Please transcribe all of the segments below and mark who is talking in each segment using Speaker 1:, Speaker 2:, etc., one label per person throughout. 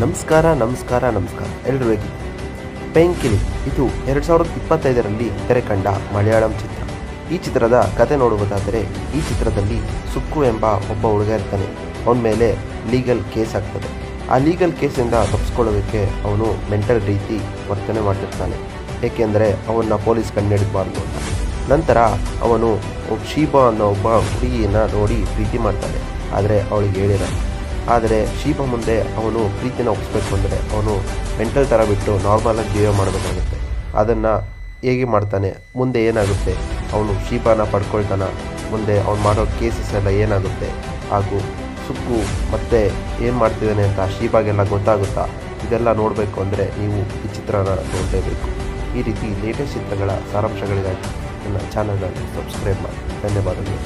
Speaker 1: ನಮಸ್ಕಾರ ಎಲ್ಲರೂ ಹೇಗಿದ್ದೀರಿ? ಪೆಂಕಿಲಿ ಇದು 2025ರಲ್ಲಿ ತೆರೆ ಕಂಡ ಮಲಯಾಳಂ ಚಿತ್ರ. ಈ ಚಿತ್ರದ ಕತೆ ನೋಡುವುದಾದರೆ, ಈ ಚಿತ್ರದಲ್ಲಿ ಸುಕ್ಕು ಎಂಬ ಒಬ್ಬ ಹುಡುಗ ಇರ್ತಾನೆ. ಅವನ ಮೇಲೆ ಲೀಗಲ್ ಕೇಸ್ ಆಗ್ತದೆ. ಆ ಲೀಗಲ್ ಕೇಸಿಂದ ತಪ್ಪಿಸ್ಕೊಳ್ಳೋದಕ್ಕೆ ಅವನು ಮೆಂಟಲ್ ರೀತಿ ವರ್ತನೆ ಮಾಡ್ತಿರ್ತಾನೆ, ಏಕೆಂದರೆ ಅವನ್ನ ಪೊಲೀಸ್ ಕಂಡುಹಿಡಿಬಾರ್ದು ಅಂತ. ನಂತರ ಅವನು ಶೀಬಾ ಅನ್ನೋ ಒಬ್ಬ ಹುಡುಗಿಯನ್ನ ನೋಡಿ ಪ್ರೀತಿ ಮಾಡ್ತಾನೆ, ಆದರೆ ಅವಳಿಗೆ ಹೇಳಿರಲ್ಲ. ಆದರೆ ಶೀಬಾ ಮುಂದೆ ಅವನು ಪ್ರೀತಿನ ಒಪ್ಪಿಸ್ಬೇಕು ಅಂದರೆ ಅವನು ಮೆಂಟಲ್ ಥರ ಬಿಟ್ಟು ನಾರ್ಮಲಾಗಿ ಜೀವ ಮಾಡಬೇಕಾಗುತ್ತೆ. ಅದನ್ನು ಹೇಗೆ ಮಾಡ್ತಾನೆ, ಮುಂದೆ ಏನಾಗುತ್ತೆ, ಅವನು ಶೀಬಾನ ಪಡ್ಕೊಳ್ತಾನ, ಮುಂದೆ ಅವನು ಮಾಡೋ ಕೇಸಸ್ ಎಲ್ಲ ಏನಾಗುತ್ತೆ, ಹಾಗೂ ಸುಕ್ಕು ಮತ್ತೆ ಏನು ಮಾಡ್ತಿದ್ದಾನೆ ಅಂತ ಶೀಬಾಗೆಲ್ಲ ಗೊತ್ತಾಗುತ್ತಾ, ಇದೆಲ್ಲ ನೋಡಬೇಕು ಅಂದರೆ ನೀವು ಈ ಚಿತ್ರನ ನೋಡಲೇಬೇಕು. ಈ ರೀತಿ ಲೇಟೆಸ್ಟ್ ಚಿತ್ರಗಳ ಸಾರಾಂಶಗಳಿಗಾಗಿ ನನ್ನ ಚಾನಲನ್ನು ಸಬ್ಸ್ಕ್ರೈಬ್ ಮಾಡಿ. ಧನ್ಯವಾದಗಳು.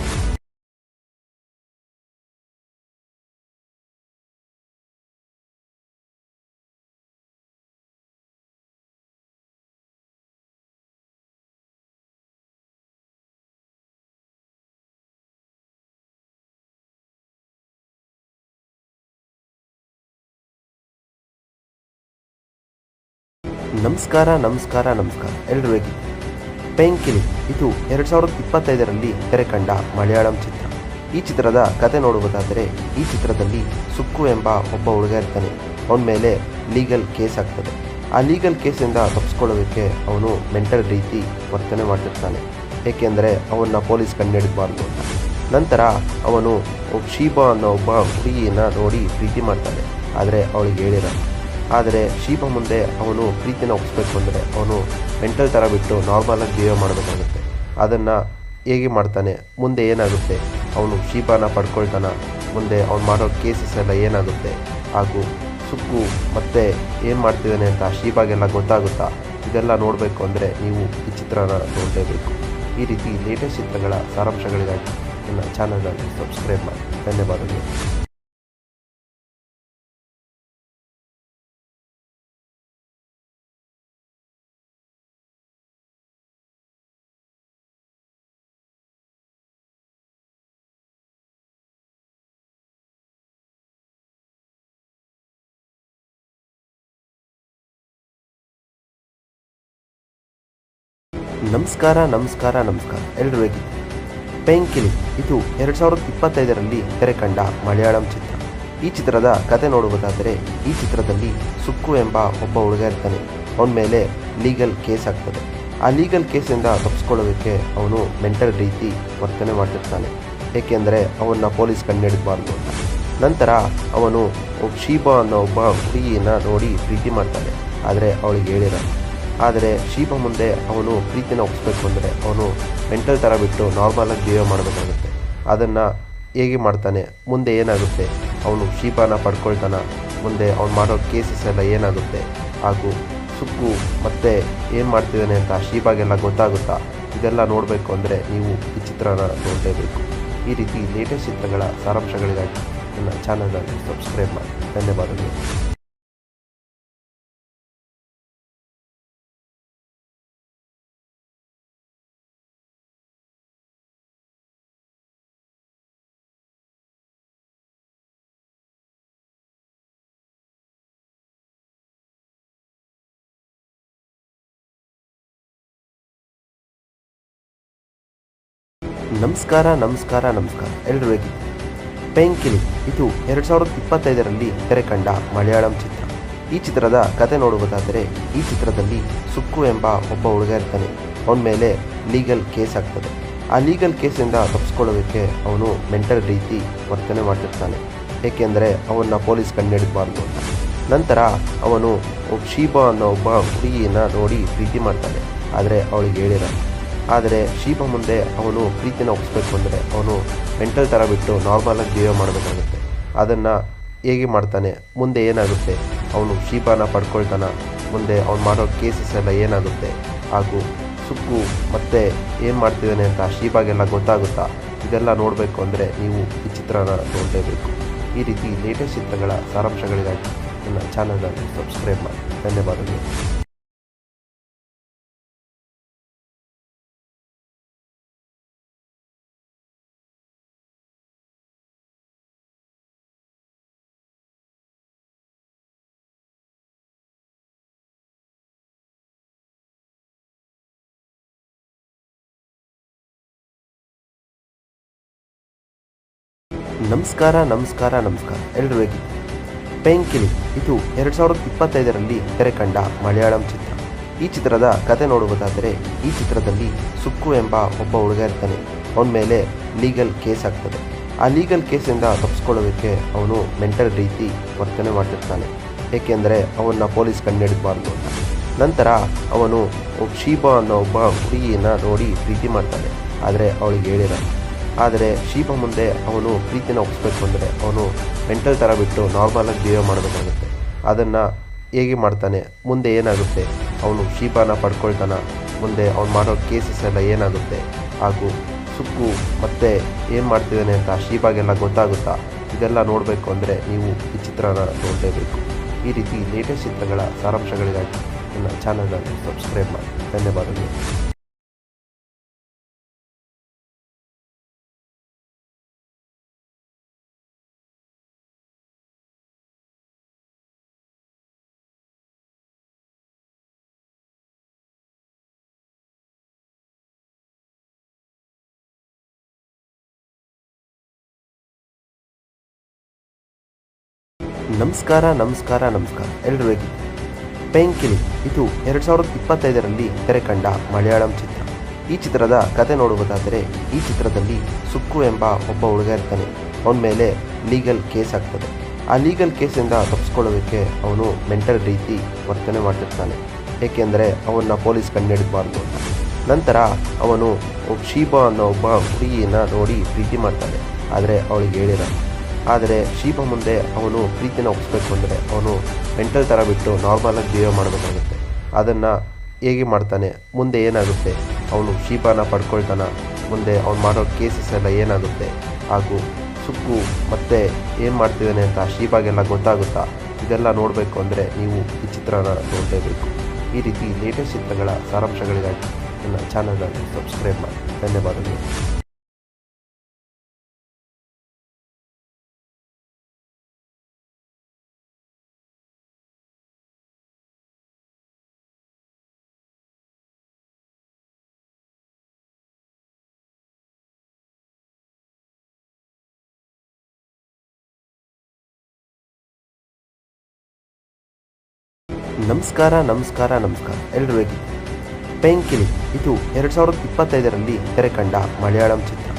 Speaker 1: ನಮಸ್ಕಾರ ಎಲ್ಲರೂ ಹೇಗಿದ್ದೀರಿ? ಪೆಂಕಿಲಿ ಇದು 2025ರಲ್ಲಿ ತೆರೆ ಕಂಡ ಮಲಯಾಳಂ ಚಿತ್ರ. ಈ ಚಿತ್ರದ ಕತೆ ನೋಡುವುದಾದರೆ, ಈ ಚಿತ್ರದಲ್ಲಿ ಸುಕ್ಕು ಎಂಬ ಒಬ್ಬ ಹುಡುಗ ಇರ್ತಾನೆ. ಅವನ ಮೇಲೆ ಲೀಗಲ್ ಕೇಸ್ ಆಗ್ತದೆ. ಆ ಲೀಗಲ್ ಕೇಸಿಂದ ತಪ್ಪಿಸ್ಕೊಳ್ಳೋದಕ್ಕೆ ಅವನು ಮೆಂಟಲ್ ರೀತಿ ವರ್ತನೆ ಮಾಡ್ತಿರ್ತಾನೆ, ಏಕೆಂದರೆ ಅವನ್ನ ಪೊಲೀಸ್ ಕಂಡುಹಿಡಿಬಾರ್ದು ಅಂತ. ನಂತರ ಅವನು ಶೀಬಾ ಅನ್ನೋ ಒಬ್ಬ ಹುಡುಗಿಯನ್ನ ನೋಡಿ ಪ್ರೀತಿ ಮಾಡ್ತಾನೆ, ಆದರೆ ಅವಳಿಗೆ ಹೇಳಿರಲ್ಲ. ಆದರೆ ಶೀಬಾ ಮುಂದೆ ಅವನು ಪ್ರೀತಿನ ಒಪ್ಪಿಸ್ಬೇಕು ಅಂದರೆ ಅವನು ಮೆಂಟಲ್ ಥರ ಬಿಟ್ಟು ನಾರ್ಮಲಾಗಿ ಜೀವ ಮಾಡಬೇಕಾಗುತ್ತೆ. ಅದನ್ನು ಹೇಗೆ ಮಾಡ್ತಾನೆ, ಮುಂದೆ ಏನಾಗುತ್ತೆ, ಅವನು ಶೀಬಾನ ಪಡ್ಕೊಳ್ತಾನ, ಮುಂದೆ ಅವನು ಮಾಡೋ ಕೇಸಸ್ ಎಲ್ಲ ಏನಾಗುತ್ತೆ, ಹಾಗೂ ಸುಕ್ಕು ಮತ್ತೆ ಏನು ಮಾಡ್ತಿದ್ದಾನೆ ಅಂತ ಶೀಬಾಗೆಲ್ಲ ಗೊತ್ತಾಗುತ್ತಾ, ಇದೆಲ್ಲ ನೋಡಬೇಕು ಅಂದರೆ ನೀವು ಈ ಚಿತ್ರನ ನೋಡಲೇಬೇಕು. ಈ ರೀತಿ ಲೇಟೆಸ್ಟ್ ಚಿತ್ರಗಳ ಸಾರಾಂಶಗಳಿಗಾಗಿ ನನ್ನ ಚಾನಲನ್ನು ಸಬ್ಸ್ಕ್ರೈಬ್ ಮಾಡಿ. ಧನ್ಯವಾದಗಳು. ನಮಸ್ಕಾರ ಎಲ್ಲರೂ ಹೇಗಿದ್ದೀರಿ? ಪೆಂಕಿಲಿ ಇದು 2025ರಲ್ಲಿ ತೆರೆ ಕಂಡ ಮಲಯಾಳಂ ಚಿತ್ರ. ಈ ಚಿತ್ರದ ಕತೆ ನೋಡುವುದಾದರೆ, ಈ ಚಿತ್ರದಲ್ಲಿ ಸುಕ್ಕು ಎಂಬ ಒಬ್ಬ ಹುಡುಗ ಇರ್ತಾನೆ. ಅವನ ಮೇಲೆ ಲೀಗಲ್ ಕೇಸ್ ಆಗ್ತದೆ. ಆ ಲೀಗಲ್ ಕೇಸಿಂದ ತಪ್ಪಿಸ್ಕೊಳ್ಳೋದಕ್ಕೆ ಅವನು ಮೆಂಟಲ್ ರೀತಿ ವರ್ತನೆ ಮಾಡ್ತಿರ್ತಾನೆ, ಏಕೆಂದರೆ ಅವನ್ನ ಪೊಲೀಸ್ ಕಂಡುಹಿಡಿಬಾರ್ದು ಅಂತ. ನಂತರ ಅವನು ಶೀಬಾ ಅನ್ನೋ ಒಬ್ಬ ಹುಡುಗಿಯನ್ನ ನೋಡಿ ಪ್ರೀತಿ ಮಾಡ್ತಾನೆ, ಆದರೆ ಅವಳಿಗೆ ಹೇಳಿರಲ್ಲ. ಆದರೆ ಶೀಬಾ ಮುಂದೆ ಅವನು ಪ್ರೀತಿನ ಒಪ್ಪಿಸ್ಬೇಕು ಅಂದರೆ ಅವನು ಮೆಂಟಲ್ ಥರ ಬಿಟ್ಟು ನಾರ್ಮಲಾಗಿ ಜೀವ ಮಾಡಬೇಕಾಗುತ್ತೆ. ಅದನ್ನು ಹೇಗೆ ಮಾಡ್ತಾನೆ, ಮುಂದೆ ಏನಾಗುತ್ತೆ, ಅವನು ಶೀಬಾನ ಪಡ್ಕೊಳ್ತಾನ, ಮುಂದೆ ಅವನು ಮಾಡೋ ಕೇಸಸ್ ಎಲ್ಲ ಏನಾಗುತ್ತೆ, ಹಾಗೂ ಸುಕ್ಕು ಮತ್ತೆ ಏನು ಮಾಡ್ತಿದ್ದಾನೆ ಅಂತ ಶೀಬಾಗೆಲ್ಲ ಗೊತ್ತಾಗುತ್ತಾ, ಇದೆಲ್ಲ ನೋಡಬೇಕು ಅಂದರೆ ನೀವು ಈ ಚಿತ್ರನ ನೋಡಲೇಬೇಕು. ಈ ರೀತಿ ಲೇಟೆಸ್ಟ್ ಚಿತ್ರಗಳ ಸಾರಾಂಶಗಳಿಗಾಗಿ ನನ್ನ ಚಾನಲನ್ನು ಸಬ್ಸ್ಕ್ರೈಬ್ ಮಾಡಿ. ಧನ್ಯವಾದಗಳು. ನಮಸ್ಕಾರ ಎಲ್ಲರೂ ಹೇಗಿದ್ದೀರಿ? ಪೆಂಕಿಲಿ ಇದು 2025ರಲ್ಲಿ ತೆರೆ ಕಂಡ ಮಲಯಾಳಂ ಚಿತ್ರ. ಈ ಚಿತ್ರದ ಕತೆ ನೋಡುವುದಾದರೆ, ಈ ಚಿತ್ರದಲ್ಲಿ ಸುಕ್ಕು ಎಂಬ ಒಬ್ಬ ಹುಡುಗ ಇರ್ತಾನೆ. ಅವನ ಮೇಲೆ ಲೀಗಲ್ ಕೇಸ್ ಆಗ್ತದೆ. ಆ ಲೀಗಲ್ ಕೇಸಿಂದ ತಪ್ಪಿಸ್ಕೊಳ್ಳೋದಕ್ಕೆ ಅವನು ಮೆಂಟಲ್ ರೀತಿ ವರ್ತನೆ ಮಾಡ್ತಿರ್ತಾನೆ, ಏಕೆಂದರೆ ಅವನ್ನ ಪೊಲೀಸ್ ಕಂಡುಹಿಡಿಬಾರ್ದು ಅಂತ. ನಂತರ ಅವನು ಶೀಬಾ ಅನ್ನೋ ಒಬ್ಬ ಹುಡುಗಿಯನ್ನ ನೋಡಿ ಪ್ರೀತಿ ಮಾಡ್ತಾನೆ, ಆದರೆ ಅವಳಿಗೆ ಹೇಳಿರಲ್ಲ. ಆದರೆ ಶೀಬಾ ಮುಂದೆ ಅವನು ಪ್ರೀತಿನ ಒಪ್ಪಿಸ್ಬೇಕು ಅಂದರೆ ಅವನು ಮೆಂಟಲ್ ಥರ ಬಿಟ್ಟು ನಾರ್ಮಲಾಗಿ ಜೀವ ಮಾಡಬೇಕಾಗುತ್ತೆ. ಅದನ್ನು ಹೇಗೆ ಮಾಡ್ತಾನೆ, ಮುಂದೆ ಏನಾಗುತ್ತೆ, ಅವನು ಶೀಬಾನ ಪಡ್ಕೊಳ್ತಾನ, ಮುಂದೆ ಅವನು ಮಾಡೋ ಕೇಸಸ್ ಎಲ್ಲ ಏನಾಗುತ್ತೆ, ಹಾಗೂ ಸುಕ್ಕು ಮತ್ತೆ ಏನು ಮಾಡ್ತಿದ್ದಾನೆ ಅಂತ ಶೀಬಾಗೆಲ್ಲ ಗೊತ್ತಾಗುತ್ತಾ, ಇದೆಲ್ಲ ನೋಡಬೇಕು ಅಂದರೆ ನೀವು ಈ ಚಿತ್ರನ ನೋಡಲೇಬೇಕು. ಈ ರೀತಿ ಲೇಟೆಸ್ಟ್ ಚಿತ್ರಗಳ ಸಾರಾಂಶಗಳಿಗಾಗಿ ನನ್ನ ಚಾನಲನ್ನು ಸಬ್ಸ್ಕ್ರೈಬ್ ಮಾಡಿ. ಧನ್ಯವಾದಗಳು. ನಮಸ್ಕಾರ ಎಲ್ಲರೂ ಹೇಗಿದ್ದೀರಿ? ಪೆಂಕಿಲಿ ಇದು 2025ರಲ್ಲಿ ತೆರೆ ಕಂಡ ಮಲಯಾಳಂ ಚಿತ್ರ. ಈ ಚಿತ್ರದ ಕತೆ ನೋಡುವುದಾದರೆ ಈ ಚಿತ್ರದಲ್ಲಿ ಸುಕ್ಕು ಎಂಬ ಒಬ್ಬ ಹುಡುಗ ಇರ್ತಾನೆ. ಅವನ ಮೇಲೆ ಲೀಗಲ್ ಕೇಸ್ ಆಗ್ತದೆ. ಆ ಲೀಗಲ್ ಕೇಸಿಂದ ತಪ್ಪಿಸ್ಕೊಳ್ಳೋದಕ್ಕೆ ಅವನು ಮೆಂಟಲ್ ರೀತಿ ವರ್ತನೆ ಮಾಡ್ತಿರ್ತಾನೆ, ಏಕೆಂದರೆ ಅವನ್ನ ಪೊಲೀಸ್ ಕಂಡುಹಿಡಿಬಾರ್ದು ಅಂತ. ನಂತರ ಅವನು ಶೀಬಾ ಅನ್ನೋ ಒಬ್ಬ ಹುಡುಗಿಯನ್ನು ನೋಡಿ ಪ್ರೀತಿ ಮಾಡ್ತಾನೆ, ಆದರೆ ಅವಳಿಗೆ ಹೇಳಿರಲ್ಲ. ಆದರೆ ಶೀಬಾ ಮುಂದೆ ಅವನು ಪ್ರೀತಿನ ಒಪ್ಪಿಸ್ಬೇಕು ಅಂದರೆ ಅವನು ಮೆಂಟಲ್ ಥರ ಬಿಟ್ಟು ನಾರ್ಮಲಾಗಿ ಬಿಹೇವ್ ಮಾಡಬೇಕಾಗುತ್ತೆ. ಅದನ್ನು ಹೇಗೆ ಮಾಡ್ತಾನೆ, ಮುಂದೆ ಏನಾಗುತ್ತೆ, ಅವನು ಶೀಬಾನ ಪಡ್ಕೊಳ್ತಾನ, ಮುಂದೆ ಅವ್ನು ಮಾಡೋ ಕೇಸಸ್ ಎಲ್ಲ ಏನಾಗುತ್ತೆ, ಹಾಗೂ ಸುಕ್ಕು ಮತ್ತೆ ಏನು ಮಾಡ್ತಿದ್ದಾನೆ ಅಂತ ಶೀಬಾಗೆಲ್ಲ ಗೊತ್ತಾಗುತ್ತಾ, ಇದೆಲ್ಲ ನೋಡಬೇಕು ಅಂದರೆ ನೀವು ಈ ಚಿತ್ರನ ನೋಡಲೇಬೇಕು. ಈ ರೀತಿ ಲೇಟೆಸ್ಟ್ ಚಿತ್ರಗಳ ಸಾರಾಂಶಗಳಿಗಾಗಿ ನನ್ನ ಚಾನಲನ್ನು ಸಬ್ಸ್ಕ್ರೈಬ್ ಮಾಡಿ. ಧನ್ಯವಾದಗಳು. ನಮಸ್ಕಾರ ಎಲ್ಲರೂ ಹೇಗಿದ್ದೀರಿ? ಪೆಂಕಿಲಿ ಇದು 2025ರಲ್ಲಿ ತೆರೆ ಕಂಡ ಮಲಯಾಳಂ ಚಿತ್ರ. ಈ ಚಿತ್ರದ ಕತೆ ನೋಡುವುದಾದರೆ ಈ ಚಿತ್ರದಲ್ಲಿ ಸುಕ್ಕು ಎಂಬ ಒಬ್ಬ ಹುಡುಗ ಇರ್ತಾನೆ. ಅವನ ಮೇಲೆ ಲೀಗಲ್ ಕೇಸ್ ಆಗ್ತದೆ. ಆ ಲೀಗಲ್ ಕೇಸಿಂದ ತಪ್ಪಿಸ್ಕೊಳ್ಳೋದಕ್ಕೆ ಅವನು ಮೆಂಟಲ್ ರೀತಿ ವರ್ತನೆ ಮಾಡ್ತಿರ್ತಾನೆ, ಏಕೆಂದರೆ ಅವನ್ನ ಪೊಲೀಸ್ ಕಂಡುಹಿಡಿಬಾರ್ದು ಅಂತ. ನಂತರ ಅವನು ಶೀಬಾ ಅನ್ನೋ ಒಬ್ಬ ಹುಡುಗಿಯನ್ನು ನೋಡಿ ಪ್ರೀತಿ ಮಾಡ್ತಾನೆ, ಆದರೆ ಅವಳಿಗೆ ಹೇಳಿರಲ್ಲ. ಆದರೆ ಶೀಬಾ ಮುಂದೆ ಅವನು ಪ್ರೀತಿನ ಒಪ್ಪಿಸ್ಬೇಕು ಅಂದರೆ ಅವನು ಮೆಂಟಲ್ ಥರ ಬಿಟ್ಟು ನಾರ್ಮಲಾಗಿ ಬಿಹೇವ್ ಮಾಡಬೇಕಾಗುತ್ತೆ. ಅದನ್ನು ಹೇಗೆ ಮಾಡ್ತಾನೆ, ಮುಂದೆ ಏನಾಗುತ್ತೆ, ಅವನು ಶೀಬಾನ ಪಡ್ಕೊಳ್ತಾನ, ಮುಂದೆ ಅವ್ನು ಮಾಡೋ ಕೇಸಸ್ ಎಲ್ಲ ಏನಾಗುತ್ತೆ, ಹಾಗೂ ಸುಕ್ಕು ಮತ್ತೆ ಏನು ಮಾಡ್ತಿದ್ದಾನೆ ಅಂತ ಶೀಬಾಗೆಲ್ಲ ಗೊತ್ತಾಗುತ್ತಾ, ಇದೆಲ್ಲ ನೋಡಬೇಕು ಅಂದರೆ ನೀವು ಈ ಚಿತ್ರನ ನೋಡಲೇಬೇಕು. ಈ ರೀತಿ ಲೇಟೆಸ್ಟ್ ಚಿತ್ರಗಳ ಸಾರಾಂಶಗಳಿಗಾಗಿ ನನ್ನ ಚಾನಲನ್ನು ಸಬ್ಸ್ಕ್ರೈಬ್ ಮಾಡಿ. ಧನ್ಯವಾದಗಳು. ನಮಸ್ಕಾರ ಎಲ್ಲರೂ ಹೇಗಿದ್ದೀರಿ? ಪೆಂಕಿಲಿ ಇದು 2025ರಲ್ಲಿ ತೆರೆ ಕಂಡ ಮಲಯಾಳಂ ಚಿತ್ರ.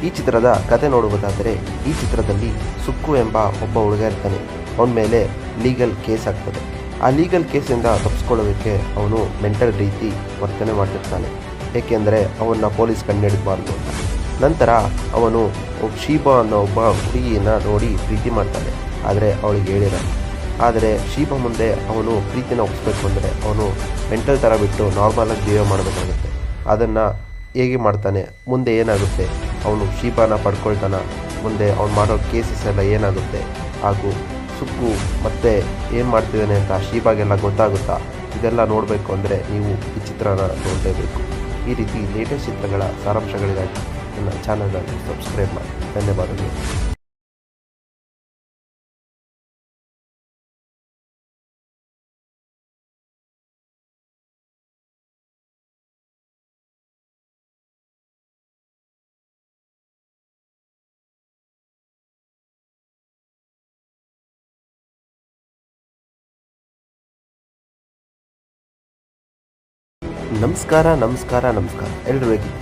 Speaker 1: ಈ ಚಿತ್ರದ ಕತೆ ನೋಡುವುದಾದರೆ ಈ ಚಿತ್ರದಲ್ಲಿ ಸುಕ್ಕು ಎಂಬ ಒಬ್ಬ ಹುಡುಗ ಇರ್ತಾನೆ. ಅವನ ಮೇಲೆ ಲೀಗಲ್ ಕೇಸ್ ಆಗ್ತದೆ. ಆ ಲೀಗಲ್ ಕೇಸಿಂದ ತಪ್ಪಿಸ್ಕೊಳ್ಳೋದಕ್ಕೆ ಅವನು ಮೆಂಟಲ್ ರೀತಿ ವರ್ತನೆ ಮಾಡ್ತಿರ್ತಾನೆ, ಏಕೆಂದರೆ ಅವನ್ನ ಪೊಲೀಸ್ ಕಂಡುಹಿಡಿಬಾರ್ದು ಅಂತ. ನಂತರ ಅವನು ಶೀಬಾ ಅನ್ನೋ ಒಬ್ಬ ಹುಡುಗಿಯನ್ನು ನೋಡಿ ಪ್ರೀತಿ ಮಾಡ್ತಾನೆ, ಆದರೆ ಅವಳಿಗೆ ಹೇಳಿರಲ್ಲ. ಆದರೆ ಶೀಬಾ ಮುಂದೆ ಅವನು ಪ್ರೀತಿನ ಒಪ್ಪಿಸ್ಬೇಕು ಅಂದರೆ ಅವನು ಮೆಂಟಲ್ ಥರ ಬಿಟ್ಟು ನಾರ್ಮಲಾಗಿ ಬಿಹೇವ್ ಮಾಡಬೇಕಾಗುತ್ತೆ. ಅದನ್ನು ಹೇಗೆ ಮಾಡ್ತಾನೆ, ಮುಂದೆ ಏನಾಗುತ್ತೆ, ಅವನು ಶೀಬಾನ ಪಡ್ಕೊಳ್ತಾನ, ಮುಂದೆ ಅವ್ನು ಮಾಡೋ ಕೇಸಸ್ ಎಲ್ಲ ಏನಾಗುತ್ತೆ, ಹಾಗೂ ಸುಕ್ಕು ಮತ್ತೆ ಏನು ಮಾಡ್ತಿದ್ದಾನೆ ಅಂತ ಶೀಬಾಗೆಲ್ಲ ಗೊತ್ತಾಗುತ್ತಾ, ಇದೆಲ್ಲ ನೋಡಬೇಕು ಅಂದರೆ ನೀವು ಈ ಚಿತ್ರನ ನೋಡಲೇಬೇಕು. ಈ ರೀತಿ ಲೇಟೆಸ್ಟ್ ಚಿತ್ರಗಳ ಸಾರಾಂಶಗಳಿಗಾಗಿ ನನ್ನ ಚಾನಲನ್ನು ಸಬ್ಸ್ಕ್ರೈಬ್ ಮಾಡಿ. ಧನ್ಯವಾದಗಳು. ನಮಸ್ಕಾರ ಎಲ್ಲರೂ ಹೇಗಿದ್ದೀರಿ?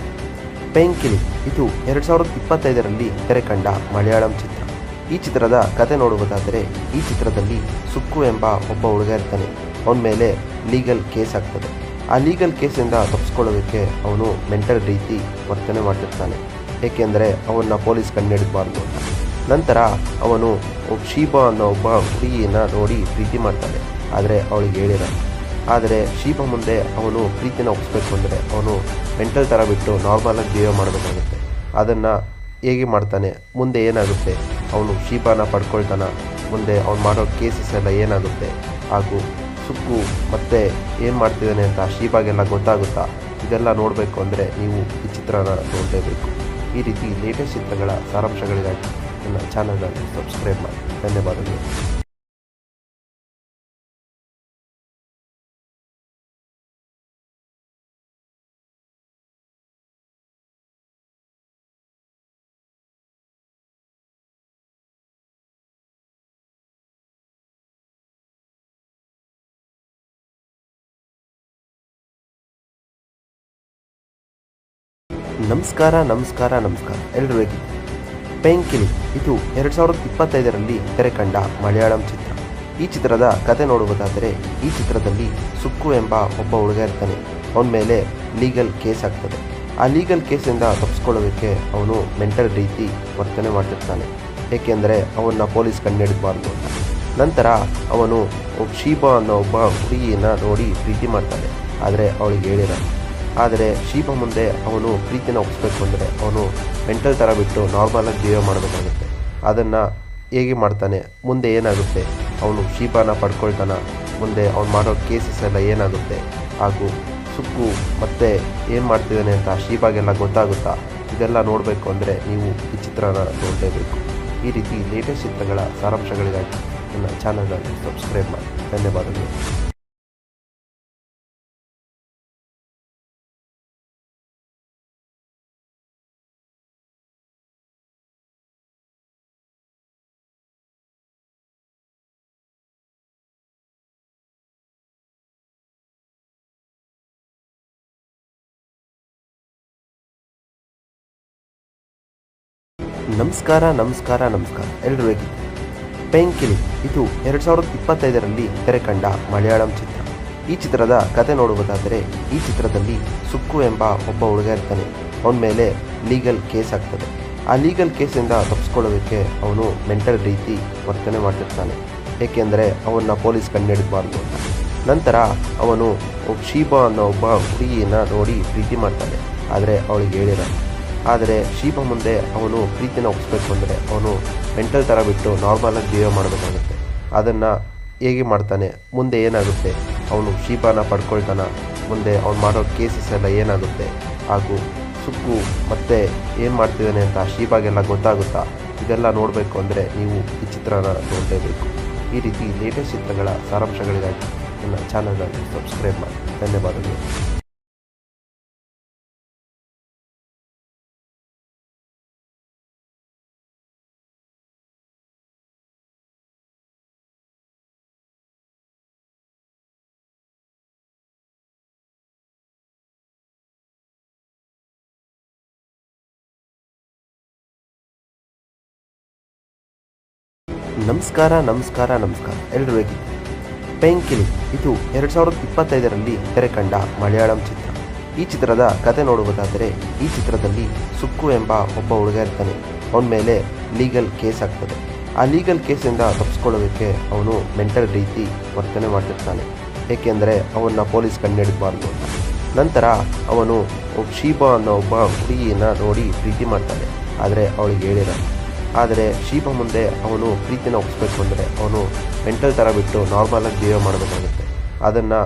Speaker 1: ಪೆಂಕಿಲಿ ಇದು 2025ರಲ್ಲಿ ತೆರೆ ಕಂಡ ಮಲಯಾಳಂ ಚಿತ್ರ. ಈ ಚಿತ್ರದ ಕತೆ ನೋಡುವುದಾದರೆ ಈ ಚಿತ್ರದಲ್ಲಿ ಸುಕ್ಕು ಎಂಬ ಒಬ್ಬ ಹುಡುಗ ಇರ್ತಾನೆ. ಅವನ ಮೇಲೆ ಲೀಗಲ್ ಕೇಸ್ ಆಗ್ತದೆ. ಆ ಲೀಗಲ್ ಕೇಸಿಂದ ತಪ್ಪಿಸ್ಕೊಳ್ಳೋದಕ್ಕೆ ಅವನು ಮೆಂಟಲ್ ರೀತಿ ವರ್ತನೆ ಮಾಡ್ತಿರ್ತಾನೆ, ಏಕೆಂದರೆ ಅವನ್ನ ಪೊಲೀಸ್ ಕಂಡುಹಿಡಿಬಾರ್ದು ಅಂತ. ನಂತರ ಅವನು ಶೀಬಾ ಅನ್ನೋ ಒಬ್ಬ ಹುಡುಗಿಯನ್ನು ನೋಡಿ ಪ್ರೀತಿ ಮಾಡ್ತಾನೆ, ಆದರೆ ಅವಳಿಗೆ ಹೇಳಿರಲ್ಲ. ಆದರೆ ಶೀಬಾ ಮುಂದೆ ಅವನು ಪ್ರೀತಿನ ಒಪ್ಪಿಸ್ಬೇಕು ಅಂದರೆ ಅವನು ಮೆಂಟಲ್ ಥರ ಬಿಟ್ಟು ನಾರ್ಮಲಾಗಿ ಬಿಹೇವ್ ಮಾಡಬೇಕಾಗುತ್ತೆ. ಅದನ್ನು ಹೇಗೆ ಮಾಡ್ತಾನೆ, ಮುಂದೆ ಏನಾಗುತ್ತೆ, ಅವನು ಶೀಬಾನ ಪಡ್ಕೊಳ್ತಾನ, ಮುಂದೆ ಅವ್ನು ಮಾಡೋ ಕೇಸಸ್ ಎಲ್ಲ ಏನಾಗುತ್ತೆ, ಹಾಗೂ ಸುಕ್ಕು ಮತ್ತೆ ಏನು ಮಾಡ್ತಿದ್ದಾನೆ ಅಂತ ಶೀಬಾಗೆಲ್ಲ ಗೊತ್ತಾಗುತ್ತಾ, ಇದೆಲ್ಲ ನೋಡಬೇಕು ಅಂದರೆ ನೀವು ಈ ಚಿತ್ರನ ನೋಡಲೇಬೇಕು. ಈ ರೀತಿ ಲೇಟೆಸ್ಟ್ ಚಿತ್ರಗಳ ಸಾರಾಂಶಗಳಿಗಾಗಿ ನನ್ನ ಚಾನಲನ್ನು ಸಬ್ಸ್ಕ್ರೈಬ್ ಮಾಡಿ. ಧನ್ಯವಾದಗಳು. ನಮಸ್ಕಾರ ಎಲ್ರು ಹೇಗಿದ್ದೀರಿ? ಪೇಂಕಿಲಿ ಇದು 2025ರಲ್ಲಿ ತೆರೆ ಕಂಡ ಮಲಯಾಳಂ ಚಿತ್ರ. ಈ ಚಿತ್ರದ ಕತೆ ನೋಡುವುದಾದರೆ ಈ ಚಿತ್ರದಲ್ಲಿ ಸುಕ್ಕು ಎಂಬ ಒಬ್ಬ ಹುಡುಗ ಇರ್ತಾನೆ. ಅವನ ಮೇಲೆ ಲೀಗಲ್ ಕೇಸ್ ಆಗ್ತದೆ. ಆ ಲೀಗಲ್ ಕೇಸಿಂದ ತಪ್ಪಿಸ್ಕೊಳ್ಳೋದಕ್ಕೆ ಅವನು ಮೆಂಟಲ್ ರೀತಿ ವರ್ತನೆ ಮಾಡ್ತಿರ್ತಾನೆ, ಏಕೆಂದರೆ ಅವನ್ನ ಪೊಲೀಸ್ ಕಂಡುಹಿಡಿಬಾರ್ದು ಅಂತ. ನಂತರ ಅವನು ಶೀಬಾ ಅನ್ನೋ ಒಬ್ಬ ಹುಡುಗಿಯನ್ನ ನೋಡಿ ಪ್ರೀತಿ ಮಾಡ್ತಾನೆ, ಆದರೆ ಅವಳಿಗೆ ಹೇಳಿರಲ್ಲ. ಆದರೆ ಶೀಬಾ ಮುಂದೆ ಅವನು ಪ್ರೀತಿನ ಒಪ್ಪಿಸ್ಬೇಕು ಅಂದರೆ ಅವನು ಮೆಂಟಲ್ ಥರ ಬಿಟ್ಟು ನಾರ್ಮಲಾಗಿ ಬಿಹೇವ್ ಮಾಡಬೇಕಾಗುತ್ತೆ. ಅದನ್ನು ಹೇಗೆ ಮಾಡ್ತಾನೆ, ಮುಂದೆ ಏನಾಗುತ್ತೆ, ಅವನು ಶೀಬಾನ ಪಡ್ಕೊಳ್ತಾನ, ಮುಂದೆ ಅವ್ನು ಮಾಡೋ ಕೇಸಸ್ ಎಲ್ಲ ಏನಾಗುತ್ತೆ, ಹಾಗೂ ಸುಕ್ಕು ಮತ್ತೆ ಏನು ಮಾಡ್ತಿದ್ದಾನೆ ಅಂತ ಶೀಬಾಗೆಲ್ಲ ಗೊತ್ತಾಗುತ್ತಾ, ಇದೆಲ್ಲ ನೋಡಬೇಕು ಅಂದರೆ ನೀವು ಈ ಚಿತ್ರನ ನೋಡಲೇಬೇಕು. ಈ ರೀತಿ ಲೇಟೆಸ್ಟ್ ಚಿತ್ರಗಳ ಸಾರಾಂಶಗಳಿಗಾಗಿ ನನ್ನ ಚಾನಲನ್ನು ಸಬ್ಸ್ಕ್ರೈಬ್ ಮಾಡಿ. ಧನ್ಯವಾದಗಳು. ನಮಸ್ಕಾರ ಎಲ್ರು ಹೇಗಿದ್ದೀರಿ? ಪೇಂಕಿಲಿ ಇದು 2025ರಲ್ಲಿ ತೆರೆ ಕಂಡ ಮಲಯಾಳಂ ಚಿತ್ರ. ಈ ಚಿತ್ರದ ಕತೆ ನೋಡುವುದಾದರೆ ಈ ಚಿತ್ರದಲ್ಲಿ ಸುಕ್ಕು ಎಂಬ ಒಬ್ಬ ಹುಡುಗ ಇರ್ತಾನೆ. ಅವನ ಮೇಲೆ ಲೀಗಲ್ ಕೇಸ್ ಆಗ್ತದೆ. ಆ ಲೀಗಲ್ ಕೇಸಿಂದ ತಪ್ಪಿಸ್ಕೊಳ್ಳೋದಕ್ಕೆ ಅವನು ಮೆಂಟಲ್ ರೀತಿ ವರ್ತನೆ ಮಾಡ್ತಿರ್ತಾನೆ, ಏಕೆಂದರೆ ಅವನ್ನ ಪೊಲೀಸ್ ಕಂಡುಹಿಡಿಬಾರ್ದು ಅಂತ. ನಂತರ ಅವನು ಶೀಬಾ ಅನ್ನೋ ಒಬ್ಬ ಹುಡುಗಿಯನ್ನ ನೋಡಿ ಪ್ರೀತಿ ಮಾಡ್ತಾನೆ, ಆದರೆ ಅವಳಿಗೆ ಹೇಳಿರಲ್ಲ. ಆದರೆ ಶೀಬಾ ಮುಂದೆ ಅವನು ಪ್ರೀತಿನ ಒಪ್ಪಿಸ್ಬೇಕು ಅಂದರೆ ಅವನು ಮೆಂಟಲ್ ಥರ ಬಿಟ್ಟು ನಾರ್ಮಲಾಗಿ ಬಿಹೇವ್ ಮಾಡಬೇಕಾಗುತ್ತೆ. ಅದನ್ನು ಹೇಗೆ ಮಾಡ್ತಾನೆ, ಮುಂದೆ ಏನಾಗುತ್ತೆ, ಅವನು ಶೀಬಾನ ಪಡ್ಕೊಳ್ತಾನ, ಮುಂದೆ ಅವ್ನು ಮಾಡೋ ಕೇಸಸ್ ಎಲ್ಲ ಏನಾಗುತ್ತೆ, ಹಾಗೂ ಸುಕ್ಕು ಮತ್ತೆ ಏನು ಮಾಡ್ತಿದ್ದಾನೆ ಅಂತ ಶೀಬಾಗೆಲ್ಲ ಗೊತ್ತಾಗುತ್ತಾ, ಇದೆಲ್ಲ ನೋಡಬೇಕು ಅಂದರೆ ನೀವು ಈ ಚಿತ್ರನ ನೋಡಲೇಬೇಕು. ಈ ರೀತಿ ಲೇಟೆಸ್ಟ್ ಚಿತ್ರಗಳ ಸಾರಾಂಶಗಳಿಗಾಗಿ ನನ್ನ ಚಾನಲನ್ನು ಸಬ್ಸ್ಕ್ರೈಬ್ ಮಾಡಿ. ಧನ್ಯವಾದಗಳು. ನಮಸ್ಕಾರ ಎಲ್ರು ಹೇಗಿದ್ದೀರಿ? ಪೇಂಕಿಲಿ ಇದು 2025ರಲ್ಲಿ ತೆರೆ ಕಂಡ ಮಲಯಾಳಂ ಚಿತ್ರ. ಈ ಚಿತ್ರದ ಕತೆ ನೋಡುವುದಾದರೆ ಈ ಚಿತ್ರದಲ್ಲಿ ಸುಕ್ಕು ಎಂಬ ಒಬ್ಬ ಹುಡುಗ ಇರ್ತಾನೆ. ಅವನ ಮೇಲೆ ಲೀಗಲ್ ಕೇಸ್ ಆಗ್ತದೆ. ಆ ಲೀಗಲ್ ಕೇಸಿಂದ ತಪ್ಪಿಸ್ಕೊಳ್ಳೋದಕ್ಕೆ ಅವನು ಮೆಂಟಲ್ ರೀತಿ ವರ್ತನೆ ಮಾಡ್ತಿರ್ತಾನೆ, ಏಕೆಂದರೆ ಅವನ್ನ ಪೊಲೀಸ್ ಕಂಡುಹಿಡಿಬಾರ್ದು ಅಂತ. ನಂತರ ಅವನು ಶೀಬಾ ಅನ್ನೋ ಒಬ್ಬ ಹುಡುಗಿಯನ್ನ ನೋಡಿ ಪ್ರೀತಿ ಮಾಡ್ತಾನೆ, ಆದರೆ ಅವಳಿಗೆ ಹೇಳಿರಲ್ಲ. ಆದರೆ ಶೀಬಾ ಮುಂದೆ ಅವನು ಪ್ರೀತಿನ ಒಪ್ಪಿಸ್ಬೇಕು ಅಂದರೆ ಅವನು ಮೆಂಟಲ್ ಥರ ಬಿಟ್ಟು ನಾರ್ಮಲಾಗಿ ಬಿಹೇವ್ ಮಾಡಬೇಕಾಗುತ್ತೆ. ಅದನ್ನು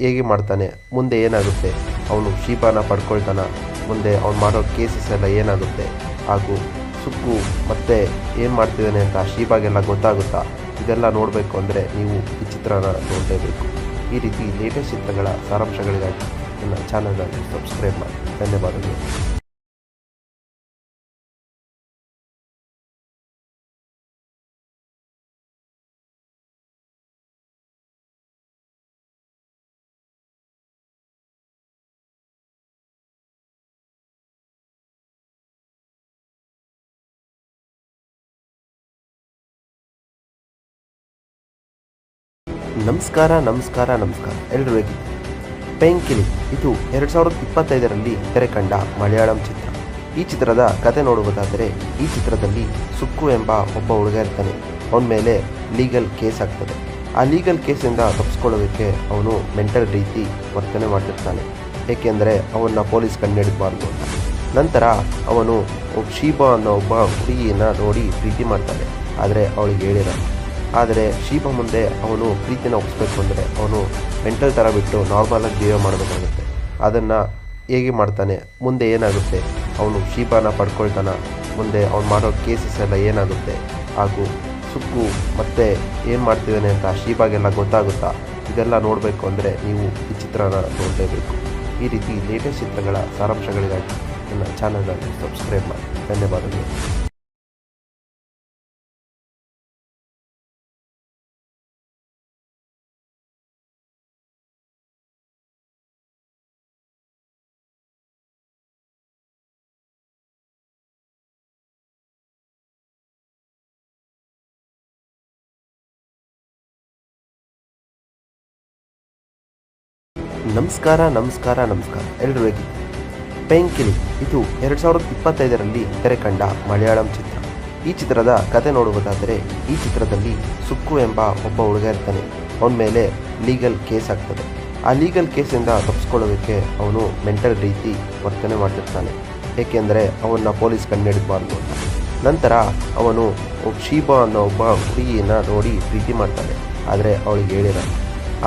Speaker 1: ಹೇಗೆ ಮಾಡ್ತಾನೆ, ಮುಂದೆ ಏನಾಗುತ್ತೆ, ಅವನು ಶೀಬಾನ ಪಡ್ಕೊಳ್ತಾನ, ಮುಂದೆ ಅವ್ನು ಮಾಡೋ ಕೇಸಸ್ ಎಲ್ಲ ಏನಾಗುತ್ತೆ, ಹಾಗೂ ಸುಕ್ಕು ಮತ್ತೆ ಏನು ಮಾಡ್ತಿದ್ದಾನೆ ಅಂತ ಶೀಬಾಗೆಲ್ಲ ಗೊತ್ತಾಗುತ್ತಾ, ಇದೆಲ್ಲ ನೋಡಬೇಕು ಅಂದರೆ ನೀವು ಈ ಚಿತ್ರನ ನೋಡಲೇಬೇಕು. ಈ ರೀತಿ ಲೇಟೆಸ್ಟ್ ಚಿತ್ರಗಳ ಸಾರಾಂಶಗಳಿಗಾಗಿ ನನ್ನ ಚಾನಲನ್ನು ಸಬ್ಸ್ಕ್ರೈಬ್ ಮಾಡಿ. ಧನ್ಯವಾದಗಳು. ನಮಸ್ಕಾರ ಎಲ್ರು ಹೇಗಿದ್ದೀರಿ? ಪೇಂಕಿಲಿ ಇದು 2025ರಲ್ಲಿ ತೆರೆ ಕಂಡ ಮಲಯಾಳಂ ಚಿತ್ರ. ಈ ಚಿತ್ರದ ಕತೆ ನೋಡುವುದಾದರೆ ಈ ಚಿತ್ರದಲ್ಲಿ ಸುಕ್ಕು ಎಂಬ ಒಬ್ಬ ಹುಡುಗ ಇರ್ತಾನೆ. ಅವನ ಮೇಲೆ ಲೀಗಲ್ ಕೇಸ್ ಆಗ್ತದೆ. ಆ ಲೀಗಲ್ ಕೇಸಿಂದ ತಪ್ಪಿಸ್ಕೊಳ್ಳೋದಕ್ಕೆ ಅವನು ಮೆಂಟಲ್ ರೀತಿ ವರ್ತನೆ ಮಾಡ್ತಿರ್ತಾನೆ, ಏಕೆಂದರೆ ಅವನ್ನ ಪೊಲೀಸ್ ಕಂಡುಹಿಡಿಬಾರ್ದು ಅಂತ. ನಂತರ ಅವನು ಶೀಬಾ ಅನ್ನೋ ಒಬ್ಬ ಹುಡುಗಿಯನ್ನ ನೋಡಿ ಪ್ರೀತಿ ಮಾಡ್ತಾನೆ, ಆದರೆ ಅವಳಿಗೆ ಹೇಳಿರಲ್ಲ. ಆದರೆ ಶೀಬಾ ಮುಂದೆ ಅವನು ಪ್ರೀತಿನ ಒಪ್ಪಿಸ್ಬೇಕು ಅಂದರೆ ಅವನು ಮೆಂಟಲ್ ಥರ ಬಿಟ್ಟು ನಾರ್ಮಲಾಗಿ ಬಿಹೇವ್ ಮಾಡಬೇಕಾಗುತ್ತೆ. ಅದನ್ನು ಹೇಗೆ ಮಾಡ್ತಾನೆ, ಮುಂದೆ ಏನಾಗುತ್ತೆ, ಅವನು ಶೀಬಾನ ಪಡ್ಕೊಳ್ತಾನ, ಮುಂದೆ ಅವ್ನು ಮಾಡೋ ಕೇಸಸ್ ಎಲ್ಲ ಏನಾಗುತ್ತೆ, ಹಾಗೂ ಸುಕ್ಕು ಮತ್ತೆ ಏನು ಮಾಡ್ತಿದ್ದಾನೆ ಅಂತ ಶೀಬಾಗೆಲ್ಲ ಗೊತ್ತಾಗುತ್ತಾ, ಇದೆಲ್ಲ ನೋಡಬೇಕು ಅಂದರೆ ನೀವು ಈ ಚಿತ್ರನ ನೋಡಲೇಬೇಕು. ಈ ರೀತಿ ಲೇಟೆಸ್ಟ್ ಚಿತ್ರಗಳ ಸಾರಾಂಶಗಳಿಗಾಗಿ ನನ್ನ ಚಾನಲನ್ನು ಸಬ್ಸ್ಕ್ರೈಬ್ ಮಾಡಿ. ಧನ್ಯವಾದಗಳು. ನಮಸ್ಕಾರ ಎಲ್ಲರೂ ಹೇಗಿದ್ದೀರಿ? ಪೆಂಕಿಲಿ ಇದು 2025ರಲ್ಲಿ ತೆರೆ ಕಂಡ ಮಲಯಾಳಂ ಚಿತ್ರ. ಈ ಚಿತ್ರದ ಕತೆ ನೋಡುವುದಾದರೆ ಈ ಚಿತ್ರದಲ್ಲಿ ಸುಕ್ಕು ಎಂಬ ಒಬ್ಬ ಹುಡುಗ ಇರ್ತಾನೆ. ಅವನ ಮೇಲೆ ಲೀಗಲ್ ಕೇಸ್ ಆಗ್ತದೆ. ಆ ಲೀಗಲ್ ಕೇಸಿಂದ ತಪ್ಪಿಸ್ಕೊಳ್ಳೋದಕ್ಕೆ ಅವನು ಮೆಂಟಲ್ ರೀತಿ ವರ್ತನೆ ಮಾಡ್ತಿರ್ತಾನೆ, ಏಕೆಂದರೆ ಅವನ್ನ ಪೊಲೀಸ್ ಕಂಡುಹಿಡಿಬಾರ್ದು ಅಂತ. ನಂತರ ಅವನು ಶೀಬಾ ಅನ್ನೋ ಒಬ್ಬ ಹುಡುಗಿಯನ್ನು ನೋಡಿ ಪ್ರೀತಿ ಮಾಡ್ತಾನೆ, ಆದರೆ ಅವಳಿಗೆ ಹೇಳಿರಲ್ಲ.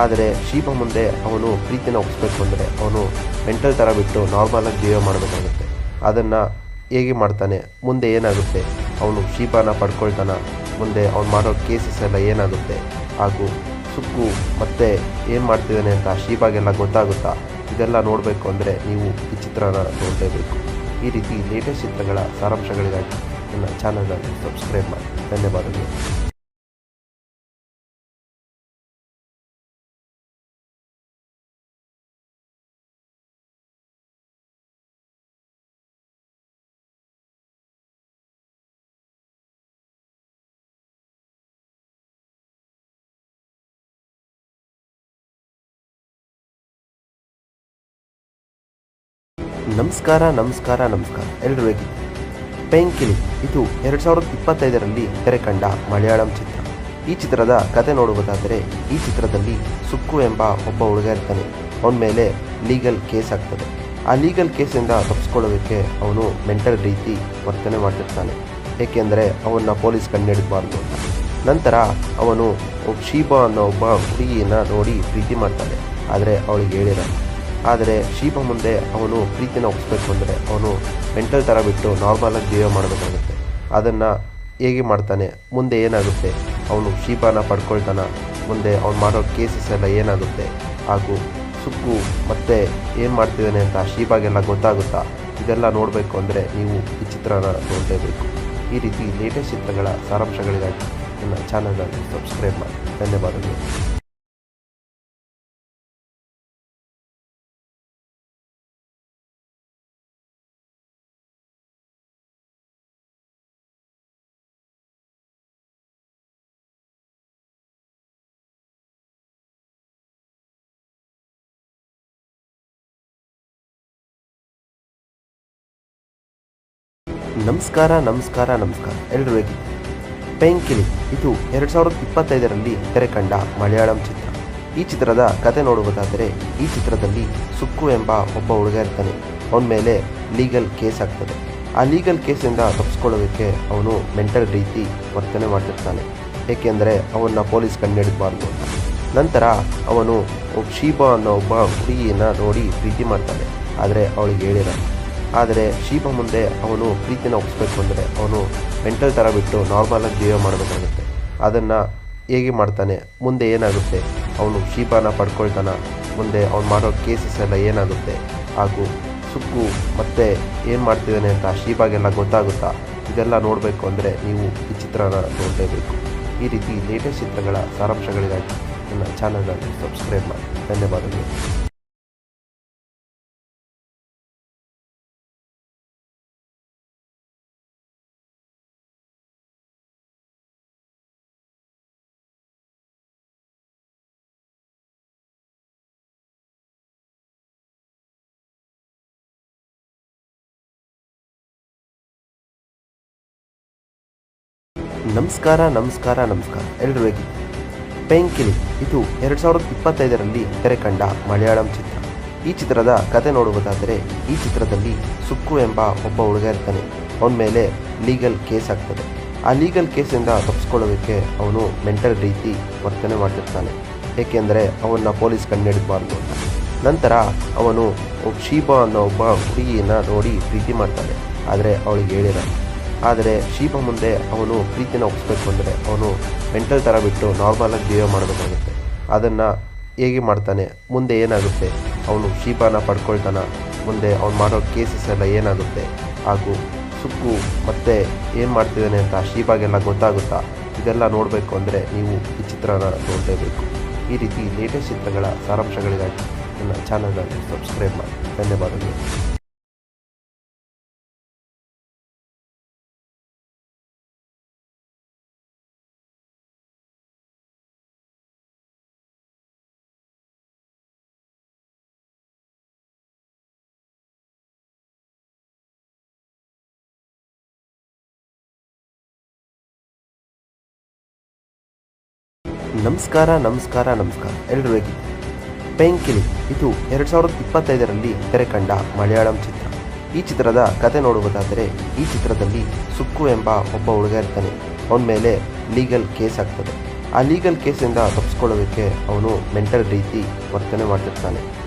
Speaker 1: ಆದರೆ ಶೀಬಾ ಮುಂದೆ ಅವನು ಪ್ರೀತಿನ ಒಪ್ಪಿಸ್ಬೇಕು ಅಂದರೆ ಅವನು ಮೆಂಟಲ್ ಥರ ಬಿಟ್ಟು ನಾರ್ಮಲಾಗಿ ಜೀವ ಮಾಡಬೇಕಾಗುತ್ತೆ. ಅದನ್ನು ಹೇಗೆ ಮಾಡ್ತಾನೆ, ಮುಂದೆ ಏನಾಗುತ್ತೆ, ಅವನು ಶೀಬಾನ ಪಡ್ಕೊಳ್ತಾನ, ಮುಂದೆ ಅವ್ನು ಮಾಡೋ ಕೇಸಸ್ ಎಲ್ಲ ಏನಾಗುತ್ತೆ, ಹಾಗೂ ಸುಕ್ಕು ಮತ್ತೆ ಏನು ಮಾಡ್ತಿದ್ದಾನೆ ಅಂತ ಶೀಬಾಗೆಲ್ಲ ಗೊತ್ತಾಗುತ್ತಾ, ಇದೆಲ್ಲ ನೋಡಬೇಕು ಅಂದರೆ ನೀವು ಈ ಚಿತ್ರನ ನೋಡಲೇಬೇಕು. ಈ ರೀತಿ ಲೇಟೆಸ್ಟ್ ಚಿತ್ರಗಳ ಸಾರಾಂಶಗಳಿಗಾಗಿ ನನ್ನ ಚಾನಲನ್ನು ಸಬ್ಸ್ಕ್ರೈಬ್ ಮಾಡಿ. ಧನ್ಯವಾದಗಳು. ನಮಸ್ಕಾರ ಎಲ್ಲರೂ ಹೇಗಿದ್ದೀರಿ? ಪೆಂಕಿಲಿ ಇದು 2025ರಲ್ಲಿ ತೆರೆ ಕಂಡ ಮಲಯಾಳಂ ಚಿತ್ರ. ಈ ಚಿತ್ರದ ಕತೆ ನೋಡುವುದಾದರೆ ಈ ಚಿತ್ರದಲ್ಲಿ ಸುಕ್ಕು ಎಂಬ ಒಬ್ಬ ಹುಡುಗ ಇರ್ತಾನೆ. ಅವನ ಮೇಲೆ ಲೀಗಲ್ ಕೇಸ್ ಆಗ್ತದೆ. ಆ ಲೀಗಲ್ ಕೇಸಿಂದ ತಪ್ಪಿಸ್ಕೊಳ್ಳೋದಕ್ಕೆ ಅವನು ಮೆಂಟಲ್ ರೀತಿ ವರ್ತನೆ ಮಾಡ್ತಿರ್ತಾನೆ, ಏಕೆಂದರೆ ಅವನ್ನ ಪೊಲೀಸ್ ಕಂಡುಹಿಡಿಬಾರ್ದು ಅಂತ. ನಂತರ ಅವನು ಶೀಬಾ ಅನ್ನೋ ಒಬ್ಬ ಹುಡುಗಿಯನ್ನು ನೋಡಿ ಪ್ರೀತಿ ಮಾಡ್ತಾನೆ, ಆದರೆ ಅವಳಿಗೆ ಹೇಳಿರಲ್ಲ. ಆದರೆ ಶೀಬಾ ಮುಂದೆ ಅವನು ಪ್ರೀತಿನ ಒಪ್ಪಿಸ್ಬೇಕು ಅಂದರೆ ಅವನು ಮೆಂಟಲ್ ಥರ ಬಿಟ್ಟು ನಾರ್ಮಲಾಗಿ ಜೀವ ಮಾಡಬೇಕಾಗುತ್ತೆ. ಅದನ್ನು ಹೇಗೆ ಮಾಡ್ತಾನೆ, ಮುಂದೆ ಏನಾಗುತ್ತೆ, ಅವನು ಶೀಬಾನ ಪಡ್ಕೊಳ್ತಾನ, ಮುಂದೆ ಅವ್ನು ಮಾಡೋ ಕೇಸಸ್ ಎಲ್ಲ ಏನಾಗುತ್ತೆ, ಹಾಗೂ ಸುಕ್ಕು ಮತ್ತೆ ಏನು ಮಾಡ್ತಿದ್ದಾನೆ ಅಂತ ಶೀಬಾಗೆಲ್ಲ ಗೊತ್ತಾಗುತ್ತಾ, ಇದೆಲ್ಲ ನೋಡಬೇಕು ಅಂದರೆ ನೀವು ಈ ಚಿತ್ರನ ನೋಡಲೇಬೇಕು. ಈ ರೀತಿ ಲೇಟೆಸ್ಟ್ ಚಿತ್ರಗಳ ಸಾರಾಂಶಗಳಿಗಾಗಿ ನನ್ನ ಚಾನಲನ್ನು ಸಬ್ಸ್ಕ್ರೈಬ್ ಮಾಡಿ. ಧನ್ಯವಾದಗಳು. ನಮಸ್ಕಾರ ಎಲ್ಲರೂ ಹೇಗಿದ್ದೀರಿ? ಪೆಂಕಿಲಿ ಇದು 2025ರಲ್ಲಿ ತೆರೆ ಕಂಡ ಮಲಯಾಳಂ ಚಿತ್ರ. ಈ ಚಿತ್ರದ ಕತೆ ನೋಡುವುದಾದರೆ ಈ ಚಿತ್ರದಲ್ಲಿ ಸುಕ್ಕು ಎಂಬ ಒಬ್ಬ ಹುಡುಗ ಇರ್ತಾನೆ. ಅವನ ಮೇಲೆ ಲೀಗಲ್ ಕೇಸ್ ಆಗ್ತದೆ. ಆ ಲೀಗಲ್ ಕೇಸಿಂದ ತಪ್ಪಿಸ್ಕೊಳ್ಳೋದಕ್ಕೆ ಅವನು ಮೆಂಟಲ್ ರೀತಿ ವರ್ತನೆ ಮಾಡ್ತಿರ್ತಾನೆ, ಏಕೆಂದರೆ ಅವನ್ನ ಪೊಲೀಸ್ ಕಂಡುಹಿಡಿಬಾರ್ದು ಅಂತ. ನಂತರ ಅವನು ಶೀಬಾ ಅನ್ನೋ ಒಬ್ಬ ಹುಡುಗಿಯನ್ನು ನೋಡಿ ಪ್ರೀತಿ ಮಾಡ್ತಾನೆ, ಆದರೆ ಅವಳಿಗೆ ಹೇಳಿರಲ್ಲ. ಆದರೆ ಶೀಬಾ ಮುಂದೆ ಅವನು ಪ್ರೀತಿನ ಒಪ್ಪಿಸ್ಬೇಕು ಅಂದರೆ ಅವನು ಮೆಂಟಲ್ ಥರ ಬಿಟ್ಟು ನಾರ್ಮಲಾಗಿ ಜೀವ ಮಾಡಬೇಕಾಗುತ್ತೆ. ಅದನ್ನು ಹೇಗೆ ಮಾಡ್ತಾನೆ, ಮುಂದೆ ಏನಾಗುತ್ತೆ, ಅವನು ಶೀಬಾನ ಪಡ್ಕೊಳ್ತಾನ, ಮುಂದೆ ಅವ್ನು ಮಾಡೋ ಕೇಸಸ್ ಎಲ್ಲ ಏನಾಗುತ್ತೆ, ಹಾಗೂ ಸುಕ್ಕು ಮತ್ತೆ ಏನು ಮಾಡ್ತಿದ್ದಾನೆ ಅಂತ ಶೀಬಾಗೆಲ್ಲ ಗೊತ್ತಾಗುತ್ತಾ, ಇದೆಲ್ಲ ನೋಡಬೇಕು ಅಂದರೆ ನೀವು ಈ ಚಿತ್ರನ ನೋಡಲೇಬೇಕು. ಈ ರೀತಿ ಲೇಟೆಸ್ಟ್ ಚಿತ್ರಗಳ ಸಾರಾಂಶಗಳಿಗಾಗಿ ನನ್ನ ಚಾನಲನ್ನು ಸಬ್ಸ್ಕ್ರೈಬ್ ಮಾಡಿ. ಧನ್ಯವಾದಗಳು. ನಮಸ್ಕಾರ ಎಲ್ಲರೂ ಹೇಗಿದ್ದೀರಿ? ಪೆಂಕಿಲಿ ಇದು 2025ರಲ್ಲಿ ತೆರೆ ಕಂಡ ಮಲಯಾಳಂ ಚಿತ್ರ. ಈ ಚಿತ್ರದ ಕತೆ ನೋಡುವುದಾದರೆ ಈ ಚಿತ್ರದಲ್ಲಿ ಸುಕ್ಕು ಎಂಬ ಒಬ್ಬ ಹುಡುಗ ಇರ್ತಾನೆ. ಅವನ ಮೇಲೆ ಲೀಗಲ್ ಕೇಸ್ ಆಗ್ತದೆ. ಆ ಲೀಗಲ್ ಕೇಸಿಂದ ತಪ್ಪಿಸ್ಕೊಳ್ಳೋದಕ್ಕೆ ಅವನು ಮೆಂಟಲ್ ರೀತಿ ವರ್ತನೆ ಮಾಡ್ತಿರ್ತಾನೆ, ಏಕೆಂದರೆ ಅವನ್ನ ಪೊಲೀಸ್ ಕಂಡುಹಿಡಿಬಾರ್ದು ಅಂತ. ನಂತರ ಅವನು ಶೀಬಾ ಅನ್ನೋ ಒಬ್ಬ ಹುಡುಗಿಯನ್ನು ನೋಡಿ ಪ್ರೀತಿ ಮಾಡ್ತಾನೆ, ಆದರೆ ಅವಳಿಗೆ ಹೇಳಿರಲ್ಲ. ಆದರೆ ಶೀಬಾ ಮುಂದೆ ಅವನು ಪ್ರೀತಿನ ಒಪ್ಪಿಸ್ಬೇಕು ಅಂದರೆ ಅವನು ಮೆಂಟಲ್ ಥರ ಬಿಟ್ಟು ನಾರ್ಮಲಾಗಿ ಜೀವ ಮಾಡಬೇಕಾಗುತ್ತೆ. ಅದನ್ನು ಹೇಗೆ ಮಾಡ್ತಾನೆ, ಮುಂದೆ ಏನಾಗುತ್ತೆ, ಅವನು ಶೀಬಾನ ಪಡ್ಕೊಳ್ತಾನ, ಮುಂದೆ ಅವ್ನು ಮಾಡೋ ಕೇಸಸ್ ಎಲ್ಲ ಏನಾಗುತ್ತೆ, ಹಾಗೂ ಸುಕ್ಕು ಮತ್ತೆ ಏನು ಮಾಡ್ತಿದ್ದಾನೆ ಅಂತ ಶೀಬಾಗೆಲ್ಲ ಗೊತ್ತಾಗುತ್ತಾ, ಇದೆಲ್ಲ ನೋಡಬೇಕು ಅಂದರೆ ನೀವು ಈ ಚಿತ್ರನ ನೋಡಲೇಬೇಕು. ಈ ರೀತಿ ಲೇಟೆಸ್ಟ್ ಚಿತ್ರಗಳ ಸಾರಾಂಶಗಳಿಗಾಗಿ ನನ್ನ ಚಾನಲನ್ನು ಸಬ್ಸ್ಕ್ರೈಬ್ ಮಾಡಿ. ಧನ್ಯವಾದಗಳು. ನಮಸ್ಕಾರ ಎಲ್ಲರೂ ಹೇಗಿದ್ದೀರಿ? ಪೇಂಕಿಲಿ ಇದು 2025ರಲ್ಲಿ ತೆರೆ ಕಂಡ ಮಲಯಾಳಂ ಚಿತ್ರ. ಈ ಚಿತ್ರದ ಕತೆ ನೋಡುವುದಾದರೆ ಈ ಚಿತ್ರದಲ್ಲಿ ಸುಕ್ಕು ಎಂಬ ಒಬ್ಬ ಹುಡುಗ ಇರ್ತಾನೆ. ಅವನ ಮೇಲೆ ಲೀಗಲ್ ಕೇಸ್ ಆಗ್ತದೆ. ಆ ಲೀಗಲ್ ಕೇಸಿಂದ ತಪ್ಪಿಸ್ಕೊಳ್ಳೋದಕ್ಕೆ ಅವನು ಮೆಂಟಲ್ ರೀತಿ ವರ್ತನೆ ಮಾಡ್ತಿರ್ತಾನೆ,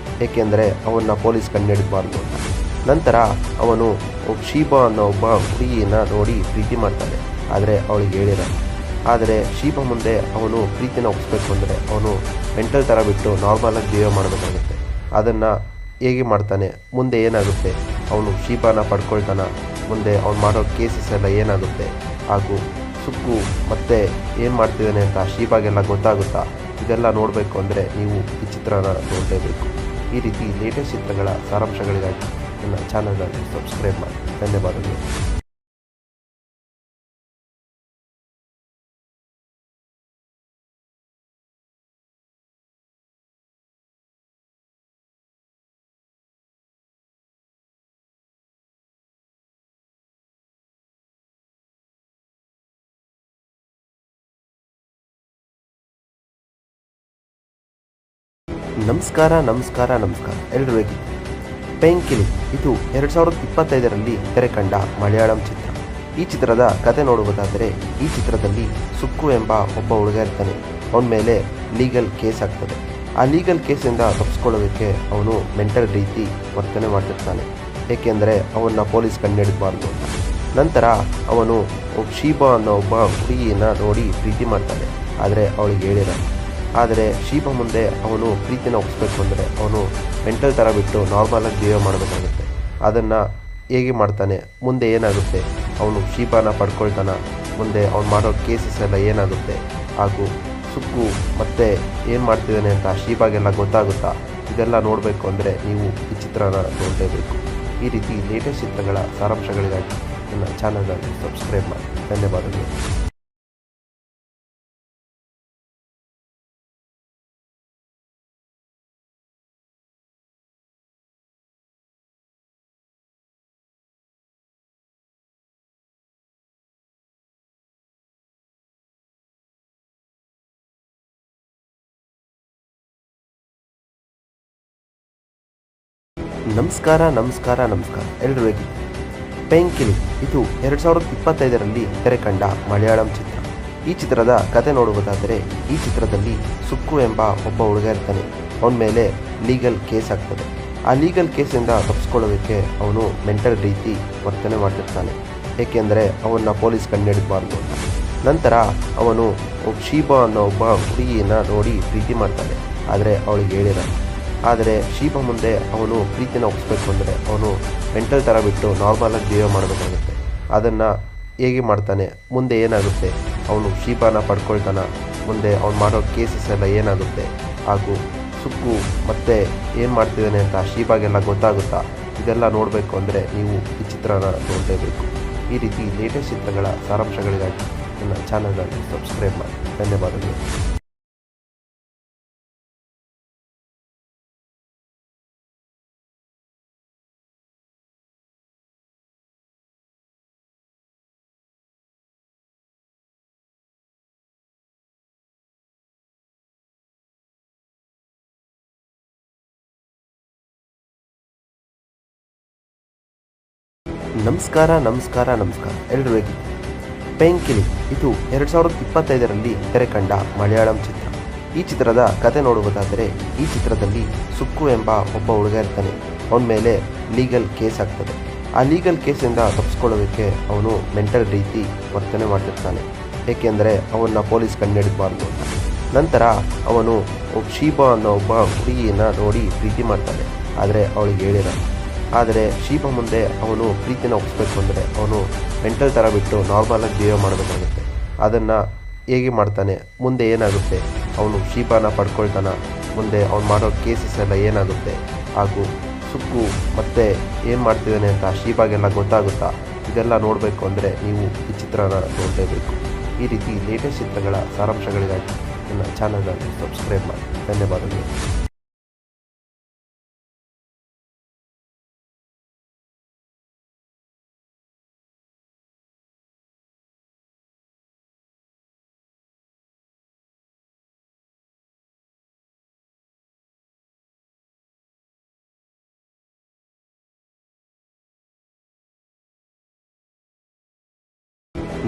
Speaker 1: ಏಕೆಂದರೆ ಅವನ್ನ ಪೊಲೀಸ್ ಕಂಡುಹಿಡಿಬಾರ್ದು ಅಂತ. ನಂತರ ಅವನು ಶೀಬಾ ಅನ್ನೋ ಒಬ್ಬ ಹುಡುಗಿಯನ್ನು ನೋಡಿ ಪ್ರೀತಿ ಮಾಡ್ತಾನೆ, ಆದರೆ ಅವಳಿಗೆ ಹೇಳಿರಲ್ಲ. ಆದರೆ ಶೀಬಾ ಮುಂದೆ ಅವನು ಪ್ರೀತಿನ ಒಪ್ಪಿಸ್ಬೇಕು ಅಂದರೆ ಅವನು ಮೆಂಟಲ್ ಥರ ಬಿಟ್ಟು ನಾರ್ಮಲಾಗಿ ಜೀವ ಮಾಡಬೇಕಾಗುತ್ತೆ. ಅದನ್ನು ಹೇಗೆ ಮಾಡ್ತಾನೆ, ಮುಂದೆ ಏನಾಗುತ್ತೆ, ಅವನು ಶೀಬಾನ ಪಡ್ಕೊಳ್ತಾನ, ಮುಂದೆ ಅವ್ನು ಮಾಡೋ ಕೇಸಸ್ ಎಲ್ಲ ಏನಾಗುತ್ತೆ, ಹಾಗೂ ಸುಕ್ಕು ಮತ್ತೆ ಏನು ಮಾಡ್ತಿದ್ದಾನೆ ಅಂತ ಶೀಬಾಗೆಲ್ಲ ಗೊತ್ತಾಗುತ್ತಾ, ಇದೆಲ್ಲ ನೋಡಬೇಕು ಅಂದರೆ ನೀವು ಈ ಚಿತ್ರನ ನೋಡಲೇಬೇಕು. ಈ ರೀತಿ ಲೇಟೆಸ್ಟ್ ಚಿತ್ರಗಳ ಸಾರಾಂಶಗಳಿಗಾಗಿ ನನ್ನ ಚಾನಲನ್ನು ಸಬ್ಸ್ಕ್ರೈಬ್ ಮಾಡಿ. ಧನ್ಯವಾದಗಳು. ನಮಸ್ಕಾರ ಎಲ್ಲರೂ ಹೇಗಿದ್ದೀರಿ? ಪೇಂಕಿಲಿ ಇದು 2025ರಲ್ಲಿ ತೆರೆ ಕಂಡ ಮಲಯಾಳಂ ಚಿತ್ರ. ಈ ಚಿತ್ರದ ಕತೆ ನೋಡುವುದಾದರೆ ಈ ಚಿತ್ರದಲ್ಲಿ ಸುಕ್ಕು ಎಂಬ ಒಬ್ಬ ಹುಡುಗ ಇರ್ತಾನೆ. ಅವನ ಮೇಲೆ ಲೀಗಲ್ ಕೇಸ್ ಆಗ್ತದೆ. ಆ ಲೀಗಲ್ ಕೇಸಿಂದ ತಪ್ಪಿಸ್ಕೊಳ್ಳೋದಕ್ಕೆ ಅವನು ಮೆಂಟಲ್ ರೀತಿ ವರ್ತನೆ ಮಾಡ್ತಿರ್ತಾನೆ, ಏಕೆಂದರೆ ಅವನ್ನ ಪೊಲೀಸ್ ಕಂಡುಹಿಡಿಬಾರ್ದು ಅಂತ. ನಂತರ ಅವನು ಶೀಬಾ ಅನ್ನೋ ಒಬ್ಬ ಹುಡುಗಿಯನ್ನು ನೋಡಿ ಪ್ರೀತಿ ಮಾಡ್ತಾನೆ, ಆದರೆ ಅವಳಿಗೆ ಹೇಳಿರಲ್ಲ. ಆದರೆ ಶೀಬಾ ಮುಂದೆ ಅವನು ಪ್ರೀತಿನ ಒಪ್ಪಿಸ್ಬೇಕು ಅಂದರೆ ಅವನು ಮೆಂಟಲ್ ಥರ ಬಿಟ್ಟು ನಾರ್ಮಲಾಗಿ ಜೀವ ಮಾಡಬೇಕಾಗುತ್ತೆ. ಅದನ್ನು ಹೇಗೆ ಮಾಡ್ತಾನೆ, ಮುಂದೆ ಏನಾಗುತ್ತೆ, ಅವನು ಶೀಬಾನ ಪಡ್ಕೊಳ್ತಾನ, ಮುಂದೆ ಅವ್ನು ಮಾಡೋ ಕೇಸಸ್ ಎಲ್ಲ ಏನಾಗುತ್ತೆ, ಹಾಗೂ ಸುಕ್ಕು ಮತ್ತೆ ಏನು ಮಾಡ್ತಿದ್ದಾನೆ ಅಂತ ಶೀಬಾಗೆಲ್ಲ ಗೊತ್ತಾಗುತ್ತಾ, ಇದೆಲ್ಲ ನೋಡಬೇಕು ಅಂದರೆ ನೀವು ಈ ಚಿತ್ರನ ನೋಡಲೇಬೇಕು. ಈ ರೀತಿ ಲೇಟೆಸ್ಟ್ ಚಿತ್ರಗಳ ಸಾರಾಂಶಗಳಿಗಾಗಿ ನನ್ನ ಚಾನಲನ್ನು ಸಬ್ಸ್ಕ್ರೈಬ್ ಮಾಡಿ. ಧನ್ಯವಾದಗಳು. ನಮಸ್ಕಾರ ಎಲ್ಲರೂ ಹೇಗಿದ್ದೀರಿ? ಪೇಂಕಿಲಿ ಇದು 2025ರಲ್ಲಿ ತೆರೆ ಕಂಡ ಮಲಯಾಳಂ ಚಿತ್ರ. ಈ ಚಿತ್ರದ ಕತೆ ನೋಡುವುದಾದರೆ ಈ ಚಿತ್ರದಲ್ಲಿ ಸುಕ್ಕು ಎಂಬ ಒಬ್ಬ ಹುಡುಗ ಇರ್ತಾನೆ. ಅವನ ಮೇಲೆ ಲೀಗಲ್ ಕೇಸ್ ಆಗ್ತದೆ. ಆ ಲೀಗಲ್ ಕೇಸಿಂದ ತಪ್ಪಿಸ್ಕೊಳ್ಳೋದಕ್ಕೆ ಅವನು ಮೆಂಟಲ್ ರೀತಿ ವರ್ತನೆ ಮಾಡ್ತಿರ್ತಾನೆ, ಏಕೆಂದರೆ ಅವನ್ನ ಪೊಲೀಸ್ ಕಂಡುಹಿಡಿಬಾರ್ದು ಅಂತ. ನಂತರ ಅವನು ಶೀಬಾ ಅನ್ನೋ ಒಬ್ಬ ಹುಡುಗಿಯನ್ನು ನೋಡಿ ಪ್ರೀತಿ ಮಾಡ್ತಾನೆ, ಆದರೆ ಅವಳಿಗೆ ಹೇಳಿರಲ್ಲ. ಆದರೆ ಶೀಬಾ ಮುಂದೆ ಅವನು ಪ್ರೀತಿನ ಒಪ್ಪಿಸ್ಬೇಕು ಅಂದರೆ ಅವನು ಮೆಂಟಲ್ ಥರ ಬಿಟ್ಟು ನಾರ್ಮಲಾಗಿ ಜೀವ ಮಾಡಬೇಕಾಗುತ್ತೆ. ಅದನ್ನು ಹೇಗೆ ಮಾಡ್ತಾನೆ, ಮುಂದೆ ಏನಾಗುತ್ತೆ, ಅವನು ಶೀಬಾನ ಪಡ್ಕೊಳ್ತಾನ, ಮುಂದೆ ಅವ್ನು ಮಾಡೋ ಕೇಸಸ್ ಎಲ್ಲ ಏನಾಗುತ್ತೆ, ಹಾಗೂ ಸುಕ್ಕು ಮತ್ತೆ ಏನು ಮಾಡ್ತಿದ್ದಾನೆ ಅಂತ ಶೀಬಾಗೆಲ್ಲ ಗೊತ್ತಾಗುತ್ತಾ, ಇದೆಲ್ಲ ನೋಡಬೇಕು ಅಂದರೆ ನೀವು ಈ ಚಿತ್ರನ ನೋಡಲೇಬೇಕು. ಈ ರೀತಿ ಲೇಟೆಸ್ಟ್ ಚಿತ್ರಗಳ ಸಾರಾಂಶಗಳಿಗಾಗಿ ನನ್ನ ಚಾನಲನ್ನು ಸಬ್ಸ್ಕ್ರೈಬ್ ಮಾಡಿ. ಧನ್ಯವಾದಗಳು. ನಮಸ್ಕಾರ ಎಲ್ಲರೂ ಹೇಗಿದ್ದೀರಿ? ಪೇಂಕಿಲಿ ಇದು 2025ರಲ್ಲಿ ತೆರೆ ಕಂಡ ಮಲಯಾಳಂ ಚಿತ್ರ. ಈ ಚಿತ್ರದ ಕತೆ ನೋಡುವುದಾದರೆ ಈ ಚಿತ್ರದಲ್ಲಿ ಸುಕ್ಕು ಎಂಬ ಒಬ್ಬ ಹುಡುಗ ಇರ್ತಾನೆ. ಅವನ ಮೇಲೆ ಲೀಗಲ್ ಕೇಸ್ ಆಗ್ತದೆ. ಆ ಲೀಗಲ್ ಕೇಸಿಂದ ತಪ್ಪಿಸ್ಕೊಳ್ಳೋದಕ್ಕೆ ಅವನು ಮೆಂಟಲ್ ರೀತಿ ವರ್ತನೆ ಮಾಡ್ತಿರ್ತಾನೆ, ಏಕೆಂದರೆ ಅವನ್ನ ಪೊಲೀಸ್ ಕಂಡುಹಿಡಿಬಾರ್ದು ಅಂತ. ನಂತರ ಅವನು ಶೀಬಾ ಅನ್ನೋ ಒಬ್ಬ ಹುಡುಗಿಯನ್ನು ನೋಡಿ ಪ್ರೀತಿ ಮಾಡ್ತಾನೆ, ಆದರೆ ಅವಳಿಗೆ ಹೇಳಿರಲ್ಲ. ಆದರೆ ಶೀಬಾ ಮುಂದೆ ಅವನು ಪ್ರೀತಿನ ಒಪ್ಪಿಸ್ಬೇಕು ಅಂದರೆ ಅವನು ಮೆಂಟಲ್ ಥರ ಬಿಟ್ಟು ನಾರ್ಮಲಾಗಿ ಜೀವ ಮಾಡಬೇಕಾಗುತ್ತೆ. ಅದನ್ನು ಹೇಗೆ ಮಾಡ್ತಾನೆ, ಮುಂದೆ ಏನಾಗುತ್ತೆ, ಅವನು ಶೀಬಾನ ಪಡ್ಕೊಳ್ತಾನ, ಮುಂದೆ ಅವ್ನು ಮಾಡೋ ಕೇಸಸ್ ಎಲ್ಲ ಏನಾಗುತ್ತೆ, ಹಾಗೂ ಸುಕ್ಕು ಮತ್ತೆ ಏನು ಮಾಡ್ತಿದ್ದಾನೆ ಅಂತ ಶೀಬಾಗೆಲ್ಲ ಗೊತ್ತಾಗುತ್ತಾ, ಇದೆಲ್ಲ ನೋಡಬೇಕು ಅಂದರೆ ನೀವು ಈ ಚಿತ್ರನ ನೋಡಲೇಬೇಕು. ಈ ರೀತಿ ಲೇಟೆಸ್ಟ್ ಚಿತ್ರಗಳ ಸಾರಾಂಶಗಳಿಗಾಗಿ ನನ್ನ ಚಾನಲನ್ನು ಸಬ್ಸ್ಕ್ರೈಬ್ ಮಾಡಿ. ಧನ್ಯವಾದಗಳು.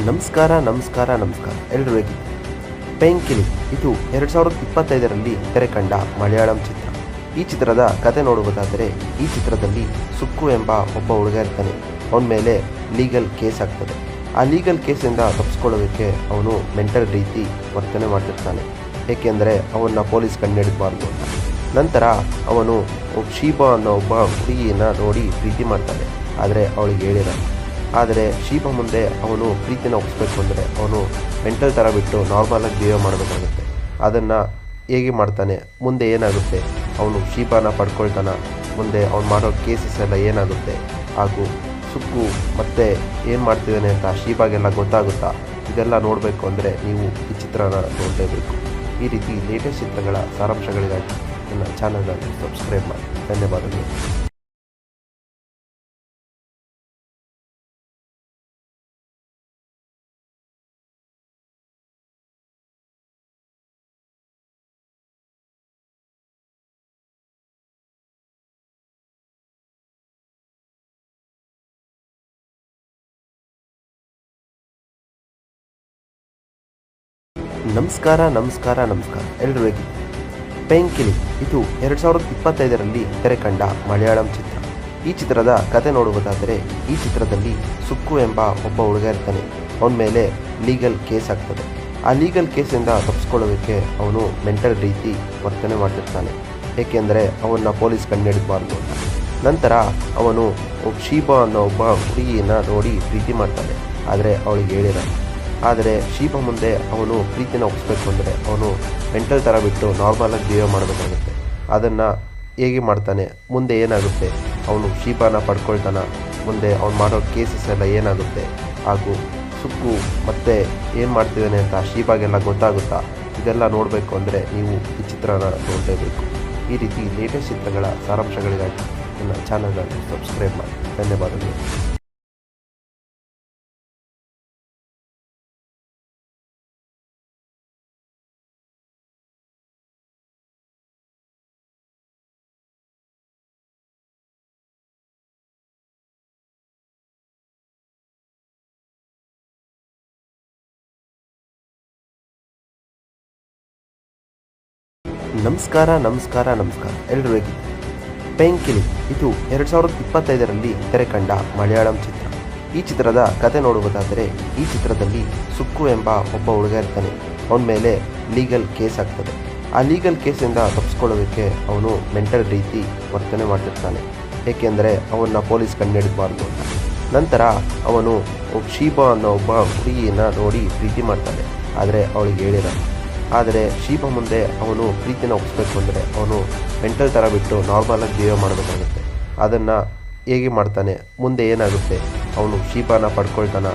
Speaker 1: ನಮಸ್ಕಾರ ಎಲ್ಲರೂ ಹೇಗಿದ್ದೀರಿ? ಪೇಂಕಿಲಿ ಇದು 2025ರಲ್ಲಿ ತೆರೆ ಕಂಡ ಮಲಯಾಳಂ ಚಿತ್ರ. ಈ ಚಿತ್ರದ ಕತೆ ನೋಡುವುದಾದರೆ ಈ ಚಿತ್ರದಲ್ಲಿ ಸುಕ್ಕು ಎಂಬ ಒಬ್ಬ ಹುಡುಗ ಇರ್ತಾನೆ. ಅವನ ಮೇಲೆ ಲೀಗಲ್ ಕೇಸ್ ಆಗ್ತದೆ. ಆ ಲೀಗಲ್ ಕೇಸಿಂದ ತಪ್ಪಿಸ್ಕೊಳ್ಳೋದಕ್ಕೆ ಅವನು ಮೆಂಟಲ್ ರೀತಿ ವರ್ತನೆ ಮಾಡ್ತಿರ್ತಾನೆ, ಏಕೆಂದರೆ ಅವನ್ನ ಪೊಲೀಸ್ ಕಂಡುಹಿಡಿಬಾರ್ದು ಅಂತ. ನಂತರ ಅವನು ಶೀಬಾ ಅನ್ನೋ ಒಬ್ಬ ಹುಡುಗಿಯನ್ನ ನೋಡಿ ಪ್ರೀತಿ ಮಾಡ್ತಾನೆ, ಆದರೆ ಅವಳಿಗೆ ಹೇಳಿರಲ್ಲ. ಆದರೆ ಶೀಬಾ ಮುಂದೆ ಅವನು ಪ್ರೀತಿನ ಒಪ್ಪಿಸ್ಬೇಕು ಅಂದರೆ ಅವನು ಮೆಂಟಲ್ ಥರ ಬಿಟ್ಟು ನಾರ್ಮಲಾಗಿ ಬಿಹೇವ್ ಮಾಡಬೇಕಾಗುತ್ತೆ. ಅದನ್ನು ಹೇಗೆ ಮಾಡ್ತಾನೆ, ಮುಂದೆ ಏನಾಗುತ್ತೆ, ಅವನು ಶೀಬಾನ ಪಡ್ಕೊಳ್ತಾನ, ಮುಂದೆ ಅವನು ಮಾಡೋ ಕೇಸಸ್ ಎಲ್ಲ ಏನಾಗುತ್ತೆ, ಹಾಗೂ ಸುಕ್ಕು ಮತ್ತೆ ಏನು ಮಾಡ್ತಿದ್ದಾನೆ ಅಂತ ಶೀಬಾಗೆಲ್ಲ ಗೊತ್ತಾಗುತ್ತಾ, ಇದೆಲ್ಲ ನೋಡಬೇಕು ಅಂದರೆ ನೀವು ಈ ಚಿತ್ರನ ನೋಡಲೇಬೇಕು. ಈ ರೀತಿ ಲೇಟೆಸ್ಟ್ ಚಿತ್ರಗಳ ಸಾರಾಂಶಗಳಿಗಾಗಿ ನನ್ನ ಚಾನಲನ್ನು ಸಬ್ಸ್ಕ್ರೈಬ್ ಮಾಡಿ. ಧನ್ಯವಾದಗಳು. ನಮಸ್ಕಾರ ಎಲ್ಲರೂ ಹೇಗಿದ್ದೀರಿ? ಪೇಂಕಿಲಿ ಇದು 2025ರಲ್ಲಿ ತೆರೆ ಕಂಡ ಮಲಯಾಳಂ ಚಿತ್ರ. ಈ ಚಿತ್ರದ ಕತೆ ನೋಡುವುದಾದರೆ ಈ ಚಿತ್ರದಲ್ಲಿ ಸುಕ್ಕು ಎಂಬ ಒಬ್ಬ ಹುಡುಗ ಇರ್ತಾನೆ. ಅವನ ಮೇಲೆ ಲೀಗಲ್ ಕೇಸ್ ಆಗ್ತದೆ. ಆ ಲೀಗಲ್ ಕೇಸಿಂದ ತಪ್ಪಿಸ್ಕೊಳ್ಳೋದಕ್ಕೆ ಅವನು ಮೆಂಟಲ್ ರೀತಿ ವರ್ತನೆ ಮಾಡ್ತಿರ್ತಾನೆ, ಏಕೆಂದರೆ ಅವನ್ನ ಪೊಲೀಸ್ ಕಂಡುಹಿಡಿಬಾರ್ದು ಅಂತ. ನಂತರ ಅವನು ಶೀಬಾ ಅನ್ನೋ ಒಬ್ಬ ಹುಡುಗಿಯನ್ನ ನೋಡಿ ಪ್ರೀತಿ ಮಾಡ್ತಾನೆ, ಆದರೆ ಅವಳಿಗೆ ಹೇಳಿರಲ್ಲ. ಆದರೆ ಶೀಬಾ ಮುಂದೆ ಅವನು ಪ್ರೀತಿನ ಒಪ್ಪಿಸ್ಬೇಕು ಅಂದರೆ ಅವನು ಮೆಂಟಲ್ ಥರ ಬಿಟ್ಟು ನಾರ್ಮಲಾಗಿ ಬಿಹೇವ್ ಮಾಡಬೇಕಾಗುತ್ತೆ. ಅದನ್ನು ಹೇಗೆ ಮಾಡ್ತಾನೆ, ಮುಂದೆ ಏನಾಗುತ್ತೆ, ಅವನು ಶೀಬಾನ ಪಡ್ಕೊಳ್ತಾನ, ಮುಂದೆ ಅವನು ಮಾಡೋ ಕೇಸಸ್ ಎಲ್ಲ ಏನಾಗುತ್ತೆ, ಹಾಗೂ ಸುಕ್ಕು ಮತ್ತೆ ಏನು ಮಾಡ್ತಿದ್ದಾನೆ ಅಂತ ಶೀಬಾಗೆಲ್ಲ ಗೊತ್ತಾಗುತ್ತಾ, ಇದೆಲ್ಲ ನೋಡಬೇಕು ಅಂದರೆ ನೀವು ಈ ಚಿತ್ರನ ನೋಡಲೇಬೇಕು. ಈ ರೀತಿ ಲೇಟೆಸ್ಟ್ ಚಿತ್ರಗಳ ಸಾರಾಂಶಗಳಿಗಾಗಿ ನನ್ನ ಚಾನಲನ್ನು ಸಬ್ಸ್ಕ್ರೈಬ್ ಮಾಡಿ. ಧನ್ಯವಾದಗಳು. ನಮಸ್ಕಾರ ಎಲ್ಲರೂ ಹೇಗಿದ್ದೀರಿ? ಪೇಂಕಿಲಿ ಇದು 2025ರಲ್ಲಿ ತೆರೆ ಕಂಡ ಮಲಯಾಳಂ ಚಿತ್ರ. ಈ ಚಿತ್ರದ ಕತೆ ನೋಡುವುದಾದರೆ ಈ ಚಿತ್ರದಲ್ಲಿ ಸುಕ್ಕು ಎಂಬ ಒಬ್ಬ ಹುಡುಗ ಇರ್ತಾನೆ. ಅವನ ಮೇಲೆ ಲೀಗಲ್ ಕೇಸ್ ಆಗ್ತದೆ. ಆ ಲೀಗಲ್ ಕೇಸಿಂದ ತಪ್ಪಿಸ್ಕೊಳ್ಳೋದಕ್ಕೆ ಅವನು ಮೆಂಟಲ್ ರೀತಿ ವರ್ತನೆ ಮಾಡ್ತಿರ್ತಾನೆ, ಏಕೆಂದರೆ ಅವನ್ನ ಪೊಲೀಸ್ ಕಂಡುಹಿಡಿಬಾರ್ದು ಅಂತ. ನಂತರ ಅವನು ಶೀಬಾ ಅನ್ನೋ ಒಬ್ಬ ಹುಡುಗಿಯನ್ನ ನೋಡಿ ಪ್ರೀತಿ ಮಾಡ್ತಾನೆ, ಆದರೆ ಅವಳಿಗೆ ಹೇಳಿರಲ್ಲ. ಆದರೆ ಶೀಬಾ ಮುಂದೆ ಅವನು ಪ್ರೀತಿನ ಒಪ್ಪಿಸ್ಬೇಕು ಅಂದರೆ ಅವನು ಮೆಂಟಲ್ ಥರ ಬಿಟ್ಟು ನಾರ್ಮಲಾಗಿ ಬಿಹೇವ್ ಮಾಡಬೇಕಾಗುತ್ತೆ. ಅದನ್ನು ಹೇಗೆ ಮಾಡ್ತಾನೆ, ಮುಂದೆ ಏನಾಗುತ್ತೆ, ಅವನು ಶೀಬಾನ ಪಡ್ಕೊಳ್ತಾನ,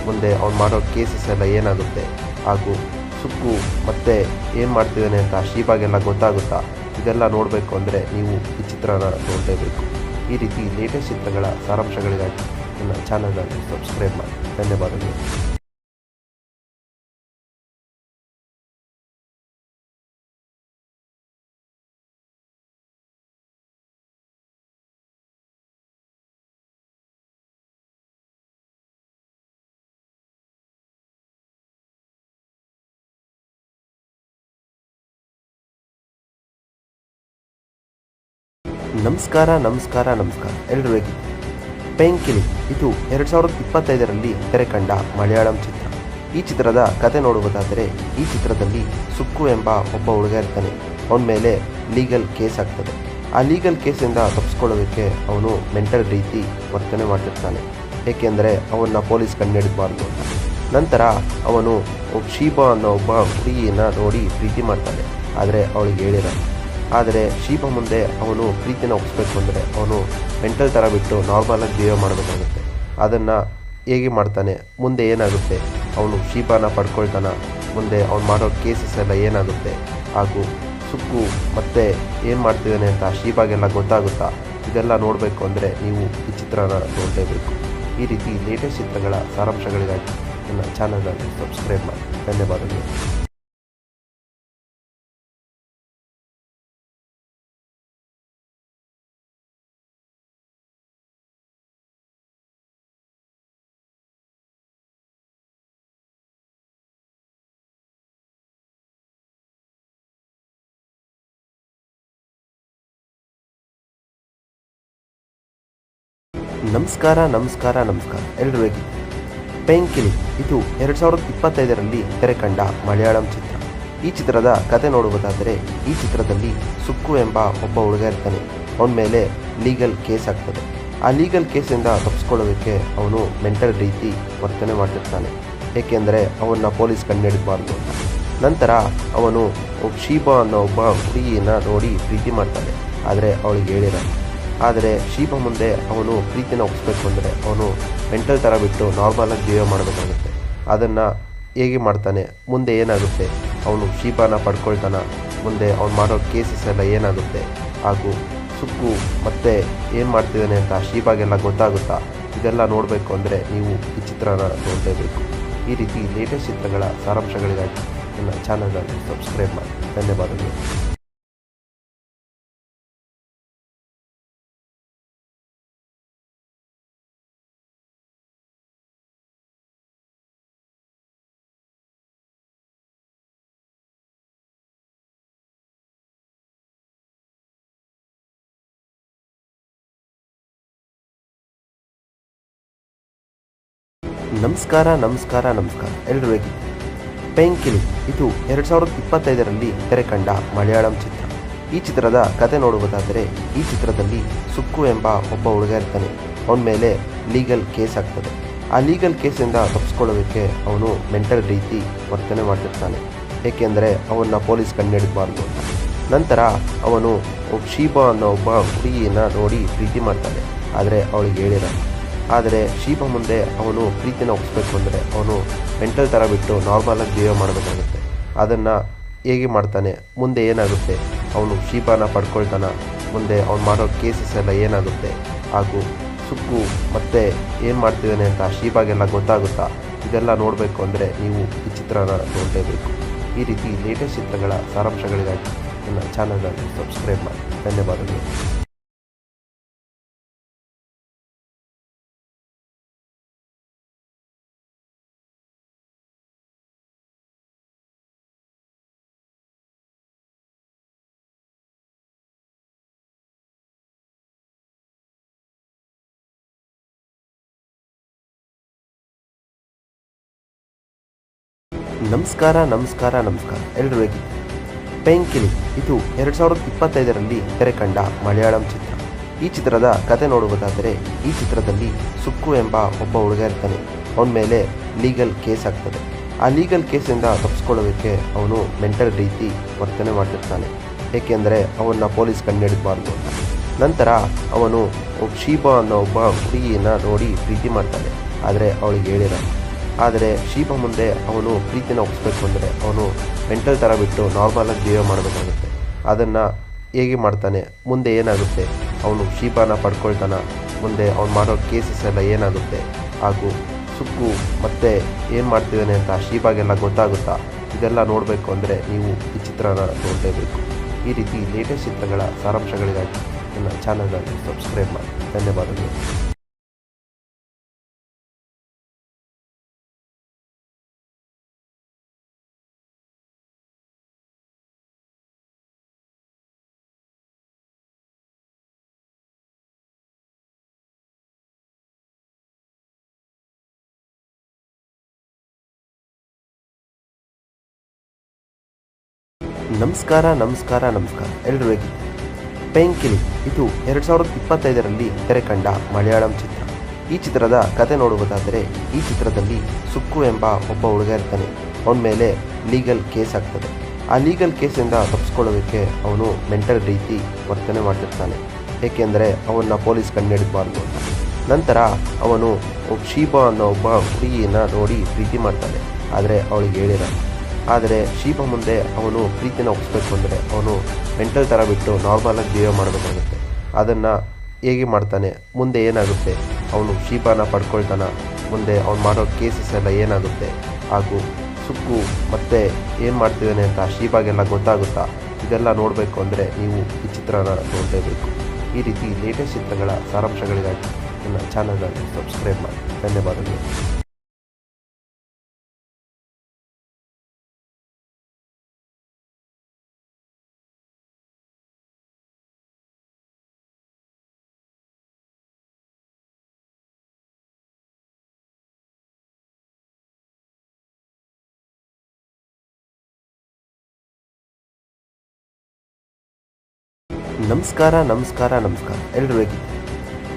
Speaker 1: ಮುಂದೆ ಅವನು ಮಾಡೋ ಕೇಸಸ್ ಎಲ್ಲ ಏನಾಗುತ್ತೆ, ಹಾಗೂ ಸುಕ್ಕು ಮತ್ತೆ ಏನು ಮಾಡ್ತಿದ್ದಾನೆ ಅಂತ ಶೀಬಾಗೆಲ್ಲ ಗೊತ್ತಾಗುತ್ತಾ, ಇದೆಲ್ಲ ನೋಡಬೇಕು ಅಂದರೆ ನೀವು ಈ ಚಿತ್ರನ ನೋಡಲೇಬೇಕು. ಈ ರೀತಿ ಲೇಟೆಸ್ಟ್ ಚಿತ್ರಗಳ ಸಾರಾಂಶಗಳಿಗಾಗಿ ನನ್ನ ಚಾನಲನ್ನು ಸಬ್ಸ್ಕ್ರೈಬ್ ಮಾಡಿ. ಧನ್ಯವಾದಗಳು. ನಮಸ್ಕಾರ ಎಲ್ಲರೂ ಹೇಗಿದ್ದೀರಿ? ಪೇಂಕಿಲಿ ಇದು 2025ರಲ್ಲಿ ತೆರೆ ಕಂಡ ಮಲಯಾಳಂ ಚಿತ್ರ. ಈ ಚಿತ್ರದ ಕತೆ ನೋಡುವುದಾದರೆ ಈ ಚಿತ್ರದಲ್ಲಿ ಸುಕ್ಕು ಎಂಬ ಒಬ್ಬ ಹುಡುಗ ಇರ್ತಾನೆ. ಅವನ ಮೇಲೆ ಲೀಗಲ್ ಕೇಸ್ ಆಗ್ತದೆ. ಆ ಲೀಗಲ್ ಕೇಸಿಂದ ತಪ್ಪಿಸ್ಕೊಳ್ಳೋದಕ್ಕೆ ಅವನು ಮೆಂಟಲ್ ರೀತಿ ವರ್ತನೆ ಮಾಡ್ತಿರ್ತಾನೆ, ಏಕೆಂದರೆ ಅವನ್ನ ಪೊಲೀಸ್ ಕಂಡುಹಿಡಿಬಾರ್ದು ಅಂತ. ನಂತರ ಅವನು ಶೀಬಾ ಅನ್ನೋ ಒಬ್ಬ ಹುಡುಗಿಯನ್ನ ನೋಡಿ ಪ್ರೀತಿ ಮಾಡ್ತಾನೆ, ಆದರೆ ಅವಳಿಗೆ ಹೇಳಿರಲ್ಲ. ಆದರೆ ಶೀಬಾ ಮುಂದೆ ಅವನು ಪ್ರೀತಿನ ಒಪ್ಪಿಸ್ಬೇಕು ಅಂದರೆ ಅವನು ಮೆಂಟಲ್ ಥರ ಬಿಟ್ಟು ನಾರ್ಮಲಾಗಿ ಬಿಹೇವ್ ಮಾಡಬೇಕಾಗುತ್ತೆ. ಅದನ್ನು ಹೇಗೆ ಮಾಡ್ತಾನೆ, ಮುಂದೆ ಏನಾಗುತ್ತೆ, ಅವನು ಶೀಬಾನ ಪಡ್ಕೊಳ್ತಾನ, ಮುಂದೆ ಅವನು ಮಾಡೋ ಕೇಸಸ್ ಎಲ್ಲ ಏನಾಗುತ್ತೆ, ಹಾಗೂ ಸುಕ್ಕು ಮತ್ತೆ ಏನು ಮಾಡ್ತಿದ್ದಾನೆ ಅಂತ ಶೀಬಾಗೆಲ್ಲ ಗೊತ್ತಾಗುತ್ತಾ, ಇದೆಲ್ಲ ನೋಡಬೇಕು ಅಂದರೆ ನೀವು ಈ ಚಿತ್ರನ ನೋಡಲೇಬೇಕು. ಈ ರೀತಿ ಲೇಟೆಸ್ಟ್ ಚಿತ್ರಗಳ ಸಾರಾಂಶಗಳಿಗಾಗಿ ನನ್ನ ಚಾನಲನ್ನು ಸಬ್ಸ್ಕ್ರೈಬ್ ಮಾಡಿ. ಧನ್ಯವಾದಗಳು. ನಮಸ್ಕಾರ ಎಲ್ಲರೂ ಹೇಗಿದ್ದೀರಿ? ಪೆಂಕಿಲಿ ಇದು 2025ರಲ್ಲಿ ತೆರೆ ಕಂಡ ಮಲಯಾಳಂ ಚಿತ್ರ. ಈ ಚಿತ್ರದ ಕತೆ ನೋಡುವುದಾದರೆ ಈ ಚಿತ್ರದಲ್ಲಿ ಸುಕ್ಕು ಎಂಬ ಒಬ್ಬ ಹುಡುಗ ಇರ್ತಾನೆ. ಅವನ ಮೇಲೆ ಲೀಗಲ್ ಕೇಸ್ ಆಗ್ತದೆ. ಆ ಲೀಗಲ್ ಕೇಸಿಂದ ತಪ್ಪಿಸ್ಕೊಳ್ಳೋದಕ್ಕೆ ಅವನು ಮೆಂಟಲ್ ರೀತಿ ವರ್ತನೆ ಮಾಡ್ತಿರ್ತಾನೆ, ಏಕೆಂದರೆ ಅವನ್ನ ಪೊಲೀಸ್ ಕಂಡುಹಿಡಿಬಾರ್ದು ಅಂತ. ನಂತರ ಅವನು ಶೀಬಾ ಅನ್ನೋ ಒಬ್ಬ ಹುಡುಗಿಯನ್ನು ನೋಡಿ ಪ್ರೀತಿ ಮಾಡ್ತಾನೆ, ಆದರೆ ಅವಳಿಗೆ ಹೇಳಿರಲ್ಲ. ಆದರೆ ಶೀಬಾ ಮುಂದೆ ಅವನು ಪ್ರೀತಿನ ಒಪ್ಪಿಸ್ಬೇಕು ಅಂದರೆ ಅವನು ಮೆಂಟಲ್ ಥರ ಬಿಟ್ಟು ನಾರ್ಮಲಾಗಿ ಜೀವ ಮಾಡಬೇಕಾಗುತ್ತೆ. ಅದನ್ನು ಹೇಗೆ ಮಾಡ್ತಾನೆ, ಮುಂದೆ ಏನಾಗುತ್ತೆ, ಅವನು ಶೀಬಾನ ಪಡ್ಕೊಳ್ತಾನ, ಮುಂದೆ ಅವ್ನು ಮಾಡೋ ಕೇಸಸ್ ಎಲ್ಲ ಏನಾಗುತ್ತೆ, ಹಾಗೂ ಸುಕ್ಕು ಮತ್ತೆ ಏನು ಮಾಡ್ತಿದ್ದಾನೆ ಅಂತ ಶೀಬಾಗೆಲ್ಲ ಗೊತ್ತಾಗುತ್ತಾ, ಇದೆಲ್ಲ ನೋಡಬೇಕು ಅಂದರೆ ನೀವು ಈ ಚಿತ್ರನ ನೋಡಲೇಬೇಕು. ಈ ರೀತಿ ಲೇಟೆಸ್ಟ್ ಚಿತ್ರಗಳ ಸಾರಾಂಶಗಳಿಗಾಗಿ ನನ್ನ ಚಾನಲನ್ನು ಸಬ್ಸ್ಕ್ರೈಬ್ ಮಾಡಿ. ಧನ್ಯವಾದಗಳು. ನಮಸ್ಕಾರ ಎಲ್ಲರೂ ಹೇಗಿದ್ದೀರಿ? ಪೆಂಕಿಲಿ ಇದು 2025ರಲ್ಲಿ ತೆರೆ ಕಂಡ ಮಲಯಾಳಂ ಚಿತ್ರ. ಈ ಚಿತ್ರದ ಕತೆ ನೋಡುವುದಾದರೆ ಈ ಚಿತ್ರದಲ್ಲಿ ಸುಕ್ಕು ಎಂಬ ಒಬ್ಬ ಹುಡುಗ ಇರ್ತಾನೆ. ಅವನ ಮೇಲೆ ಲೀಗಲ್ ಕೇಸ್ ಆಗ್ತದೆ. ಆ ಲೀಗಲ್ ಕೇಸಿಂದ ತಪ್ಪಿಸ್ಕೊಳ್ಳೋದಕ್ಕೆ ಅವನು ಮೆಂಟಲ್ ರೀತಿ ವರ್ತನೆ ಮಾಡ್ತಿರ್ತಾನೆ, ಏಕೆಂದರೆ ಅವನ್ನ ಪೊಲೀಸ್ ಕಂಡುಹಿಡಿಬಾರ್ದು ಅಂತ. ನಂತರ ಅವನು ಶೀಬಾ ಅನ್ನೋ ಒಬ್ಬ ಹುಡುಗಿಯನ್ನು ನೋಡಿ ಪ್ರೀತಿ ಮಾಡ್ತಾನೆ, ಆದರೆ ಅವಳಿಗೆ ಹೇಳಿರಲ್ಲ. ಆದರೆ ಶೀಬಾ ಮುಂದೆ ಅವನು ಪ್ರೀತಿನ ಒಪ್ಪಿಸ್ಬೇಕು ಅಂದರೆ ಅವನು ಮೆಂಟಲ್ ಥರ ಬಿಟ್ಟು ನಾರ್ಮಲಾಗಿ ಜೀವ ಮಾಡಬೇಕಾಗುತ್ತೆ. ಅದನ್ನು ಹೇಗೆ ಮಾಡ್ತಾನೆ, ಮುಂದೆ ಏನಾಗುತ್ತೆ, ಅವನು ಶೀಬಾನ ಪಡ್ಕೊಳ್ತಾನ, ಮುಂದೆ ಅವ್ನು ಮಾಡೋ ಕೇಸಸ್ ಎಲ್ಲ ಏನಾಗುತ್ತೆ, ಹಾಗೂ ಸುಕ್ಕು ಮತ್ತೆ ಏನು ಮಾಡ್ತಿದ್ದಾನೆ ಅಂತ ಶೀಬಾಗೆಲ್ಲ ಗೊತ್ತಾಗುತ್ತಾ, ಇದೆಲ್ಲ ನೋಡಬೇಕು ಅಂದರೆ ನೀವು ಈ ಚಿತ್ರನ ನೋಡಲೇಬೇಕು. ಈ ರೀತಿ ಲೇಟೆಸ್ಟ್ ಚಿತ್ರಗಳ ಸಾರಾಂಶಗಳಿಗಾಗಿ ನನ್ನ ಚಾನಲನ್ನು ಸಬ್ಸ್ಕ್ರೈಬ್ ಮಾಡಿ. ಧನ್ಯವಾದಗಳು. ನಮಸ್ಕಾರ ಎಲ್ಲರೂ ಹೇಗಿದ್ದೀರಿ? ಪೆಂಕಿಲಿ ಇದು 2025ರಲ್ಲಿ ತೆರೆ ಕಂಡ ಮಲಯಾಳಂ ಚಿತ್ರ. ಈ ಚಿತ್ರದ ಕತೆ ನೋಡುವುದಾದರೆ ಈ ಚಿತ್ರದಲ್ಲಿ ಸುಕ್ಕು ಎಂಬ ಒಬ್ಬ ಹುಡುಗ ಇರ್ತಾನೆ. ಅವನ ಮೇಲೆ ಲೀಗಲ್ ಕೇಸ್ ಆಗ್ತದೆ. ಆ ಲೀಗಲ್ ಕೇಸಿಂದ ತಪ್ಪಿಸ್ಕೊಳ್ಳೋದಕ್ಕೆ ಅವನು ಮೆಂಟಲ್ ರೀತಿ ವರ್ತನೆ ಮಾಡ್ತಿರ್ತಾನೆ, ಏಕೆಂದರೆ ಅವನ್ನ ಪೊಲೀಸ್ ಕಂಡುಹಿಡಿಬಾರ್ದು ಅಂತ. ನಂತರ ಅವನು ಶೀಬಾ ಅನ್ನೋ ಒಬ್ಬ ಹುಡುಗಿಯನ್ನು ನೋಡಿ ಪ್ರೀತಿ ಮಾಡ್ತಾನೆ, ಆದರೆ ಅವಳಿಗೆ ಹೇಳಿರಲ್ಲ. ಆದರೆ ಶೀಬಾ ಮುಂದೆ ಅವನು ಪ್ರೀತಿನ ಒಪ್ಪಿಸ್ಬೇಕು ಅಂದರೆ ಅವನು ಮೆಂಟಲ್ ಥರ ಬಿಟ್ಟು ನಾರ್ಮಲಾಗಿ ಜೀವ ಮಾಡಬೇಕಾಗುತ್ತೆ. ಅದನ್ನು ಹೇಗೆ ಮಾಡ್ತಾನೆ, ಮುಂದೆ ಏನಾಗುತ್ತೆ, ಅವನು ಶೀಬಾನ ಪಡ್ಕೊಳ್ತಾನ, ಮುಂದೆ ಅವ್ನು ಮಾಡೋ ಕೇಸಸ್ ಎಲ್ಲ ಏನಾಗುತ್ತೆ, ಹಾಗೂ ಸುಕ್ಕು ಮತ್ತೆ ಏನು ಮಾಡ್ತಿದ್ದಾನೆ ಅಂತ ಶೀಬಾಗೆಲ್ಲ ಗೊತ್ತಾಗುತ್ತಾ, ಇದೆಲ್ಲ ನೋಡಬೇಕು ಅಂದರೆ ನೀವು ಈ ಚಿತ್ರನ ನೋಡಲೇಬೇಕು. ಈ ರೀತಿ ಲೇಟೆಸ್ಟ್ ಚಿತ್ರಗಳ ಸಾರಾಂಶಗಳಿಗಾಗಿ ನನ್ನ ಚಾನಲನ್ನು ಸಬ್ಸ್ಕ್ರೈಬ್ ಮಾಡಿ. ಧನ್ಯವಾದಗಳು. ನಮಸ್ಕಾರ ಎಲ್ಲರೂ ಹೇಗಿದ್ದೀರಿ? ಪೆಂಕಿಲಿ ಇದು 2025ರಲ್ಲಿ ತೆರೆ ಕಂಡ ಮಲಯಾಳಂ ಚಿತ್ರ. ಈ ಚಿತ್ರದ ಕತೆ ನೋಡುವುದಾದರೆ ಈ ಚಿತ್ರದಲ್ಲಿ ಸುಕ್ಕು ಎಂಬ ಒಬ್ಬ ಹುಡುಗ ಇರ್ತಾನೆ. ಅವನ ಮೇಲೆ ಲೀಗಲ್ ಕೇಸ್ ಆಗ್ತದೆ. ಆ ಲೀಗಲ್ ಕೇಸಿಂದ ತಪ್ಪಿಸ್ಕೊಳ್ಳೋದಕ್ಕೆ ಅವನು ಮೆಂಟಲ್ ರೀತಿ ವರ್ತನೆ ಮಾಡ್ತಿರ್ತಾನೆ, ಏಕೆಂದರೆ ಅವನ್ನ ಪೊಲೀಸ್ ಕಂಡುಹಿಡಿಬಾರ್ದು ಅಂತ. ನಂತರ ಅವನು ಶೀಬಾ ಅನ್ನೋ ಒಬ್ಬ ಹುಡುಗಿಯನ್ನು ನೋಡಿ ಪ್ರೀತಿ ಮಾಡ್ತಾನೆ, ಆದರೆ ಅವಳಿಗೆ ಹೇಳಿರಲ್ಲ. ಆದರೆ ಶೀಬಾ ಮುಂದೆ ಅವನು ಪ್ರೀತಿನ ಒಪ್ಪಿಸ್ಬೇಕು ಅಂದರೆ ಅವನು ಮೆಂಟಲ್ ಥರ ಬಿಟ್ಟು ನಾರ್ಮಲಾಗಿ ಜೀವ ಮಾಡಬೇಕಾಗುತ್ತೆ. ಅದನ್ನು ಹೇಗೆ ಮಾಡ್ತಾನೆ, ಮುಂದೆ ಏನಾಗುತ್ತೆ, ಅವನು ಶೀಬಾನ ಪಡ್ಕೊಳ್ತಾನ, ಮುಂದೆ ಅವ್ನು ಮಾಡೋ ಕೇಸಸ್ ಎಲ್ಲ ಏನಾಗುತ್ತೆ, ಹಾಗೂ ಸುಕ್ಕು ಮತ್ತೆ ಏನು ಮಾಡ್ತಿದ್ದಾನೆ ಅಂತ ಶೀಬಾಗೆಲ್ಲ ಗೊತ್ತಾಗುತ್ತಾ, ಇದೆಲ್ಲ ನೋಡಬೇಕು ಅಂದರೆ ನೀವು ಈ ಚಿತ್ರನ ನೋಡಲೇಬೇಕು. ಈ ರೀತಿ ಲೇಟೆಸ್ಟ್ ಚಿತ್ರಗಳ ಸಾರಾಂಶಗಳಿಗಾಗಿ ನನ್ನ ಚಾನಲನ್ನು ಸಬ್ಸ್ಕ್ರೈಬ್ ಮಾಡಿ. ಧನ್ಯವಾದಗಳು. ನಮಸ್ಕಾರ ಎಲ್ರು ಹೇಗಿದ್ದೀರಿ?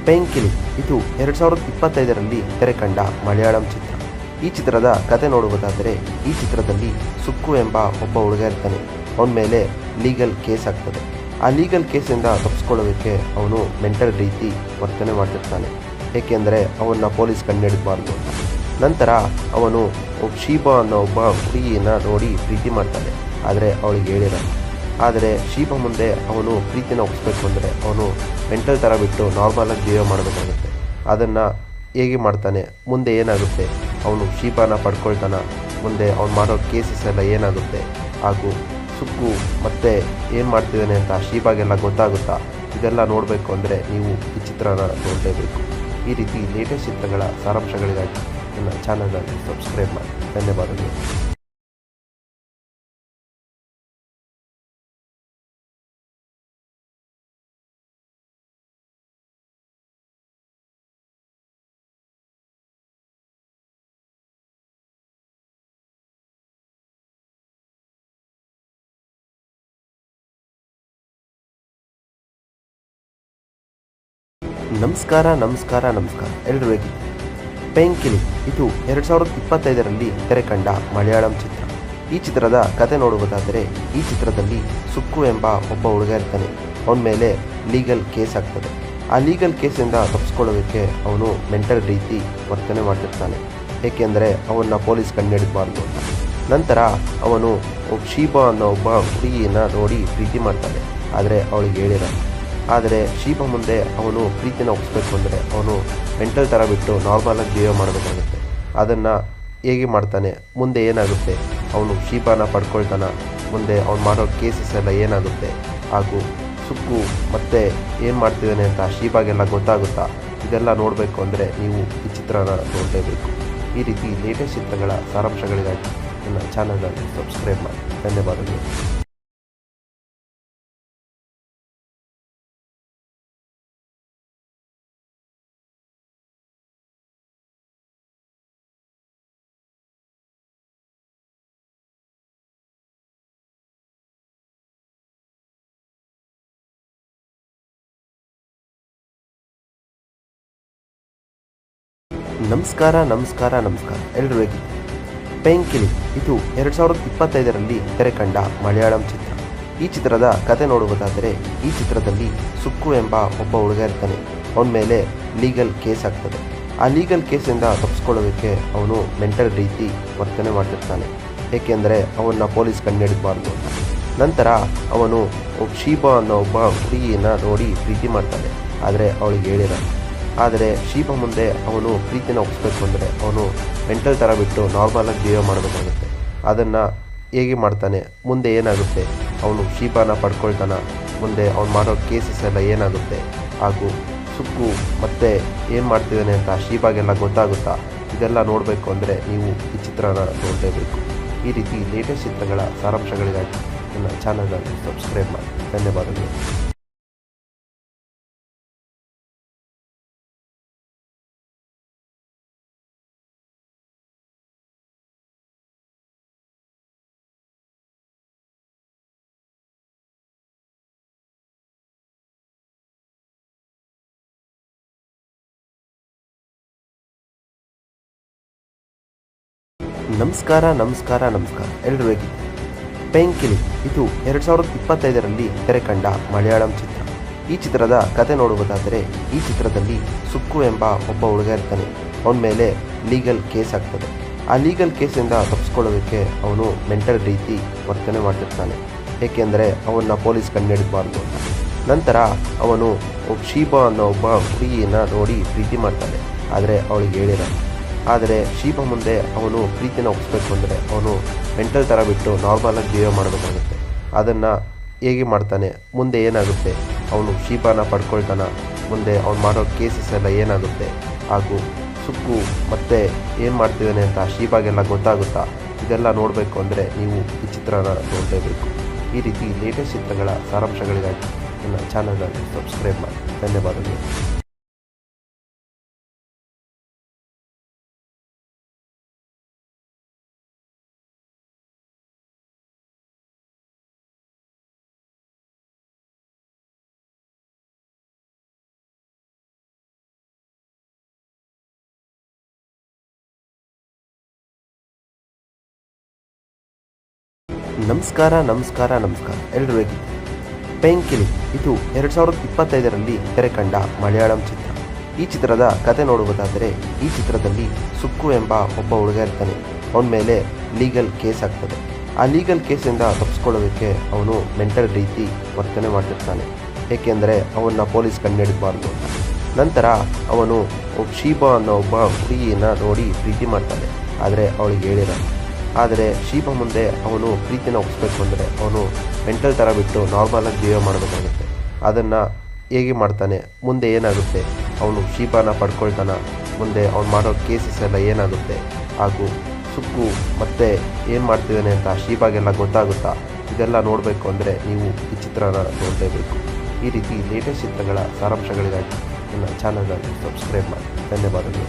Speaker 1: ಪೇಂಕಿಲಿ ಇದು 2025ರಲ್ಲಿ ತೆರೆ ಕಂಡ ಮಲಯಾಳಂ ಚಿತ್ರ. ಈ ಚಿತ್ರದ ಕತೆ ನೋಡುವುದಾದರೆ ಈ ಚಿತ್ರದಲ್ಲಿ ಸುಕ್ಕು ಎಂಬ ಒಬ್ಬ ಹುಡುಗ ಇರ್ತಾನೆ. ಅವನ ಮೇಲೆ ಲೀಗಲ್ ಕೇಸ್ ಆಗ್ತದೆ. ಆ ಲೀಗಲ್ ಕೇಸಿಂದ ತಪ್ಪಿಸ್ಕೊಳ್ಳೋದಕ್ಕೆ ಅವನು ಮೆಂಟಲ್ ರೀತಿ ವರ್ತನೆ ಮಾಡ್ತಿರ್ತಾನೆ, ಏಕೆಂದರೆ ಅವನ್ನ ಪೊಲೀಸ್ ಕಂಡುಹಿಡಿಬಾರ್ದು ಅಂತ. ನಂತರ ಅವನು ಶೀಬಾ ಅನ್ನೋ ಒಬ್ಬ ಹುಡುಗಿಯನ್ನ ನೋಡಿ ಪ್ರೀತಿ ಮಾಡ್ತಾನೆ, ಆದರೆ ಅವಳಿಗೆ ಹೇಳಿರಲ್ಲ. ಆದರೆ ಶೀಬಾ ಮುಂದೆ ಅವನು ಪ್ರೀತಿನ ಒಪ್ಪಿಸ್ಬೇಕು ಅಂದರೆ ಅವನು ಮೆಂಟಲ್ ಥರ ಬಿಟ್ಟು ನಾರ್ಮಲಾಗಿ ಬಿಹೇವ್ ಮಾಡಬೇಕಾಗುತ್ತೆ. ಅದನ್ನು ಹೇಗೆ ಮಾಡ್ತಾನೆ, ಮುಂದೆ ಏನಾಗುತ್ತೆ, ಅವನು ಶೀಬಾನ ಪಡ್ಕೊಳ್ತಾನ, ಮುಂದೆ ಅವ್ನು ಮಾಡೋ ಕೇಸಸ್ ಎಲ್ಲ ಏನಾಗುತ್ತೆ, ಹಾಗೂ ಸುಕ್ಕು ಮತ್ತೆ ಏನು ಮಾಡ್ತಿದ್ದಾನೆ ಅಂತ ಶೀಬಾಗೆಲ್ಲ ಗೊತ್ತಾಗುತ್ತಾ, ಇದೆಲ್ಲ ನೋಡಬೇಕು ಅಂದರೆ ನೀವು ಈ ಚಿತ್ರನ ನೋಡಲೇಬೇಕು. ಈ ರೀತಿ ಲೇಟೆಸ್ಟ್ ಚಿತ್ರಗಳ ಸಾರಾಂಶಗಳಿಗಾಗಿ ನನ್ನ ಚಾನಲನ್ನು ಸಬ್ಸ್ಕ್ರೈಬ್ ಮಾಡಿ. ಧನ್ಯವಾದಗಳು. ನಮಸ್ಕಾರ ಎಲ್ರು ಹೇಗಿದ್ದೀರಿ? ಪೇಂಕಿಲಿ ಇದು 2025ರಲ್ಲಿ ತೆರೆ ಕಂಡ ಮಲಯಾಳಂ ಚಿತ್ರ. ಈ ಚಿತ್ರದ ಕತೆ ನೋಡುವುದಾದರೆ ಈ ಚಿತ್ರದಲ್ಲಿ ಸುಕ್ಕು ಎಂಬ ಒಬ್ಬ ಹುಡುಗ ಇರ್ತಾನೆ. ಅವನ ಮೇಲೆ ಲೀಗಲ್ ಕೇಸ್ ಆಗ್ತದೆ. ಆ ಲೀಗಲ್ ಕೇಸಿಂದ ತಪ್ಪಿಸ್ಕೊಳ್ಳೋದಕ್ಕೆ ಅವನು ಮೆಂಟಲ್ ರೀತಿ ವರ್ತನೆ ಮಾಡ್ತಿರ್ತಾನೆ, ಏಕೆಂದರೆ ಅವನ್ನ ಪೊಲೀಸ್ ಕಂಡುಹಿಡಿಬಾರ್ದು ಅಂತ. ನಂತರ ಅವನು ಶೀಬಾ ಅನ್ನೋ ಒಬ್ಬ ಹುಡುಗಿಯನ್ನ ನೋಡಿ ಪ್ರೀತಿ ಮಾಡ್ತಾನೆ, ಆದರೆ ಅವಳಿಗೆ ಹೇಳಿರಲ್ಲ. ಆದರೆ ಶೀಬಾ ಮುಂದೆ ಅವನು ಪ್ರೀತಿನ ಒಪ್ಪಿಸ್ಬೇಕು ಅಂದರೆ ಅವನು ಮೆಂಟಲ್ ಥರ ಬಿಟ್ಟು ನಾರ್ಮಲಾಗಿ ಬಿಹೇವ್ ಮಾಡಬೇಕಾಗುತ್ತೆ. ಅದನ್ನು ಹೇಗೆ ಮಾಡ್ತಾನೆ, ಮುಂದೆ ಏನಾಗುತ್ತೆ, ಅವನು ಶೀಬಾನ ಪಡ್ಕೊಳ್ತಾನ, ಮುಂದೆ ಅವ್ನು ಮಾಡೋ ಕೇಸಸ್ ಎಲ್ಲ ಏನಾಗುತ್ತೆ, ಹಾಗೂ ಸುಕ್ಕು ಮತ್ತೆ ಏನು ಮಾಡ್ತಿದ್ದಾನೆ ಅಂತ ಶೀಬಾಗೆಲ್ಲ ಗೊತ್ತಾಗುತ್ತಾ, ಇದೆಲ್ಲ ನೋಡಬೇಕು ಅಂದರೆ ನೀವು ಈ ಚಿತ್ರನ ನೋಡಲೇಬೇಕು. ಈ ರೀತಿ ಲೇಟೆಸ್ಟ್ ಚಿತ್ರಗಳ ಸಾರಾಂಶಗಳಿಗಾಗಿ ನನ್ನ ಚಾನಲನ್ನು ಸಬ್ಸ್ಕ್ರೈಬ್ ಮಾಡಿ. ಧನ್ಯವಾದಗಳು. ನಮಸ್ಕಾರ ಎಲ್ರು ಹೇಗಿದ್ದೀರಿ? ಪೇಂಕಿಲಿ ಇದು 2025ರಲ್ಲಿ ತೆರೆ ಕಂಡ ಮಲಯಾಳಂ ಚಿತ್ರ. ಈ ಚಿತ್ರದ ಕತೆ ನೋಡುವುದಾದರೆ ಈ ಚಿತ್ರದಲ್ಲಿ ಸುಕ್ಕು ಎಂಬ ಒಬ್ಬ ಹುಡುಗ ಇರ್ತಾನೆ. ಅವನ ಮೇಲೆ ಲೀಗಲ್ ಕೇಸ್ ಆಗ್ತದೆ. ಆ ಲೀಗಲ್ ಕೇಸಿಂದ ತಪ್ಪಿಸ್ಕೊಳ್ಳೋದಕ್ಕೆ ಅವನು ಮೆಂಟಲ್ ರೀತಿ ವರ್ತನೆ ಮಾಡ್ತಿರ್ತಾನೆ, ಏಕೆಂದರೆ ಅವನ್ನ ಪೊಲೀಸ್ ಕಂಡುಹಿಡಿಬಾರ್ದು ಅಂತ. ನಂತರ ಅವನು ಶೀಬಾ ಅನ್ನೋ ಒಬ್ಬ ಹುಡುಗಿಯನ್ನ ನೋಡಿ ಪ್ರೀತಿ ಮಾಡ್ತಾನೆ, ಆದರೆ ಅವಳಿಗೆ ಹೇಳಿರಲ್ಲ. ಆದರೆ ಶೀಬಾ ಮುಂದೆ ಅವನು ಪ್ರೀತಿನ ಒಪ್ಪಿಸ್ಬೇಕು ಅಂದರೆ ಅವನು ಮೆಂಟಲ್ ಥರ ಬಿಟ್ಟು ನಾರ್ಮಲಾಗಿ ಬಿಹೇವ್ ಮಾಡಬೇಕಾಗುತ್ತೆ. ಅದನ್ನು ಹೇಗೆ ಮಾಡ್ತಾನೆ, ಮುಂದೆ ಏನಾಗುತ್ತೆ, ಅವನು ಶೀಬಾನ ಪಡ್ಕೊಳ್ತಾನ, ಮುಂದೆ ಅವ್ನು ಮಾಡೋ ಕೇಸಸ್ ಎಲ್ಲ ಏನಾಗುತ್ತೆ, ಹಾಗೂ ಸುಕ್ಕು ಮತ್ತೆ ಏನು ಮಾಡ್ತಿದ್ದಾನೆ ಅಂತ ಶೀಬಾಗೆಲ್ಲ ಗೊತ್ತಾಗುತ್ತಾ, ಇದೆಲ್ಲ ನೋಡಬೇಕು ಅಂದರೆ ನೀವು ಈ ಚಿತ್ರನ ನೋಡಲೇಬೇಕು. ಈ ರೀತಿ ಲೇಟೆಸ್ಟ್ ಚಿತ್ರಗಳ ಸಾರಾಂಶಗಳಿಗಾಗಿ ನನ್ನ ಚಾನಲನ್ನು ಸಬ್ಸ್ಕ್ರೈಬ್ ಮಾಡಿ. ಧನ್ಯವಾದಗಳು. ನಮಸ್ಕಾರ ಎಲ್ರು ಹೇಗಿದ್ದೀರಿ? ಪೇಂಕಿಲಿ ಇದು 2025ರಲ್ಲಿ ತೆರೆ ಕಂಡ ಮಲಯಾಳಂ ಚಿತ್ರ. ಈ ಚಿತ್ರದ ಕತೆ ನೋಡುವುದಾದರೆ ಈ ಚಿತ್ರದಲ್ಲಿ ಸುಕ್ಕು ಎಂಬ ಒಬ್ಬ ಹುಡುಗ ಇರ್ತಾನೆ. ಅವನ ಮೇಲೆ ಲೀಗಲ್ ಕೇಸ್ ಆಗ್ತದೆ. ಆ ಲೀಗಲ್ ಕೇಸಿಂದ ತಪ್ಪಿಸ್ಕೊಳ್ಳೋದಕ್ಕೆ ಅವನು ಮೆಂಟಲ್ ರೀತಿ ವರ್ತನೆ ಮಾಡ್ತಿರ್ತಾನೆ, ಏಕೆಂದರೆ ಅವನ್ನ ಪೊಲೀಸ್ ಕಂಡುಹಿಡಿಬಾರ್ದು ಅಂತ. ನಂತರ ಅವನು ಶೀಬಾ ಅನ್ನೋ ಒಬ್ಬ ಹುಡುಗಿಯನ್ನ ನೋಡಿ ಪ್ರೀತಿ ಮಾಡ್ತಾನೆ, ಆದರೆ ಅವಳಿಗೆ ಹೇಳಿರಲ್ಲ. ಆದರೆ ಶೀಬಾ ಮುಂದೆ ಅವನು ಪ್ರೀತಿನ ಒಪ್ಪಿಸ್ಬೇಕು ಅಂದರೆ ಅವನು ಮೆಂಟಲ್ ಥರ ಬಿಟ್ಟು ನಾರ್ಮಲಾಗಿ ಬಿಹೇವ್ ಮಾಡಬೇಕಾಗುತ್ತೆ. ಅದನ್ನು ಹೇಗೆ ಮಾಡ್ತಾನೆ, ಮುಂದೆ ಏನಾಗುತ್ತೆ, ಅವನು ಶೀಬಾನ ಪಡ್ಕೊಳ್ತಾನ, ಮುಂದೆ ಅವ್ನು ಮಾಡೋ ಕೇಸಸ್ ಎಲ್ಲ ಏನಾಗುತ್ತೆ, ಹಾಗೂ ಸುಕ್ಕು ಮತ್ತೆ ಏನು ಮಾಡ್ತಿದ್ದಾನೆ ಅಂತ ಶೀಬಾಗೆಲ್ಲ ಗೊತ್ತಾಗುತ್ತಾ, ಇದೆಲ್ಲ ನೋಡಬೇಕು ಅಂದರೆ ನೀವು ಈ ಚಿತ್ರನ ನೋಡಲೇಬೇಕು. ಈ ರೀತಿ ಲೇಟೆಸ್ಟ್ ಚಿತ್ರಗಳ ಸಾರಾಂಶಗಳಿಗಾಗಿ ನನ್ನ ಚಾನಲನ್ನು ಸಬ್ಸ್ಕ್ರೈಬ್ ಮಾಡಿ. ಧನ್ಯವಾದಗಳು. ನಮಸ್ಕಾರ ಎಲ್ಲರೂ ಹೇಗಿದ್ದೀರಿ? ಪೆಂಕಿಲಿ ಇದು 2025ರಲ್ಲಿ ತೆರೆ ಕಂಡ ಮಲಯಾಳಂ ಚಿತ್ರ. ಈ ಚಿತ್ರದ ಕತೆ ನೋಡುವುದಾದರೆ ಈ ಚಿತ್ರದಲ್ಲಿ ಸುಕ್ಕು ಎಂಬ ಒಬ್ಬ ಹುಡುಗ ಇರ್ತಾನೆ. ಅವನ ಮೇಲೆ ಲೀಗಲ್ ಕೇಸ್ ಆಗ್ತದೆ. ಆ ಲೀಗಲ್ ಕೇಸಿಂದ ತಪ್ಪಿಸ್ಕೊಳ್ಳೋದಕ್ಕೆ ಅವನು ಮೆಂಟಲ್ ರೀತಿ ವರ್ತನೆ ಮಾಡ್ತಿರ್ತಾನೆ, ಏಕೆಂದರೆ ಅವನ್ನ ಪೊಲೀಸ್ ಕಂಡುಹಿಡಿಬಾರ್ದು ಅಂತ. ನಂತರ ಅವನು ಶೀಬಾ ಅನ್ನೋ ಒಬ್ಬ ಹುಡುಗಿಯನ್ನು ನೋಡಿ ಪ್ರೀತಿ ಮಾಡ್ತಾನೆ, ಆದರೆ ಅವಳಿಗೆ ಹೇಳಿರಲ್ಲ. ಆದರೆ ಶೀಬಾ ಮುಂದೆ ಅವನು ಪ್ರೀತಿನ ಒಪ್ಪಿಸ್ಬೇಕು ಅಂದರೆ ಅವನು ಮೆಂಟಲ್ ಥರ ಬಿಟ್ಟು ನಾರ್ಮಲಾಗಿ ಬಿಹೇವ್ ಮಾಡಬೇಕಾಗುತ್ತೆ. ಅದನ್ನು ಹೇಗೆ ಮಾಡ್ತಾನೆ, ಮುಂದೆ ಏನಾಗುತ್ತೆ, ಅವನು ಶೀಬಾನ ಪಡ್ಕೊಳ್ತಾನ, ಮುಂದೆ ಅವ್ನು ಮಾಡೋ ಕೇಸಸ್ ಎಲ್ಲ ಏನಾಗುತ್ತೆ, ಹಾಗೂ ಸುಕ್ಕು ಮತ್ತೆ ಏನು ಮಾಡ್ತಿದ್ದಾನೆ ಅಂತ ಶೀಬಾಗೆಲ್ಲ ಗೊತ್ತಾಗುತ್ತಾ, ಇದೆಲ್ಲ ನೋಡಬೇಕು ಅಂದರೆ ನೀವು ಈ ಚಿತ್ರನ ನೋಡಲೇಬೇಕು. ಈ ರೀತಿ ಲೇಟೆಸ್ಟ್ ಚಿತ್ರಗಳ ಸಾರಾಂಶಗಳಿಗಾಗಿ ನನ್ನ ಚಾನಲನ್ನು ಸಬ್ಸ್ಕ್ರೈಬ್ ಮಾಡಿ. ಧನ್ಯವಾದಗಳು.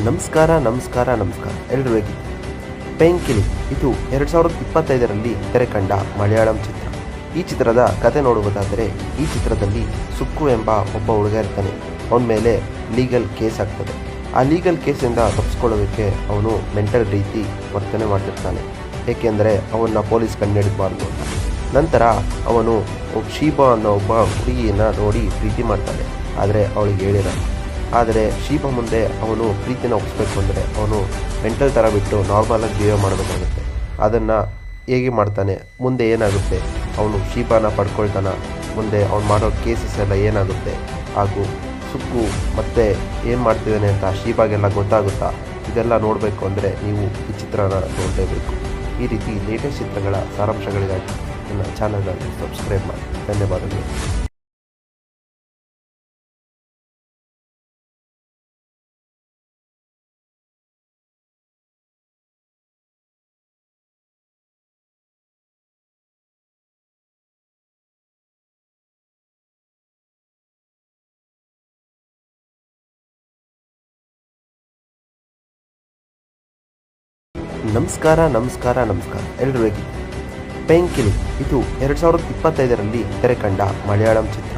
Speaker 1: ನಮಸ್ಕಾರ ಎಲ್ಲರೂ ಹೇಗಿದ್ದೀರಿ? ಪೆಂಕಿಲಿ ಇದು 2025ರಲ್ಲಿ ತೆರೆ ಕಂಡ ಮಲಯಾಳಂ ಚಿತ್ರ. ಈ ಚಿತ್ರದ ಕತೆ ನೋಡುವುದಾದರೆ ಈ ಚಿತ್ರದಲ್ಲಿ ಸುಕ್ಕು ಎಂಬ ಒಬ್ಬ ಹುಡುಗ ಇರ್ತಾನೆ. ಅವನ ಮೇಲೆ ಲೀಗಲ್ ಕೇಸ್ ಆಗ್ತದೆ. ಆ ಲೀಗಲ್ ಕೇಸಿಂದ ತಪ್ಪಿಸ್ಕೊಳ್ಳೋದಕ್ಕೆ ಅವನು ಮೆಂಟಲ್ ರೀತಿ ವರ್ತನೆ ಮಾಡ್ತಿರ್ತಾನೆ, ಏಕೆಂದರೆ ಅವನ್ನ ಪೊಲೀಸ್ ಕಂಡುಹಿಡಿಬಾರ್ದು ಅಂತ. ನಂತರ ಅವನು ಶೀಬಾ ಅನ್ನೋ ಒಬ್ಬ ಹುಡುಗಿಯನ್ನು ನೋಡಿ ಪ್ರೀತಿ ಮಾಡ್ತಾನೆ, ಆದರೆ ಅವಳಿಗೆ ಹೇಳಿರಲ್ಲ. ಆದರೆ ಶೀಬಾ ಮುಂದೆ ಅವನು ಪ್ರೀತಿನ ಒಪ್ಪಿಸ್ಬೇಕು ಅಂದರೆ ಅವನು ಮೆಂಟಲ್ ಥರ ಬಿಟ್ಟು ನಾರ್ಮಲಾಗಿ ಬಿಹೇವ್ ಮಾಡಬೇಕಾಗುತ್ತೆ. ಅದನ್ನು ಹೇಗೆ ಮಾಡ್ತಾನೆ, ಮುಂದೆ ಏನಾಗುತ್ತೆ, ಅವನು ಶೀಬಾನ ಪಡ್ಕೊಳ್ತಾನ, ಮುಂದೆ ಅವ್ನು ಮಾಡೋ ಕೇಸಸ್ ಎಲ್ಲ ಏನಾಗುತ್ತೆ, ಹಾಗೂ ಸುಕ್ಕು ಮತ್ತೆ ಏನು ಮಾಡ್ತಿದ್ದಾನೆ ಅಂತ ಶೀಬಾಗೆಲ್ಲ ಗೊತ್ತಾಗುತ್ತಾ, ಇದೆಲ್ಲ ನೋಡಬೇಕು ಅಂದರೆ ನೀವು ಈ ಚಿತ್ರನ ನೋಡಲೇಬೇಕು. ಈ ರೀತಿ ಲೇಟೆಸ್ಟ್ ಚಿತ್ರಗಳ ಸಾರಾಂಶಗಳಿಗಾಗಿ ನನ್ನ ಚಾನಲನ್ನು ಸಬ್ಸ್ಕ್ರೈಬ್ ಮಾಡಿ. ಧನ್ಯವಾದಗಳು. ನಮಸ್ಕಾರ ಎಲ್ಲರೂ ಹೇಗಿದ್ದೀರಿ? ಪೆಂಕಿಲಿ ಇದು 2025ರಲ್ಲಿ ತೆರೆ ಕಂಡ ಮಲಯಾಳಂ ಚಿತ್ರ.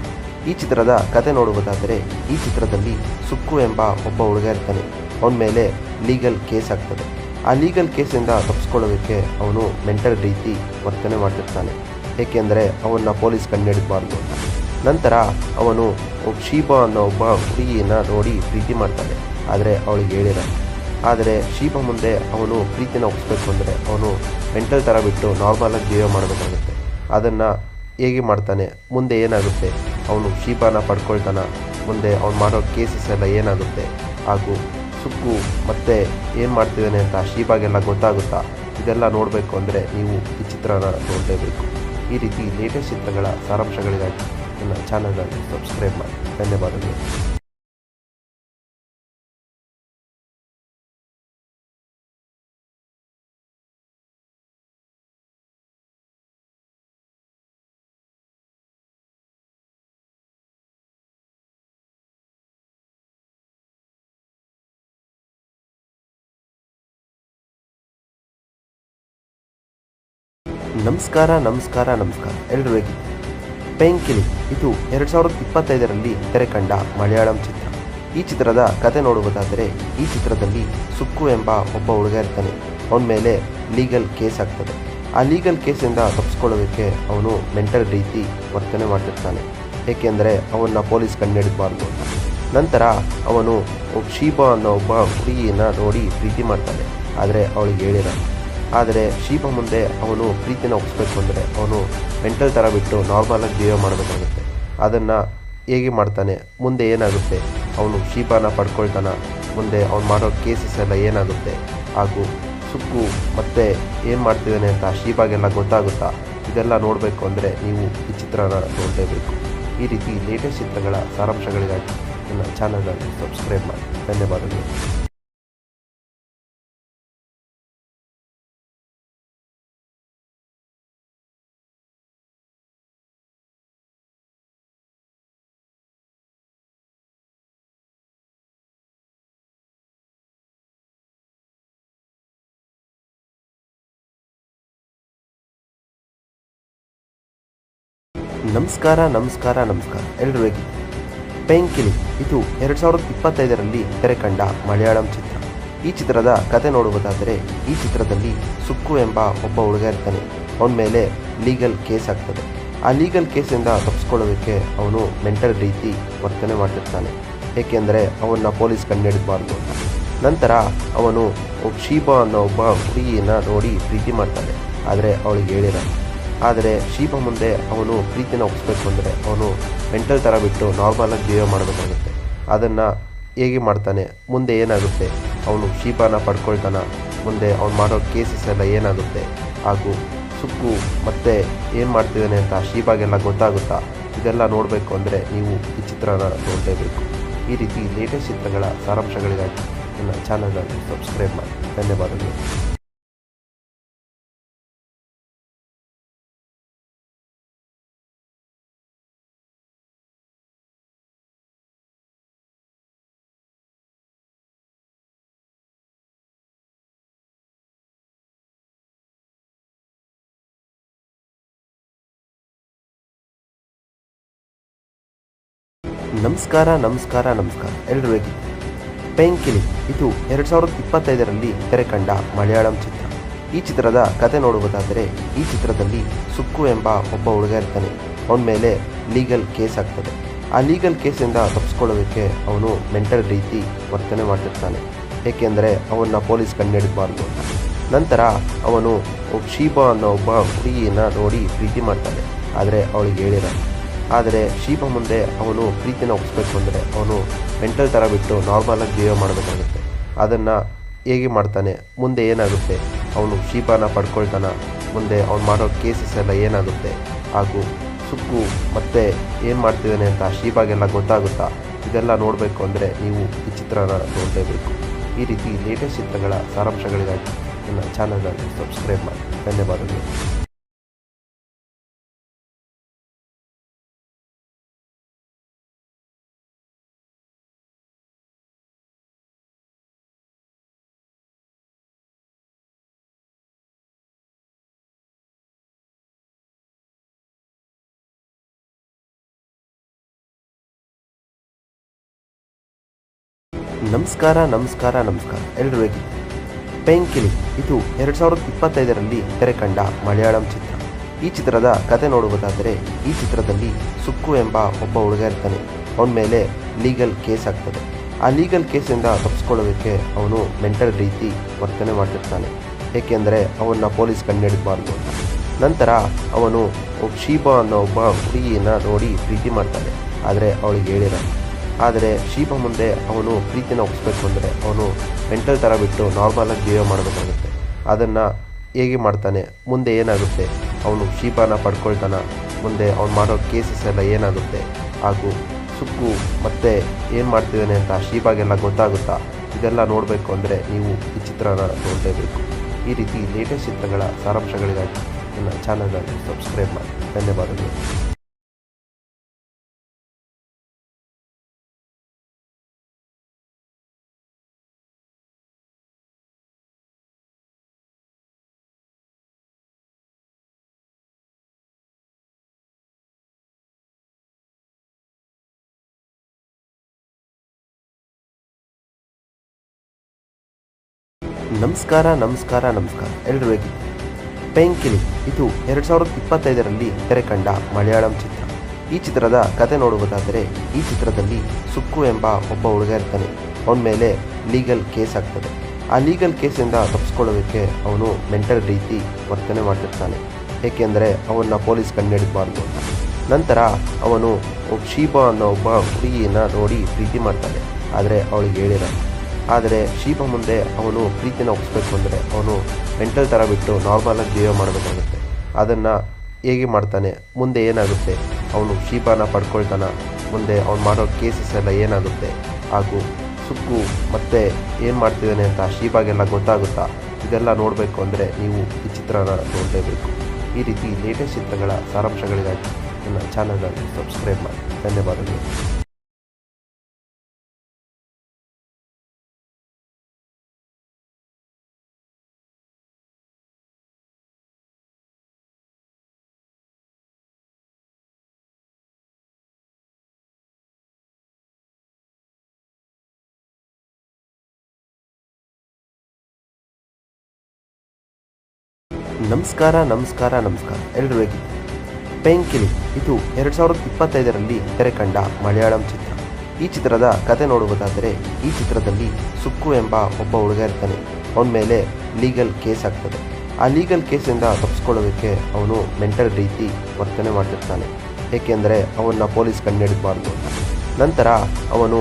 Speaker 1: ಈ ಚಿತ್ರದ ಕತೆ ನೋಡುವುದಾದರೆ ಈ ಚಿತ್ರದಲ್ಲಿ ಸುಕ್ಕು ಎಂಬ ಒಬ್ಬ ಹುಡುಗ ಇರ್ತಾನೆ. ಅವನ ಮೇಲೆ ಲೀಗಲ್ ಕೇಸ್ ಆಗ್ತದೆ. ಆ ಲೀಗಲ್ ಕೇಸಿಂದ ತಪ್ಪಿಸ್ಕೊಳ್ಳೋದಕ್ಕೆ ಅವನು ಮೆಂಟಲ್ ರೀತಿ ವರ್ತನೆ ಮಾಡ್ತಿರ್ತಾನೆ, ಏಕೆಂದರೆ ಅವನ್ನ ಪೊಲೀಸ್ ಕಂಡುಹಿಡಿಬಾರ್ದು ಅಂತ. ನಂತರ ಅವನು ಶೀಬಾ ಅನ್ನೋ ಒಬ್ಬ ಹುಡುಗಿಯನ್ನು ನೋಡಿ ಪ್ರೀತಿ ಮಾಡ್ತಾನೆ, ಆದರೆ ಅವಳಿಗೆ ಹೇಳಿರಲ್ಲ. ಆದರೆ ಶೀಬಾ ಮುಂದೆ ಅವನು ಪ್ರೀತಿನ ಒಪ್ಪಿಸ್ಬೇಕು ಅಂದರೆ ಅವನು ಮೆಂಟಲ್ ಥರ ಬಿಟ್ಟು ನಾರ್ಮಲಾಗಿ ಬಿಹೇವ್ ಮಾಡಬೇಕಾಗುತ್ತೆ. ಅದನ್ನು ಹೇಗೆ ಮಾಡ್ತಾನೆ, ಮುಂದೆ ಏನಾಗುತ್ತೆ, ಅವನು ಶೀಬಾನ ಪಡ್ಕೊಳ್ತಾನ, ಮುಂದೆ ಅವ್ನು ಮಾಡೋ ಕೇಸಸ್ ಎಲ್ಲ ಏನಾಗುತ್ತೆ, ಹಾಗೂ ಸುಕ್ಕು ಮತ್ತೆ ಏನು ಮಾಡ್ತಿದ್ದಾನೆ ಅಂತ ಶೀಬಾಗೆಲ್ಲ ಗೊತ್ತಾಗುತ್ತಾ, ಇದೆಲ್ಲ ನೋಡಬೇಕು ಅಂದರೆ ನೀವು ಈ ಚಿತ್ರನ ನೋಡಲೇಬೇಕು. ಈ ರೀತಿ ಲೇಟೆಸ್ಟ್ ಚಿತ್ರಗಳ ಸಾರಾಂಶಗಳಿಗಾಗಿ ನನ್ನ ಚಾನಲನ್ನು ಸಬ್ಸ್ಕ್ರೈಬ್ ಮಾಡಿ. ಧನ್ಯವಾದಗಳು. ನಮಸ್ಕಾರ ಎಲ್ಲರೂ ಹೇಗಿದ್ದೀರಿ? ಪೆಂಕಿಲಿ ಇದು 2025ರಲ್ಲಿ ತೆರೆ ಕಂಡ ಮಲಯಾಳಂ ಚಿತ್ರ. ಈ ಚಿತ್ರದ ಕತೆ ನೋಡುವುದಾದರೆ ಈ ಚಿತ್ರದಲ್ಲಿ ಸುಕ್ಕು ಎಂಬ ಒಬ್ಬ ಹುಡುಗ ಇರ್ತಾನೆ. ಅವನ ಮೇಲೆ ಲೀಗಲ್ ಕೇಸ್ ಆಗ್ತದೆ. ಆ ಲೀಗಲ್ ಕೇಸಿಂದ ತಪ್ಪಿಸ್ಕೊಳ್ಳೋದಕ್ಕೆ ಅವನು ಮೆಂಟಲ್ ರೀತಿ ವರ್ತನೆ ಮಾಡ್ತಿರ್ತಾನೆ, ಏಕೆಂದರೆ ಅವನ್ನ ಪೊಲೀಸ್ ಕಂಡುಹಿಡಿಬಾರ್ದು ಅಂತ. ನಂತರ ಅವನು ಶೀಬಾ ಅನ್ನೋ ಒಬ್ಬ ಹುಡುಗಿಯನ್ನು ನೋಡಿ ಪ್ರೀತಿ ಮಾಡ್ತಾನೆ, ಆದರೆ ಅವಳಿಗೆ ಹೇಳಿರಲ್ಲ. ಆದರೆ ಶೀಬಾ ಮುಂದೆ ಅವನು ಪ್ರೀತಿನ ಒಪ್ಪಿಸ್ಬೇಕು ಅಂದರೆ ಅವನು ಮೆಂಟಲ್ ಥರ ಬಿಟ್ಟು ನಾರ್ಮಲಾಗಿ ಬಿಹೇವ್ ಮಾಡಬೇಕಾಗುತ್ತೆ. ಅದನ್ನು ಹೇಗೆ ಮಾಡ್ತಾನೆ, ಮುಂದೆ ಏನಾಗುತ್ತೆ, ಅವನು ಶೀಬಾನ ಪಡ್ಕೊಳ್ತಾನ, ಮುಂದೆ ಅವ್ನು ಮಾಡೋ ಕೇಸಸ್ ಎಲ್ಲ ಏನಾಗುತ್ತೆ, ಹಾಗೂ ಸುಕ್ಕು ಮತ್ತೆ ಏನು ಮಾಡ್ತಿದ್ದಾನೆ ಅಂತ ಶೀಬಾಗೆಲ್ಲ ಗೊತ್ತಾಗುತ್ತಾ, ಇದೆಲ್ಲ ನೋಡಬೇಕು ಅಂದರೆ ನೀವು ಈ ಚಿತ್ರನ ನೋಡಲೇಬೇಕು. ಈ ರೀತಿ ಲೇಟೆಸ್ಟ್ ಚಿತ್ರಗಳ ಸಾರಾಂಶಗಳಿಗಾಗಿ ನನ್ನ ಚಾನಲನ್ನು ಸಬ್ಸ್ಕ್ರೈಬ್ ಮಾಡಿ. ಧನ್ಯವಾದಗಳು. ನಮಸ್ಕಾರ ಎಲ್ಲರೂ ಹೇಗಿದ್ದೀರಿ? ಪೆಂಕಿಲಿ ಇದು 2025ರಲ್ಲಿ ತೆರೆ ಕಂಡ ಮಲಯಾಳಂ ಚಿತ್ರ. ಈ ಚಿತ್ರದ ಕತೆ ನೋಡುವುದಾದರೆ ಈ ಚಿತ್ರದಲ್ಲಿ ಸುಕ್ಕು ಎಂಬ ಒಬ್ಬ ಹುಡುಗ ಇರ್ತಾನೆ. ಅವನ ಮೇಲೆ ಲೀಗಲ್ ಕೇಸ್ ಆಗ್ತದೆ. ಆ ಲೀಗಲ್ ಕೇಸಿಂದ ತಪ್ಪಿಸ್ಕೊಳ್ಳೋದಕ್ಕೆ ಅವನು ಮೆಂಟಲ್ ರೀತಿ ವರ್ತನೆ ಮಾಡ್ತಿರ್ತಾನೆ, ಏಕೆಂದರೆ ಅವನ್ನ ಪೊಲೀಸ್ ಕಂಡುಹಿಡಿಬಾರ್ದು ಅಂತ. ನಂತರ ಅವನು ಶೀಬಾ ಅನ್ನೋ ಒಬ್ಬ ಹುಡುಗಿಯನ್ನು ನೋಡಿ ಪ್ರೀತಿ ಮಾಡ್ತಾನೆ, ಆದರೆ ಅವಳಿಗೆ ಹೇಳಿರಲ್ಲ. ಆದರೆ ಶೀಬಾ ಮುಂದೆ ಅವನು ಪ್ರೀತಿನ ಒಪ್ಪಿಸ್ಬೇಕು ಅಂದರೆ ಅವನು ಮೆಂಟಲ್ ಥರ ಬಿಟ್ಟು ನಾರ್ಮಲಾಗಿ ಜೀವ ಮಾಡಬೇಕಾಗುತ್ತೆ. ಅದನ್ನು ಹೇಗೆ ಮಾಡ್ತಾನೆ, ಮುಂದೆ ಏನಾಗುತ್ತೆ, ಅವನು ಶೀಬಾನ ಪಡ್ಕೊಳ್ತಾನ, ಮುಂದೆ ಅವ್ನು ಮಾಡೋ ಕೇಸಸ್ ಎಲ್ಲ ಏನಾಗುತ್ತೆ, ಹಾಗೂ ಸುಕ್ಕು ಮತ್ತೆ ಏನು ಮಾಡ್ತಿದ್ದಾನೆ ಅಂತ ಶೀಬಾಗೆಲ್ಲ ಗೊತ್ತಾಗುತ್ತಾ, ಇದೆಲ್ಲ ನೋಡಬೇಕು ಅಂದರೆ ನೀವು ಈ ಚಿತ್ರನ ನೋಡಲೇಬೇಕು. ಈ ರೀತಿ ಲೇಟೆಸ್ಟ್ ಚಿತ್ರಗಳ ಸಾರಾಂಶಗಳಿಗಾಗಿ ನನ್ನ ಚಾನಲನ್ನು ಸಬ್ಸ್ಕ್ರೈಬ್ ಮಾಡಿ. ಧನ್ಯವಾದಗಳು. ನಮಸ್ಕಾರ ಎಲ್ಲರೂ ಹೇಗಿದ್ದೀರಿ? ಪೆಂಕಿಲಿ ಇದು 2025ರಲ್ಲಿ ತೆರೆ ಕಂಡ ಮಲಯಾಳಂ ಚಿತ್ರ. ಈ ಚಿತ್ರದ ಕತೆ ನೋಡುವುದಾದರೆ ಈ ಚಿತ್ರದಲ್ಲಿ ಸುಕ್ಕು ಎಂಬ ಒಬ್ಬ ಹುಡುಗ ಇರ್ತಾನೆ. ಅವನ ಮೇಲೆ ಲೀಗಲ್ ಕೇಸ್ ಆಗ್ತದೆ. ಆ ಲೀಗಲ್ ಕೇಸಿಂದ ತಪ್ಪಿಸ್ಕೊಳ್ಳೋದಕ್ಕೆ ಅವನು ಮೆಂಟಲ್ ರೀತಿ ವರ್ತನೆ ಮಾಡ್ತಿರ್ತಾನೆ, ಏಕೆಂದರೆ ಅವನ್ನ ಪೊಲೀಸ್ ಕಂಡುಹಿಡಿಬಾರ್ದು ಅಂತ. ನಂತರ ಅವನು ಶೀಬಾ ಅನ್ನೋ ಒಬ್ಬ ಹುಡುಗಿಯನ್ನು ನೋಡಿ ಪ್ರೀತಿ ಮಾಡ್ತಾನೆ, ಆದರೆ ಅವಳಿಗೆ ಹೇಳಿರಲ್ಲ. ಆದರೆ ಶೀಬಾ ಮುಂದೆ ಅವನು ಪ್ರೀತಿನ ಒಪ್ಪಿಸ್ಬೇಕು ಅಂದರೆ ಅವನು ಮೆಂಟಲ್ ಥರ ಬಿಟ್ಟು ನಾರ್ಮಲಾಗಿ ಜೀವ ಮಾಡಬೇಕಾಗುತ್ತೆ. ಅದನ್ನು ಹೇಗೆ ಮಾಡ್ತಾನೆ, ಮುಂದೆ ಏನಾಗುತ್ತೆ, ಅವನು ಶೀಬಾನ ಪಡ್ಕೊಳ್ತಾನ, ಮುಂದೆ ಅವ್ನು ಮಾಡೋ ಕೇಸಸ್ ಎಲ್ಲ ಏನಾಗುತ್ತೆ, ಹಾಗೂ ಸುಕ್ಕು ಮತ್ತೆ ಏನು ಮಾಡ್ತಿದ್ದಾನೆ ಅಂತ ಶೀಬಾಗೆಲ್ಲ ಗೊತ್ತಾಗುತ್ತಾ, ಇದೆಲ್ಲ ನೋಡಬೇಕು ಅಂದರೆ ನೀವು ಈ ಚಿತ್ರನ ನೋಡಲೇಬೇಕು. ಈ ರೀತಿ ಲೇಟೆಸ್ಟ್ ಚಿತ್ರಗಳ ಸಾರಾಂಶಗಳಿಗಾಗಿ ನನ್ನ ಚಾನಲನ್ನು ಸಬ್ಸ್ಕ್ರೈಬ್ ಮಾಡಿ. ಧನ್ಯವಾದಗಳು. ನಮಸ್ಕಾರ ಎಲ್ಲರೂ ಹೇಗಿದ್ದೀರಿ? ಪೆಂಕಿಲಿ ಇದು 2025ರಲ್ಲಿ ತೆರೆ ಕಂಡ ಮಲಯಾಳಂ ಚಿತ್ರ. ಈ ಚಿತ್ರದ ಕತೆ ನೋಡುವುದಾದರೆ ಈ ಚಿತ್ರದಲ್ಲಿ ಸುಕ್ಕು ಎಂಬ ಒಬ್ಬ ಹುಡುಗ ಇರ್ತಾನೆ. ಅವನ ಮೇಲೆ ಲೀಗಲ್ ಕೇಸ್ ಆಗ್ತದೆ. ಆ ಲೀಗಲ್ ಕೇಸಿಂದ ತಪ್ಪಿಸ್ಕೊಳ್ಳೋದಕ್ಕೆ ಅವನು ಮೆಂಟಲ್ ರೀತಿ ವರ್ತನೆ ಮಾಡ್ತಿರ್ತಾನೆ, ಏಕೆಂದರೆ ಅವನ್ನ ಪೊಲೀಸ್ ಕಂಡುಹಿಡಿಬಾರ್ದು ಅಂತ. ನಂತರ ಅವನು ಶೀಬಾ ಅನ್ನೋ ಒಬ್ಬ ಹುಡುಗಿಯನ್ನು ನೋಡಿ ಪ್ರೀತಿ ಮಾಡ್ತಾನೆ, ಆದರೆ ಅವಳಿಗೆ ಹೇಳಿರಲ್ಲ. ಆದರೆ ಶೀಬಾ ಮುಂದೆ ಅವನು ಪ್ರೀತಿನ ಒಪ್ಪಿಸ್ಬೇಕು ಅಂದರೆ ಅವನು ಮೆಂಟಲ್ ಥರ ಬಿಟ್ಟು ನಾರ್ಮಲಾಗಿ ಜೀವ ಮಾಡಬೇಕಾಗುತ್ತೆ. ಅದನ್ನು ಹೇಗೆ ಮಾಡ್ತಾನೆ, ಮುಂದೆ ಏನಾಗುತ್ತೆ, ಅವನು ಶೀಬಾನ ಪಡ್ಕೊಳ್ತಾನ, ಮುಂದೆ ಅವ್ನು ಮಾಡೋ ಕೇಸಸ್ ಎಲ್ಲ ಏನಾಗುತ್ತೆ, ಹಾಗೂ ಸುಕ್ಕು ಮತ್ತೆ ಏನು ಮಾಡ್ತಿದ್ದಾನೆ ಅಂತ ಶೀಬಾಗೆಲ್ಲ ಗೊತ್ತಾಗುತ್ತಾ, ಇದೆಲ್ಲ ನೋಡಬೇಕು ಅಂದರೆ ನೀವು ಈ ಚಿತ್ರನ ನೋಡಲೇಬೇಕು. ಈ ರೀತಿ ಲೇಟೆಸ್ಟ್ ಚಿತ್ರಗಳ ಸಾರಾಂಶಗಳಿಗಾಗಿ ನನ್ನ ಚಾನಲನ್ನು ಸಬ್ಸ್ಕ್ರೈಬ್ ಮಾಡಿ. ಧನ್ಯವಾದಗಳು. ನಮಸ್ಕಾರ ಎಲ್ಲರೂ ಹೇಗಿದ್ದೀರಿ? ಪೆಂಕಿಲಿ ಇದು 2025ರಲ್ಲಿ ತೆರೆ ಕಂಡ ಮಲಯಾಳಂ ಚಿತ್ರ. ಈ ಚಿತ್ರದ ಕತೆ ನೋಡುವುದಾದರೆ ಈ ಚಿತ್ರದಲ್ಲಿ ಸುಕ್ಕು ಎಂಬ ಒಬ್ಬ ಹುಡುಗ ಇರ್ತಾನೆ. ಅವನ ಮೇಲೆ ಲೀಗಲ್ ಕೇಸ್ ಆಗ್ತದೆ. ಆ ಲೀಗಲ್ ಕೇಸಿಂದ ತಪ್ಪಿಸ್ಕೊಳ್ಳೋದಕ್ಕೆ ಅವನು ಮೆಂಟಲ್ ರೀತಿ ವರ್ತನೆ ಮಾಡ್ತಿರ್ತಾನೆ, ಏಕೆಂದರೆ ಅವನ್ನ ಪೊಲೀಸ್ ಕಂಡುಹಿಡಿಬಾರ್ದು ಅಂತ. ನಂತರ ಅವನು ಶೀಬಾ ಅನ್ನೋ ಒಬ್ಬ ಹುಡುಗಿಯನ್ನು ನೋಡಿ ಪ್ರೀತಿ ಮಾಡ್ತಾನೆ, ಆದರೆ ಅವಳಿಗೆ ಹೇಳಿರಲ್ಲ. ಆದರೆ ಶೀಬಾ ಮುಂದೆ ಅವನು ಪ್ರೀತಿನ ಒಪ್ಪಿಸ್ಬೇಕು ಅಂದರೆ ಅವನು ಮೆಂಟಲ್ ಥರ ಬಿಟ್ಟು ನಾರ್ಮಲಾಗಿ ಜೀವ ಮಾಡಬೇಕಾಗುತ್ತೆ. ಅದನ್ನು ಹೇಗೆ ಮಾಡ್ತಾನೆ, ಮುಂದೆ ಏನಾಗುತ್ತೆ, ಅವನು ಶೀಬಾನ ಪಡ್ಕೊಳ್ತಾನ, ಮುಂದೆ ಅವ್ನು ಮಾಡೋ ಕೇಸಸ್ ಎಲ್ಲ ಏನಾಗುತ್ತೆ, ಹಾಗೂ ಸುಕ್ಕು ಮತ್ತೆ ಏನು ಮಾಡ್ತಿದ್ದಾನೆ ಅಂತ ಶೀಬಾಗೆಲ್ಲ ಗೊತ್ತಾಗುತ್ತಾ, ಇದೆಲ್ಲ ನೋಡಬೇಕು ಅಂದರೆ ನೀವು ಈ ಚಿತ್ರನ ನೋಡಲೇಬೇಕು. ಈ ರೀತಿ ಲೇಟೆಸ್ಟ್ ಚಿತ್ರಗಳ ಸಾರಾಂಶಗಳಿಗಾಗಿ ನನ್ನ ಚಾನಲನ್ನು ಸಬ್ಸ್ಕ್ರೈಬ್ ಮಾಡಿ. ಧನ್ಯವಾದಗಳು. ನಮಸ್ಕಾರ ಎಲ್ಲರೂ ಹೇಗಿದ್ದೀರಿ? ಪೆಂಕಿಲಿ ಇದು 2025ರಲ್ಲಿ ತೆರೆ ಕಂಡ ಮಲಯಾಳಂ ಚಿತ್ರ. ಈ ಚಿತ್ರದ ಕತೆ ನೋಡುವುದಾದರೆ ಈ ಚಿತ್ರದಲ್ಲಿ ಸುಕ್ಕು ಎಂಬ ಒಬ್ಬ ಹುಡುಗ ಇರ್ತಾನೆ. ಅವನ ಮೇಲೆ ಲೀಗಲ್ ಕೇಸ್ ಆಗ್ತದೆ. ಆ ಲೀಗಲ್ ಕೇಸಿಂದ ತಪ್ಪಿಸ್ಕೊಳ್ಳೋದಕ್ಕೆ ಅವನು ಮೆಂಟಲ್ ರೀತಿ ವರ್ತನೆ ಮಾಡ್ತಿರ್ತಾನೆ, ಏಕೆಂದರೆ ಅವನ್ನ ಪೊಲೀಸ್ ಕಂಡುಹಿಡಿಬಾರ್ದು ಅಂತ. ನಂತರ ಅವನು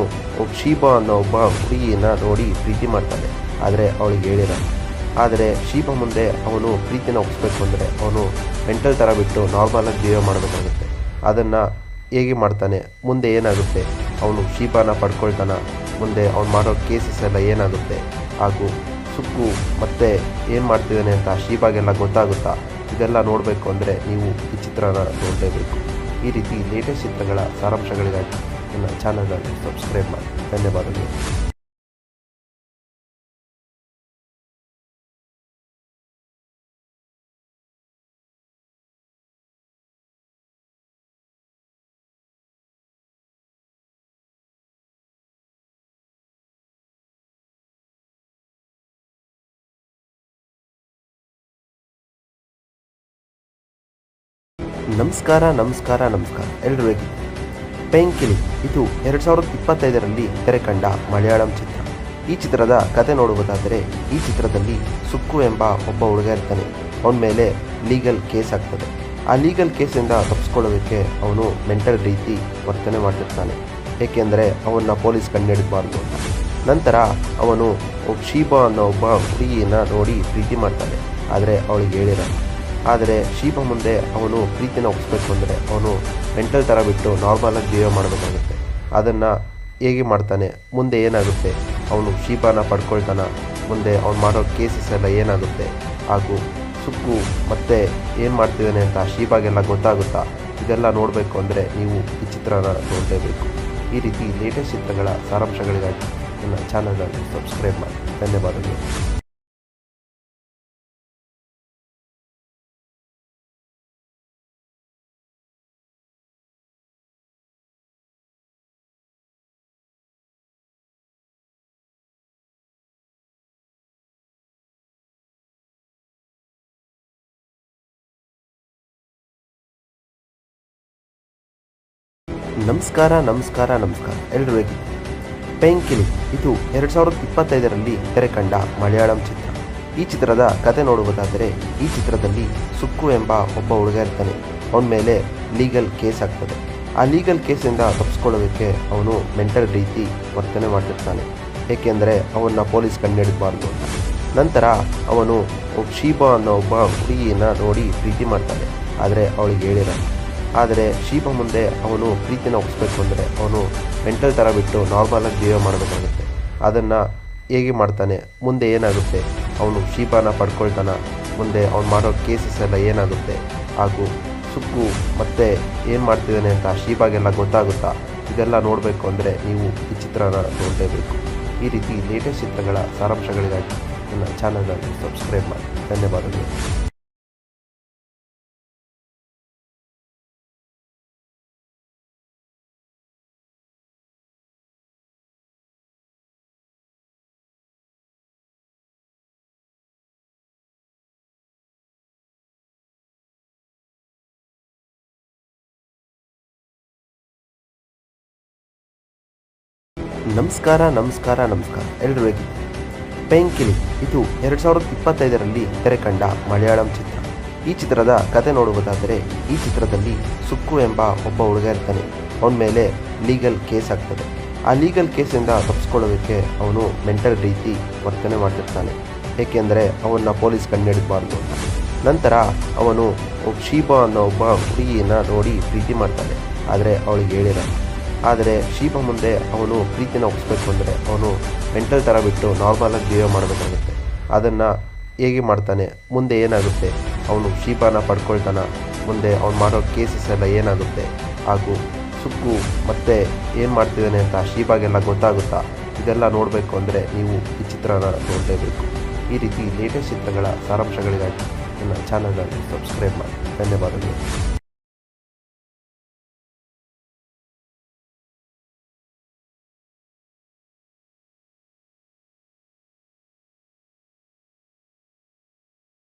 Speaker 1: ಶೀಬಾ ಅನ್ನೋ ಒಬ್ಬ ಹುಡುಗಿಯನ್ನ ನೋಡಿ ಪ್ರೀತಿ ಮಾಡ್ತಾನೆ, ಆದರೆ ಅವಳಿಗೆ ಹೇಳಿರಲ್ಲ. ಆದರೆ ಶೀಬಾ ಮುಂದೆ ಅವನು ಪ್ರೀತಿನ ಒಪ್ಪಿಸ್ಬೇಕು ಅಂದರೆ ಅವನು ಮೆಂಟಲ್ ಥರ ಬಿಟ್ಟು ನಾರ್ಮಲಾಗಿ ಬಿಹೇವ್ ಮಾಡಬೇಕಾಗುತ್ತೆ. ಅದನ್ನು ಹೇಗೆ ಮಾಡ್ತಾನೆ, ಮುಂದೆ ಏನಾಗುತ್ತೆ, ಅವನು ಶೀಬಾನ ಪಡ್ಕೊಳ್ತಾನ, ಮುಂದೆ ಅವನು ಮಾಡೋ ಕೇಸಸ್ ಎಲ್ಲ ಏನಾಗುತ್ತೆ, ಹಾಗೂ ಸುಕ್ಕು ಮತ್ತೆ ಏನು ಮಾಡ್ತಿದ್ದಾನೆ ಅಂತ ಶೀಬಾಗೆಲ್ಲ ಗೊತ್ತಾಗುತ್ತಾ, ಇದೆಲ್ಲ ನೋಡಬೇಕು ಅಂದರೆ ನೀವು ಈ ಚಿತ್ರನ ನೋಡಲೇಬೇಕು. ಈ ರೀತಿ ಲೇಟೆಸ್ಟ್ ಚಿತ್ರಗಳ ಸಾರಾಂಶಗಳಿಗಾಗಿ ನನ್ನ ಚಾನಲನ್ನು ಸಬ್ಸ್ಕ್ರೈಬ್ ಮಾಡಿ. ಧನ್ಯವಾದಗಳು. ನಮಸ್ಕಾರ ಎಲ್ಲರೂ ಹೇಗಿದ್ದೀರಿ? ಪೆಂಕಿಲಿ ಇದು 2025ರಲ್ಲಿ ತೆರೆ ಕಂಡ ಮಲಯಾಳಂ ಚಿತ್ರ. ಈ ಚಿತ್ರದ ಕತೆ ನೋಡುವುದಾದರೆ ಈ ಚಿತ್ರದಲ್ಲಿ ಸುಕ್ಕು ಎಂಬ ಒಬ್ಬ ಹುಡುಗ ಇರ್ತಾನೆ. ಅವನ ಮೇಲೆ ಲೀಗಲ್ ಕೇಸ್ ಆಗ್ತದೆ. ಆ ಲೀಗಲ್ ಕೇಸಿಂದ ತಪ್ಪಿಸ್ಕೊಳ್ಳೋದಕ್ಕೆ ಅವನು ಮೆಂಟಲ್ ರೀತಿ ವರ್ತನೆ ಮಾಡ್ತಿರ್ತಾನೆ, ಏಕೆಂದರೆ ಅವನ್ನ ಪೊಲೀಸ್ ಕಂಡುಹಿಡಿಬಾರ್ದು ಅಂತ. ನಂತರ ಅವನು ಶೀಬಾ ಅನ್ನೋ ಒಬ್ಬ ಹುಡುಗಿಯನ್ನ ನೋಡಿ ಪ್ರೀತಿ ಮಾಡ್ತಾನೆ, ಆದರೆ ಅವಳಿಗೆ ಹೇಳಿರಲ್ಲ. ಆದರೆ ಶೀಬಾ ಮುಂದೆ ಅವನು ಪ್ರೀತಿನ ಒಪ್ಪಿಸ್ಬೇಕು ಅಂದರೆ ಅವನು ಮೆಂಟಲ್ ಥರ ಬಿಟ್ಟು ನಾರ್ಮಲಾಗಿ ಬಿಹೇವ್ ಮಾಡಬೇಕಾಗುತ್ತೆ. ಅದನ್ನು ಹೇಗೆ ಮಾಡ್ತಾನೆ, ಮುಂದೆ ಏನಾಗುತ್ತೆ, ಅವನು ಶೀಬಾನ ಪಡ್ಕೊಳ್ತಾನ, ಮುಂದೆ ಅವನು ಮಾಡೋ ಕೇಸಸ್ ಎಲ್ಲ ಏನಾಗುತ್ತೆ, ಹಾಗೂ ಸುಕ್ಕು ಮತ್ತೆ ಏನು ಮಾಡ್ತಿದ್ದಾನೆ ಅಂತ ಶೀಬಾಗೆಲ್ಲ ಗೊತ್ತಾಗುತ್ತಾ, ಇದೆಲ್ಲ ನೋಡಬೇಕು ಅಂದರೆ ನೀವು ಈ ಚಿತ್ರನ ನೋಡಲೇಬೇಕು. ಈ ರೀತಿ ಲೇಟೆಸ್ಟ್ ಚಿತ್ರಗಳ ಸಾರಾಂಶಗಳಿಗಾಗಿ ನನ್ನ ಚಾನಲನ್ನು ಸಬ್ಸ್ಕ್ರೈಬ್ ಮಾಡಿ. ಧನ್ಯವಾದಗಳು. ನಮಸ್ಕಾರ ಎಲ್ಲರೂ ಹೇಗಿದ್ದೀರಿ? ಪೆಂಕಿಲಿ ಇದು 2025ರಲ್ಲಿ ತೆರೆ ಕಂಡ ಮಲಯಾಳಂ ಚಿತ್ರ. ಈ ಚಿತ್ರದ ಕತೆ ನೋಡುವುದಾದರೆ ಈ ಚಿತ್ರದಲ್ಲಿ ಸುಕ್ಕು ಎಂಬ ಒಬ್ಬ ಹುಡುಗ ಇರ್ತಾನೆ. ಅವನ ಮೇಲೆ ಲೀಗಲ್ ಕೇಸ್ ಆಗ್ತದೆ. ಆ ಲೀಗಲ್ ಕೇಸಿಂದ ತಪ್ಪಿಸ್ಕೊಳ್ಳೋದಕ್ಕೆ ಅವನು ಮೆಂಟಲ್ ರೀತಿ ವರ್ತನೆ ಮಾಡ್ತಿರ್ತಾನೆ, ಏಕೆಂದರೆ ಅವನ್ನ ಪೊಲೀಸ್ ಕಂಡುಹಿಡಿಬಾರ್ದು ಅಂತ. ನಂತರ ಅವನು ಶೀಬಾ ಅನ್ನೋ ಒಬ್ಬ ಹುಡುಗಿಯನ್ನ ನೋಡಿ ಪ್ರೀತಿ ಮಾಡ್ತಾನೆ, ಆದರೆ ಅವಳಿಗೆ ಹೇಳಿರಲ್ಲ. ಆದರೆ ಶೀಬಾ ಮುಂದೆ ಅವನು ಪ್ರೀತಿನ ಒಪ್ಪಿಸ್ಬೇಕು ಅಂದರೆ ಅವನು ಮೆಂಟಲ್ ಥರ ಬಿಟ್ಟು ನಾರ್ಮಲಾಗಿ ಬಿಹೇವ್ ಮಾಡಬೇಕಾಗುತ್ತೆ. ಅದನ್ನು ಹೇಗೆ ಮಾಡ್ತಾನೆ, ಮುಂದೆ ಏನಾಗುತ್ತೆ, ಅವನು ಶೀಬಾನ ಪಡ್ಕೊಳ್ತಾನ, ಮುಂದೆ ಅವನು ಮಾಡೋ ಕೇಸಸ್ ಎಲ್ಲ ಏನಾಗುತ್ತೆ, ಹಾಗೂ ಸುಕ್ಕು ಮತ್ತೆ ಏನು ಮಾಡ್ತಿದ್ದಾನೆ ಅಂತ ಶೀಬಾಗೆಲ್ಲ ಗೊತ್ತಾಗುತ್ತಾ, ಇದೆಲ್ಲ ನೋಡಬೇಕು ಅಂದರೆ ನೀವು ಈ ಚಿತ್ರನ ನೋಡಲೇಬೇಕು. ಈ ರೀತಿ ಲೇಟೆಸ್ಟ್ ಚಿತ್ರಗಳ ಸಾರಾಂಶಗಳಿಗಾಗಿ ನನ್ನ ಚಾನಲನ್ನು ಸಬ್ಸ್ಕ್ರೈಬ್ ಮಾಡಿ. ಧನ್ಯವಾದಗಳು. ನಮಸ್ಕಾರ ಎಲ್ಲರೂ ಹೇಗಿದ್ದೀರಿ? ಪೆಂಕಿಲಿ ಇದು 2025ರಲ್ಲಿ ತೆರೆ ಕಂಡ ಮಲಯಾಳಂ ಚಿತ್ರ. ಈ ಚಿತ್ರದ ಕತೆ ನೋಡುವುದಾದರೆ ಈ ಚಿತ್ರದಲ್ಲಿ ಸುಕ್ಕು ಎಂಬ ಒಬ್ಬ ಹುಡುಗ ಇರ್ತಾನೆ. ಅವನ ಮೇಲೆ ಲೀಗಲ್ ಕೇಸ್ ಆಗ್ತದೆ. ಆ ಲೀಗಲ್ ಕೇಸಿಂದ ತಪ್ಪಿಸ್ಕೊಳ್ಳೋದಕ್ಕೆ ಅವನು ಮೆಂಟಲ್ ರೀತಿ ವರ್ತನೆ ಮಾಡ್ತಿರ್ತಾನೆ, ಏಕೆಂದರೆ ಅವನ್ನ ಪೊಲೀಸ್ ಕಂಡುಹಿಡಿಬಾರ್ದು ಅಂತ. ನಂತರ ಅವನು ಶೀಬಾ ಅನ್ನೋ ಒಬ್ಬ ಹುಡುಗಿಯನ್ನ ನೋಡಿ ಪ್ರೀತಿ ಮಾಡ್ತಾನೆ, ಆದರೆ ಅವಳಿಗೆ ಹೇಳಿರಲ್ಲ. ಆದರೆ ಶೀಬಾ ಮುಂದೆ ಅವನು ಪ್ರೀತಿನ ಒಪ್ಪಿಸ್ಬೇಕು ಅಂದರೆ ಅವನು ಮೆಂಟಲ್ ಥರ ಬಿಟ್ಟು ನಾರ್ಮಲಾಗಿ ಬಿಹೇವ್ ಮಾಡಬೇಕಾಗುತ್ತೆ. ಅದನ್ನು ಹೇಗೆ ಮಾಡ್ತಾನೆ, ಮುಂದೆ ಏನಾಗುತ್ತೆ, ಅವನು ಶೀಬಾನ ಪಡ್ಕೊಳ್ತಾನ, ಮುಂದೆ ಅವನು ಮಾಡೋ ಕೇಸಸ್ ಎಲ್ಲ ಏನಾಗುತ್ತೆ, ಹಾಗೂ ಸುಕ್ಕು ಮತ್ತೆ ಏನು ಮಾಡ್ತಿದ್ದಾನೆ ಅಂತ ಶೀಬಾಗೆಲ್ಲ ಗೊತ್ತಾಗುತ್ತಾ, ಇದೆಲ್ಲ ನೋಡಬೇಕು ಅಂದರೆ ನೀವು ಈ ಚಿತ್ರನ ನೋಡಲೇಬೇಕು. ಈ ರೀತಿ ಲೇಟೆಸ್ಟ್ ಚಿತ್ರಗಳ ಸಾರಾಂಶಗಳಿಗಾಗಿ ನನ್ನ ಚಾನಲನ್ನು ಸಬ್ಸ್ಕ್ರೈಬ್ ಮಾಡಿ. ಧನ್ಯವಾದಗಳು.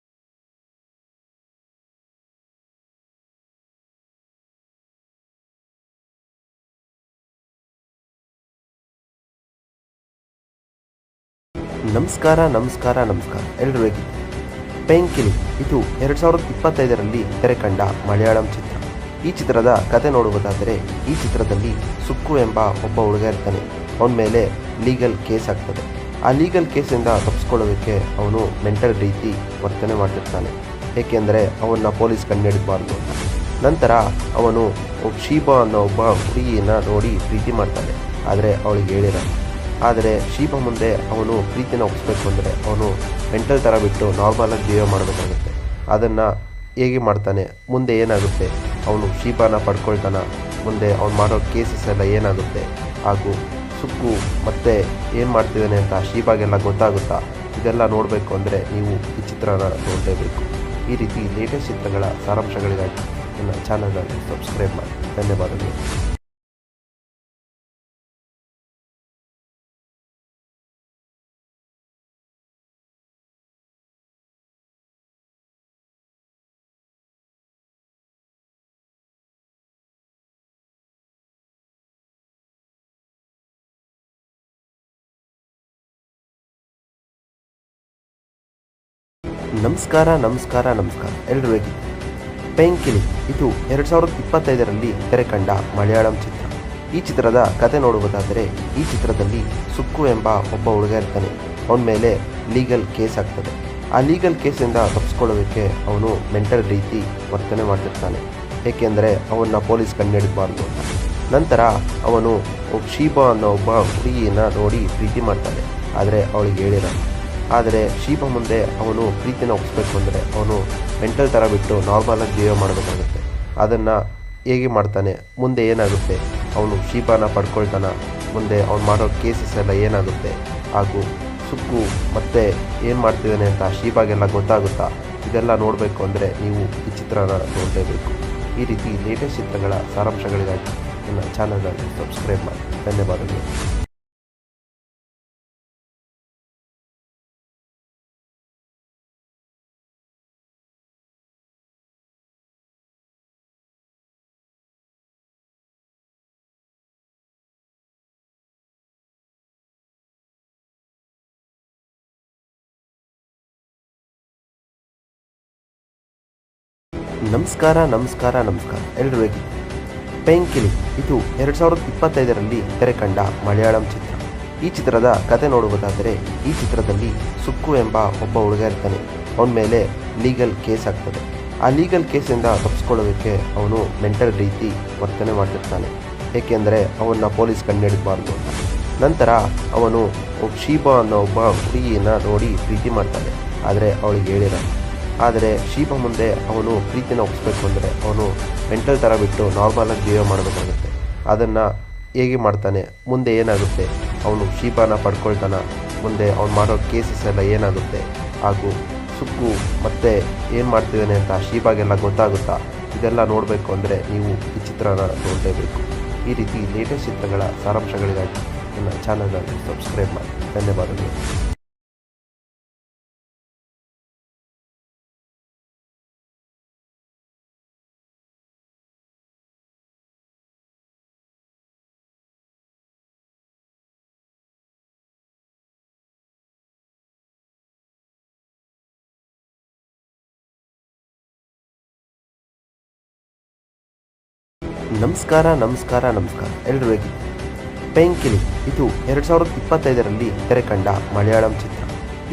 Speaker 1: ನಮಸ್ಕಾರ ಎಲ್ಲರೂ ಹೇಗಿದ್ದೀರಿ? ಪೆಂಕಿಲಿ ಇದು 2025ರಲ್ಲಿ ತೆರೆ ಕಂಡ ಮಲಯಾಳಂ ಚಿತ್ರ. ಈ ಚಿತ್ರದ ಕತೆ ನೋಡುವುದಾದರೆ ಈ ಚಿತ್ರದಲ್ಲಿ ಸುಕ್ಕು ಎಂಬ ಒಬ್ಬ ಹುಡುಗ ಇರ್ತಾನೆ. ಅವನ ಮೇಲೆ ಲೀಗಲ್ ಕೇಸ್ ಆಗ್ತದೆ. ಆ ಲೀಗಲ್ ಕೇಸಿಂದ ತಪ್ಪಿಸ್ಕೊಳ್ಳೋದಕ್ಕೆ ಅವನು ಮೆಂಟಲ್ ರೀತಿ ವರ್ತನೆ ಮಾಡ್ತಿರ್ತಾನೆ. ಏಕೆಂದರೆ ಅವನ್ನ ಪೊಲೀಸ್ ಕಂಡುಹಿಡಿಬಾರ್ದು ಅಂತ. ನಂತರ ಅವನು ಶೀಬಾ ಅನ್ನೋ ಒಬ್ಬ ಹುಡುಗಿಯನ್ನು ನೋಡಿ ಪ್ರೀತಿ ಮಾಡ್ತಾನೆ. ಆದರೆ ಅವಳಿಗೆ ಹೇಳಿರಲ್ಲ. ಆದರೆ ಶೀಬಾ ಮುಂದೆ ಅವನು ಪ್ರೀತಿನ ಒಪ್ಪಿಸ್ಬೇಕು ಅಂದರೆ ಅವನು ಮೆಂಟಲ್ ಥರ ಬಿಟ್ಟು ನಾರ್ಮಲಾಗಿ ಜೀವ ಮಾಡಬೇಕಾಗುತ್ತೆ. ಅದನ್ನು ಹೇಗೆ ಮಾಡ್ತಾನೆ, ಮುಂದೆ ಏನಾಗುತ್ತೆ, ಅವನು ಶೀಬಾನ ಪಡ್ಕೊಳ್ತಾನ, ಮುಂದೆ ಅವ್ನು ಮಾಡೋ ಕೇಸಸ್ ಎಲ್ಲ ಏನಾಗುತ್ತೆ, ಹಾಗೂ ಸುಕ್ಕು ಮತ್ತೆ ಏನು ಮಾಡ್ತಿದ್ದಾನೆ ಅಂತ ಶೀಬಾಗೆಲ್ಲ ಗೊತ್ತಾಗುತ್ತಾ, ಇದೆಲ್ಲ ನೋಡಬೇಕು ಅಂದರೆ ನೀವು ಈ ಚಿತ್ರನ ನೋಡಲೇಬೇಕು. ಈ ರೀತಿ ಲೇಟೆಸ್ಟ್ ಚಿತ್ರಗಳ ಸಾರಾಂಶಗಳಿಗಾಗಿ ನನ್ನ ಚಾನಲನ್ನು ಸಬ್ಸ್ಕ್ರೈಬ್ ಮಾಡಿ. ಧನ್ಯವಾದಗಳು. ನಮಸ್ಕಾರ ಎಲ್ಲರೂ ಹೇಗಿದ್ದೀರಿ? ಪೆಂಕಿಲಿ ಇದು 2025ರಲ್ಲಿ ತೆರೆ ಕಂಡ ಮಲಯಾಳಂ ಚಿತ್ರ. ಈ ಚಿತ್ರದ ಕತೆ ನೋಡುವುದಾದರೆ ಈ ಚಿತ್ರದಲ್ಲಿ ಸುಕ್ಕು ಎಂಬ ಒಬ್ಬ ಹುಡುಗ ಇರ್ತಾನೆ. ಅವನ ಮೇಲೆ ಲೀಗಲ್ ಕೇಸ್ ಆಗ್ತದೆ. ಆ ಲೀಗಲ್ ಕೇಸಿಂದ ತಪ್ಪಿಸ್ಕೊಳ್ಳೋದಕ್ಕೆ ಅವನು ಮೆಂಟಲ್ ರೀತಿ ವರ್ತನೆ ಮಾಡ್ತಿರ್ತಾನೆ. ಏಕೆಂದರೆ ಅವನ್ನ ಪೊಲೀಸ್ ಕಂಡುಹಿಡಿಬಾರ್ದು ಅಂತ. ನಂತರ ಅವನು ಶೀಬಾ ಅನ್ನೋ ಒಬ್ಬ ಹುಡುಗಿಯನ್ನು ನೋಡಿ ಪ್ರೀತಿ ಮಾಡ್ತಾನೆ. ಆದರೆ ಅವಳಿಗೆ ಹೇಳಿರಲ್ಲ. ಆದರೆ ಶೀಬಾ ಮುಂದೆ ಅವನು ಪ್ರೀತಿನ ಒಪ್ಪಿಸ್ಬೇಕು ಅಂದರೆ ಅವನು ಮೆಂಟಲ್ ಥರ ಬಿಟ್ಟು ನಾರ್ಮಲಾಗಿ ಜೀವ ಮಾಡಬೇಕಾಗುತ್ತೆ. ಅದನ್ನು ಹೇಗೆ ಮಾಡ್ತಾನೆ, ಮುಂದೆ ಏನಾಗುತ್ತೆ, ಅವನು ಶೀಬಾನ ಪಡ್ಕೊಳ್ತಾನ, ಮುಂದೆ ಅವ್ನು ಮಾಡೋ ಕೇಸಸ್ ಎಲ್ಲ ಏನಾಗುತ್ತೆ, ಹಾಗೂ ಸುಕ್ಕು ಮತ್ತೆ ಏನು ಮಾಡ್ತಿದ್ದಾನೆ ಅಂತ ಶೀಬಾಗೆಲ್ಲ ಗೊತ್ತಾಗುತ್ತಾ, ಇದೆಲ್ಲ ನೋಡಬೇಕು ಅಂದರೆ ನೀವು ಈ ಚಿತ್ರನ ನೋಡಲೇಬೇಕು. ಈ ರೀತಿ ಲೇಟೆಸ್ಟ್ ಚಿತ್ರಗಳ ಸಾರಾಂಶಗಳಿಗಾಗಿ ನನ್ನ ಚಾನಲನ್ನು ಸಬ್ಸ್ಕ್ರೈಬ್ ಮಾಡಿ. ಧನ್ಯವಾದಗಳು. ನಮಸ್ಕಾರ ಎಲ್ಲರೂ ಹೇಗಿದ್ದೀರಿ? ಪೆಂಕಿಲಿ ಇದು 2025ರಲ್ಲಿ ತೆರೆ ಕಂಡ ಮಲಯಾಳಂ ಚಿತ್ರ. ಈ ಚಿತ್ರದ ಕತೆ ನೋಡುವುದಾದರೆ ಈ ಚಿತ್ರದಲ್ಲಿ ಸುಕ್ಕು ಎಂಬ ಒಬ್ಬ ಹುಡುಗ ಇರ್ತಾನೆ. ಅವನ ಮೇಲೆ ಲೀಗಲ್ ಕೇಸ್ ಆಗ್ತದೆ. ಆ ಲೀಗಲ್ ಕೇಸಿಂದ ತಪ್ಪಿಸ್ಕೊಳ್ಳೋದಕ್ಕೆ ಅವನು ಮೆಂಟಲ್ ರೀತಿ ವರ್ತನೆ ಮಾಡ್ತಿರ್ತಾನೆ. ಏಕೆಂದರೆ ಅವನ್ನ ಪೊಲೀಸ್ ಕಂಡುಹಿಡಿಬಾರ್ದು ಅಂತ. ನಂತರ ಅವನು ಶೀಬಾ ಅನ್ನೋ ಒಬ್ಬ ಹುಡುಗಿಯನ್ನು ನೋಡಿ ಪ್ರೀತಿ ಮಾಡ್ತಾನೆ. ಆದರೆ ಅವಳಿಗೆ ಹೇಳಿರಲ್ಲ. ಆದರೆ ಶೀಬಾ ಮುಂದೆ ಅವನು ಪ್ರೀತಿನ ಒಪ್ಪಿಸ್ಬೇಕು ಅಂದರೆ ಅವನು ಮೆಂಟಲ್ ಥರ ಬಿಟ್ಟು ನಾರ್ಮಲಾಗಿ ಜೀವ ಮಾಡಬೇಕಾಗುತ್ತೆ. ಅದನ್ನು ಹೇಗೆ ಮಾಡ್ತಾನೆ, ಮುಂದೆ ಏನಾಗುತ್ತೆ, ಅವನು ಶೀಬಾನ ಪಡ್ಕೊಳ್ತಾನ, ಮುಂದೆ ಅವ್ನು ಮಾಡೋ ಕೇಸಸ್ ಎಲ್ಲ ಏನಾಗುತ್ತೆ, ಹಾಗೂ ಸುಕ್ಕು ಮತ್ತೆ ಏನು ಮಾಡ್ತಿದ್ದಾನೆ ಅಂತ ಶೀಬಾಗೆಲ್ಲ ಗೊತ್ತಾಗುತ್ತಾ, ಇದೆಲ್ಲ ನೋಡಬೇಕು ಅಂದರೆ ನೀವು ಈ ಚಿತ್ರನ ನೋಡಲೇಬೇಕು. ಈ ರೀತಿ ಲೇಟೆಸ್ಟ್ ಚಿತ್ರಗಳ ಸಾರಾಂಶಗಳಿಗಾಗಿ ನನ್ನ ಚಾನಲನ್ನು ಸಬ್ಸ್ಕ್ರೈಬ್ ಮಾಡಿ. ಧನ್ಯವಾದಗಳು. ನಮಸ್ಕಾರ ಎಲ್ಲರೂ ಹೇಗಿದ್ದೀರಿ? ಪೆಂಕಿಲಿ ಇದು 2025ರಲ್ಲಿ ತೆರೆ ಕಂಡ ಮಲಯಾಳಂ ಚಿತ್ರ.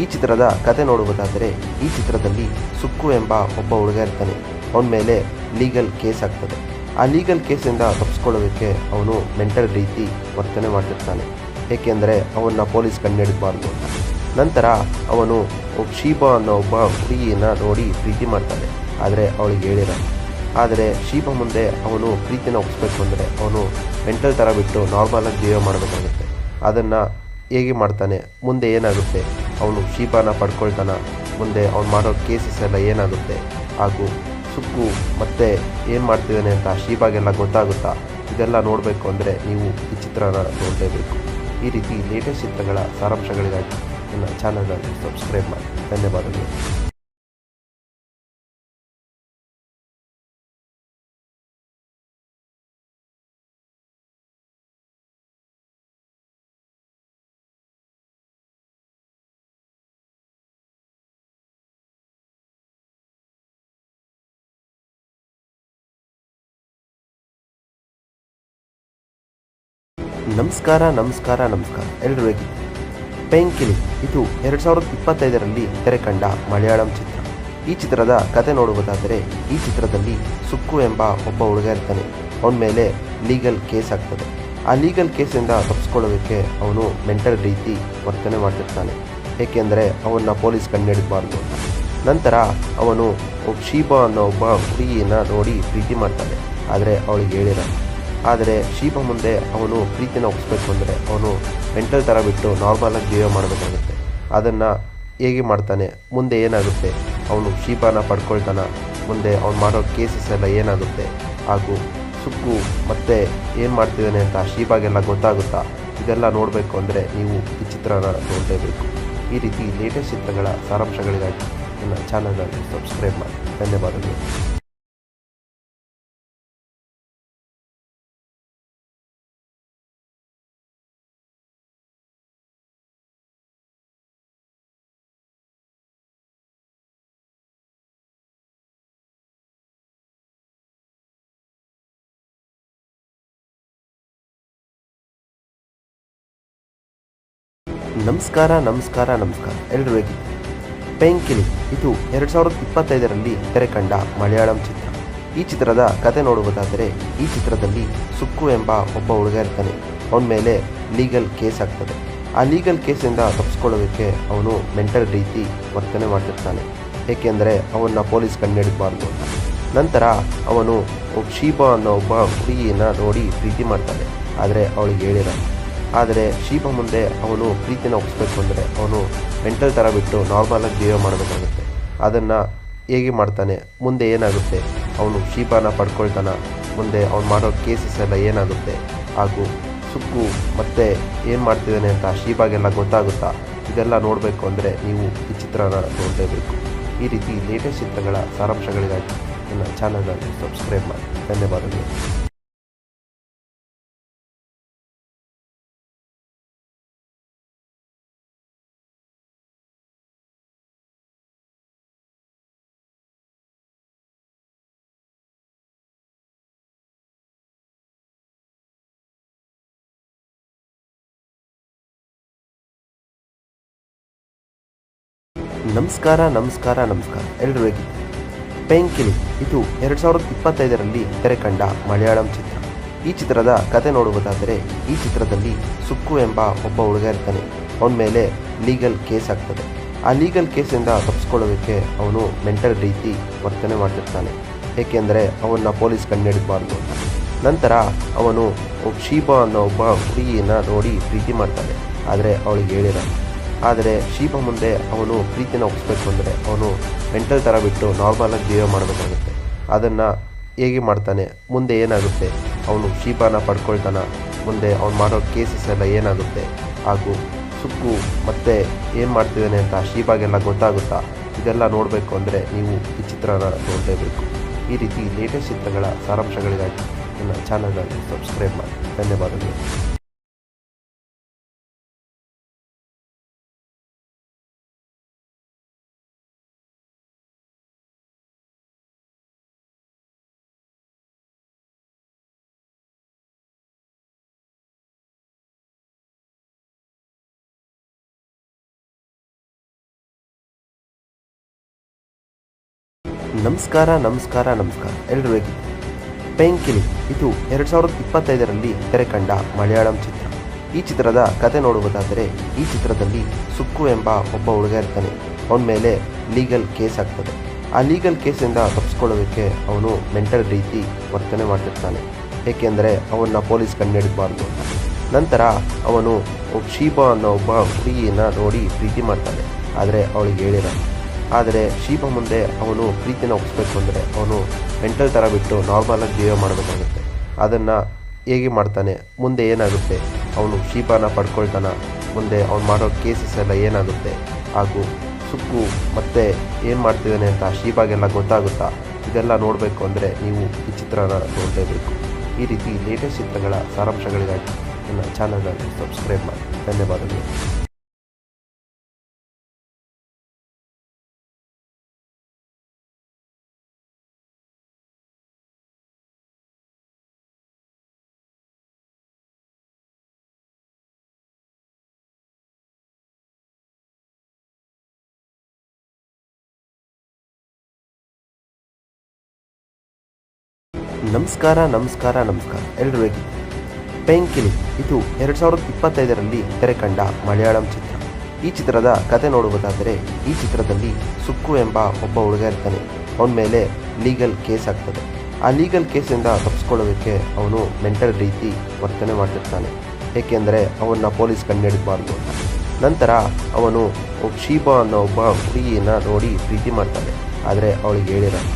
Speaker 1: ಈ ಚಿತ್ರದ ಕತೆ ನೋಡುವುದಾದರೆ ಈ ಚಿತ್ರದಲ್ಲಿ ಸುಕ್ಕು ಎಂಬ ಒಬ್ಬ ಹುಡುಗ ಇರ್ತಾನೆ. ಅವನ ಮೇಲೆ ಲೀಗಲ್ ಕೇಸ್ ಆಗ್ತದೆ. ಆ ಲೀಗಲ್ ಕೇಸಿಂದ ತಪ್ಪಿಸ್ಕೊಳ್ಳೋದಕ್ಕೆ ಅವನು ಮೆಂಟಲ್ ರೀತಿ ವರ್ತನೆ ಮಾಡ್ತಿರ್ತಾನೆ. ಏಕೆಂದರೆ ಅವನ್ನ ಪೊಲೀಸ್ ಕಂಡುಹಿಡಿಬಾರ್ದು ಅಂತ. ನಂತರ ಅವನು ಶೀಬಾ ಅನ್ನೋ ಒಬ್ಬ ಹುಡುಗಿಯನ್ನು ನೋಡಿ ಪ್ರೀತಿ ಮಾಡ್ತಾನೆ. ಆದರೆ ಅವಳಿಗೆ ಹೇಳಿರಲ್ಲ. ಆದರೆ ಶೀಬಾ ಮುಂದೆ ಅವನು ಪ್ರೀತಿನ ಒಪ್ಪಿಸ್ಬೇಕು ಅಂದರೆ ಅವನು ಮೆಂಟಲ್ ಥರ ಬಿಟ್ಟು ನಾರ್ಮಲಾಗಿ ಜೀವ ಮಾಡಬೇಕಾಗುತ್ತೆ. ಅದನ್ನು ಹೇಗೆ ಮಾಡ್ತಾನೆ, ಮುಂದೆ ಏನಾಗುತ್ತೆ, ಅವನು ಶೀಬಾನ ಪಡ್ಕೊಳ್ತಾನ, ಮುಂದೆ ಅವ್ನು ಮಾಡೋ ಕೇಸಸ್ ಎಲ್ಲ ಏನಾಗುತ್ತೆ, ಹಾಗೂ ಸುಕ್ಕು ಮತ್ತೆ ಏನು ಮಾಡ್ತಿದ್ದಾನೆ ಅಂತ ಶೀಬಾಗೆಲ್ಲ ಗೊತ್ತಾಗುತ್ತಾ, ಇದೆಲ್ಲ ನೋಡಬೇಕು ಅಂದರೆ ನೀವು ಈ ಚಿತ್ರನ ನೋಡಲೇಬೇಕು. ಈ ರೀತಿ ಲೇಟೆಸ್ಟ್ ಚಿತ್ರಗಳ ಸಾರಾಂಶಗಳಿಗಾಗಿ ನನ್ನ ಚಾನಲನ್ನು ಸಬ್ಸ್ಕ್ರೈಬ್ ಮಾಡಿ. ಧನ್ಯವಾದಗಳು. ನಮಸ್ಕಾರ ಎಲ್ಲರೂ ಹೇಗಿದ್ದೀರಿ? ಪೇಂಕಿಲಿ ಇದು 2025ರಲ್ಲಿ ತೆರೆ ಕಂಡ ಮಲಯಾಳಂ ಚಿತ್ರ. ಈ ಚಿತ್ರದ ಕತೆ ನೋಡುವುದಾದರೆ ಈ ಚಿತ್ರದಲ್ಲಿ ಸುಕ್ಕು ಎಂಬ ಒಬ್ಬ ಹುಡುಗ ಇರ್ತಾನೆ. ಅವನ ಮೇಲೆ ಲೀಗಲ್ ಕೇಸ್ ಆಗ್ತದೆ. ಆ ಲೀಗಲ್ ಕೇಸಿಂದ ತಪ್ಪಿಸ್ಕೊಳ್ಳೋದಕ್ಕೆ ಅವನು ಮೆಂಟಲ್ ರೀತಿ ವರ್ತನೆ ಮಾಡ್ತಿರ್ತಾನೆ, ಏಕೆಂದರೆ ಅವನ್ನ ಪೊಲೀಸ್ ಕಂಡುಹಿಡಿಬಾರ್ದು ಅಂತ. ನಂತರ ಅವನು ಶೀಬಾ ಅನ್ನೋ ಒಬ್ಬ ಹುಡುಗಿಯನ್ನ ನೋಡಿ ಪ್ರೀತಿ ಮಾಡ್ತಾನೆ, ಆದರೆ ಅವಳಿಗೆ ಹೇಳಿರಲ್ಲ. ಆದರೆ ಶೀಬಾ ಮುಂದೆ ಅವನು ಪ್ರೀತಿನ ಒಪ್ಪಿಸ್ಬೇಕು ಅಂದರೆ ಅವನು ಮೆಂಟಲ್ ಥರ ಬಿಟ್ಟು ನಾರ್ಮಲಾಗಿ ಬಿಹೇವ್ ಮಾಡಬೇಕಾಗುತ್ತೆ. ಅದನ್ನು ಹೇಗೆ ಮಾಡ್ತಾನೆ, ಮುಂದೆ ಏನಾಗುತ್ತೆ, ಅವನು ಶೀಬಾನ ಪಡ್ಕೊಳ್ತಾನ, ಮುಂದೆ ಅವ್ನು ಮಾಡೋ ಕೇಸಸ್ ಎಲ್ಲ ಏನಾಗುತ್ತೆ, ಹಾಗೂ ಸುಕ್ಕು ಮತ್ತೆ ಏನು ಮಾಡ್ತಿದ್ದಾನೆ ಅಂತ ಶೀಬಾಗೆಲ್ಲ ಗೊತ್ತಾಗುತ್ತಾ, ಇದೆಲ್ಲ ನೋಡಬೇಕು ಅಂದರೆ ನೀವು ಈ ಚಿತ್ರನ ನೋಡಲೇಬೇಕು. ಈ ರೀತಿ ಲೇಟೆಸ್ಟ್ ಚಿತ್ರಗಳ ಸಾರಾಂಶಗಳಿಗಾಗಿ ನನ್ನ ಚಾನಲನ್ನು ಸಬ್ಸ್ಕ್ರೈಬ್ ಮಾಡಿ. ಧನ್ಯವಾದಗಳು. ನಮಸ್ಕಾರ ಎಲ್ಲರೂ ಹೇಗಿದ್ದೀರಿ? ಪೇಂಕಿಲಿ ಇದು 2025ರಲ್ಲಿ ತೆರೆ ಕಂಡ ಮಲಯಾಳಂ ಚಿತ್ರ. ಈ ಚಿತ್ರದ ಕತೆ ನೋಡುವುದಾದರೆ ಈ ಚಿತ್ರದಲ್ಲಿ ಸುಕ್ಕು ಎಂಬ ಒಬ್ಬ ಹುಡುಗ ಇರ್ತಾನೆ. ಅವನ ಮೇಲೆ ಲೀಗಲ್ ಕೇಸ್ ಆಗ್ತದೆ. ಆ ಲೀಗಲ್ ಕೇಸಿಂದ ತಪ್ಪಿಸ್ಕೊಳ್ಳೋದಕ್ಕೆ ಅವನು ಮೆಂಟಲ್ ರೀತಿ ವರ್ತನೆ ಮಾಡ್ತಿರ್ತಾನೆ, ಏಕೆಂದರೆ ಅವನ್ನ ಪೊಲೀಸ್ ಕಂಡುಹಿಡಿಬಾರ್ದು ಅಂತ. ನಂತರ ಅವನು ಶೀಬಾ ಅನ್ನೋ ಒಬ್ಬ ಹುಡುಗಿಯನ್ನ ನೋಡಿ ಪ್ರೀತಿ ಮಾಡ್ತಾನೆ, ಆದರೆ ಅವಳಿಗೆ ಹೇಳಿರಲ್ಲ. ಆದರೆ ಶೀಬಾ ಮುಂದೆ ಅವನು ಪ್ರೀತಿನ ಒಪ್ಪಿಸ್ಬೇಕು ಅಂದರೆ ಅವನು ಮೆಂಟಲ್ ಥರ ಬಿಟ್ಟು ನಾರ್ಮಲಾಗಿ ಬಿಹೇವ್ ಮಾಡಬೇಕಾಗುತ್ತೆ. ಅದನ್ನು ಹೇಗೆ ಮಾಡ್ತಾನೆ, ಮುಂದೆ ಏನಾಗುತ್ತೆ, ಅವನು ಶೀಬಾನ ಪಡ್ಕೊಳ್ತಾನ, ಮುಂದೆ ಅವ್ನು ಮಾಡೋ ಕೇಸಸ್ ಎಲ್ಲ ಏನಾಗುತ್ತೆ, ಹಾಗೂ ಸುಕ್ಕು ಮತ್ತೆ ಏನು ಮಾಡ್ತಿದ್ದಾನೆ ಅಂತ ಶೀಬಾಗೆಲ್ಲ ಗೊತ್ತಾಗುತ್ತಾ, ಇದೆಲ್ಲ ನೋಡಬೇಕು ಅಂದರೆ ನೀವು ಈ ಚಿತ್ರನ ನೋಡಲೇಬೇಕು. ಈ ರೀತಿ ಲೇಟೆಸ್ಟ್ ಚಿತ್ರಗಳ ಸಾರಾಂಶಗಳಿಗಾಗಿ ನನ್ನ ಚಾನಲನ್ನು ಸಬ್ಸ್ಕ್ರೈಬ್ ಮಾಡಿ. ಧನ್ಯವಾದಗಳು. ನಮಸ್ಕಾರ ಎಲ್ಲರೂ ಹೇಗಿದ್ದೀರಿ? ಪೇಂಕಿಲಿ ಇದು 2025ರಲ್ಲಿ ತೆರೆ ಕಂಡ ಮಲಯಾಳಂ ಚಿತ್ರ. ಈ ಚಿತ್ರದ ಕತೆ ನೋಡುವುದಾದರೆ ಈ ಚಿತ್ರದಲ್ಲಿ ಸುಕ್ಕು ಎಂಬ ಒಬ್ಬ ಹುಡುಗ ಇರ್ತಾನೆ. ಅವನ ಮೇಲೆ ಲೀಗಲ್ ಕೇಸ್ ಆಗ್ತದೆ. ಆ ಲೀಗಲ್ ಕೇಸಿಂದ ತಪ್ಪಿಸ್ಕೊಳ್ಳೋದಕ್ಕೆ ಅವನು ಮೆಂಟಲ್ ರೀತಿ ವರ್ತನೆ ಮಾಡ್ತಿರ್ತಾನೆ, ಏಕೆಂದರೆ ಅವನ್ನ ಪೊಲೀಸ್ ಕಂಡುಹಿಡಿಬಾರ್ದು ಅಂತ. ನಂತರ ಅವನು ಶೀಬಾ ಅನ್ನೋ ಒಬ್ಬ ಹುಡುಗಿಯನ್ನ ನೋಡಿ ಪ್ರೀತಿ ಮಾಡ್ತಾನೆ, ಆದರೆ ಅವಳಿಗೆ ಹೇಳಿರಲ್ಲ. ಆದರೆ ಶೀಬಾ ಮುಂದೆ ಅವನು ಪ್ರೀತಿನ ಒಪ್ಪಿಸ್ಬೇಕು ಅಂದರೆ ಅವನು ಮೆಂಟಲ್ ಥರ ಬಿಟ್ಟು ನಾರ್ಮಲಾಗಿ ಬಿಹೇವ್ ಮಾಡಬೇಕಾಗುತ್ತೆ. ಅದನ್ನು ಹೇಗೆ ಮಾಡ್ತಾನೆ, ಮುಂದೆ ಏನಾಗುತ್ತೆ, ಅವನು ಶೀಬಾನ ಪಡ್ಕೊಳ್ತಾನ, ಮುಂದೆ ಅವ್ನು ಮಾಡೋ ಕೇಸಸ್ ಎಲ್ಲ ಏನಾಗುತ್ತೆ, ಹಾಗೂ ಸುಕ್ಕು ಮತ್ತೆ ಏನು ಮಾಡ್ತಿದ್ದಾನೆ ಅಂತ ಶೀಬಾಗೆಲ್ಲ ಗೊತ್ತಾಗುತ್ತಾ, ಇದೆಲ್ಲ ನೋಡಬೇಕು ಅಂದರೆ ನೀವು ಈ ಚಿತ್ರನ ನೋಡಲೇಬೇಕು. ಈ ರೀತಿ ಲೇಟೆಸ್ಟ್ ಚಿತ್ರಗಳ ಸಾರಾಂಶಗಳಿಗಾಗಿ ನನ್ನ ಚಾನಲನ್ನು ಸಬ್ಸ್ಕ್ರೈಬ್ ಮಾಡಿ. ಧನ್ಯವಾದಗಳು. ನಮಸ್ಕಾರ ಎಲ್ಲರೂ ಹೇಗಿದ್ದೀರಿ? ಪೇಂಕಿಲಿ ಇದು 2025ರಲ್ಲಿ ತೆರೆ ಕಂಡ ಮಲಯಾಳಂ ಚಿತ್ರ. ಈ ಚಿತ್ರದ ಕತೆ ನೋಡುವುದಾದರೆ ಈ ಚಿತ್ರದಲ್ಲಿ ಸುಕ್ಕು ಎಂಬ ಒಬ್ಬ ಹುಡುಗ ಇರ್ತಾನೆ. ಅವನ ಮೇಲೆ ಲೀಗಲ್ ಕೇಸ್ ಆಗ್ತದೆ. ಆ ಲೀಗಲ್ ಕೇಸಿಂದ ತಪ್ಪಿಸ್ಕೊಳ್ಳೋದಕ್ಕೆ ಅವನು ಮೆಂಟಲ್ ರೀತಿ ವರ್ತನೆ ಮಾಡ್ತಿರ್ತಾನೆ, ಏಕೆಂದರೆ ಅವನ್ನ ಪೊಲೀಸ್ ಕಂಡುಹಿಡಿಬಾರ್ದು ಅಂತ. ನಂತರ ಅವನು ಶೀಬಾ ಅನ್ನೋ ಒಬ್ಬ ಹುಡುಗಿಯನ್ನ ನೋಡಿ ಪ್ರೀತಿ ಮಾಡ್ತಾನೆ, ಆದರೆ ಅವಳಿಗೆ ಹೇಳಿರಲ್ಲ. ಆದರೆ ಶೀಬಾ ಮುಂದೆ ಅವನು ಪ್ರೀತಿನ ಒಪ್ಪಿಸ್ಬೇಕು ಅಂದರೆ ಅವನು ಮೆಂಟಲ್ ಥರ ಬಿಟ್ಟು ನಾರ್ಮಲಾಗಿ ಬಿಹೇವ್ ಮಾಡಬೇಕಾಗುತ್ತೆ. ಅದನ್ನು ಹೇಗೆ ಮಾಡ್ತಾನೆ, ಮುಂದೆ ಏನಾಗುತ್ತೆ, ಅವನು ಶೀಬಾನ ಪಡ್ಕೊಳ್ತಾನ, ಮುಂದೆ ಅವ್ನು ಮಾಡೋ ಕೇಸಸ್ ಎಲ್ಲ ಏನಾಗುತ್ತೆ, ಹಾಗೂ ಸುಕ್ಕು ಮತ್ತೆ ಏನು ಮಾಡ್ತಿದ್ದಾನೆ ಅಂತ ಶೀಬಾಗೆಲ್ಲ ಗೊತ್ತಾಗುತ್ತಾ, ಇದೆಲ್ಲ ನೋಡಬೇಕು ಅಂದರೆ ನೀವು ಈ ಚಿತ್ರನ ನೋಡಲೇಬೇಕು. ಈ ರೀತಿ ಲೇಟೆಸ್ಟ್ ಚಿತ್ರಗಳ ಸಾರಾಂಶಗಳಿಗಾಗಿ ನನ್ನ ಚಾನಲನ್ನು ಸಬ್ಸ್ಕ್ರೈಬ್ ಮಾಡಿ. ಧನ್ಯವಾದಗಳು. ನಮಸ್ಕಾರ ಎಲ್ಲರೂ ಹೇಗಿದ್ದೀರಿ? ಪೆಂಕಿಲಿ ಇದು 2025ರಲ್ಲಿ ತೆರೆ ಕಂಡ ಮಲಯಾಳಂ ಚಿತ್ರ. ಈ ಚಿತ್ರದ ಕತೆ ನೋಡುವುದಾದರೆ ಈ ಚಿತ್ರದಲ್ಲಿ ಸುಕ್ಕು ಎಂಬ ಒಬ್ಬ ಹುಡುಗ ಇರ್ತಾನೆ. ಅವನ ಮೇಲೆ ಲೀಗಲ್ ಕೇಸ್ ಆಗ್ತದೆ. ಆ ಲೀಗಲ್ ಕೇಸಿಂದ ತಪ್ಪಿಸ್ಕೊಳ್ಳೋದಕ್ಕೆ ಅವನು ಮೆಂಟಲ್ ರೀತಿ ವರ್ತನೆ ಮಾಡ್ತಿರ್ತಾನೆ, ಏಕೆಂದರೆ ಅವನ್ನ ಪೊಲೀಸ್ ಕಂಡುಹಿಡಿಬಾರ್ದು ಅಂತ. ನಂತರ ಅವನು ಶೀಬಾ ಅನ್ನೋ ಒಬ್ಬ ಹುಡುಗಿಯನ್ನು ನೋಡಿ ಪ್ರೀತಿ ಮಾಡ್ತಾನೆ, ಆದರೆ ಅವಳಿಗೆ ಹೇಳಿರಲ್ಲ.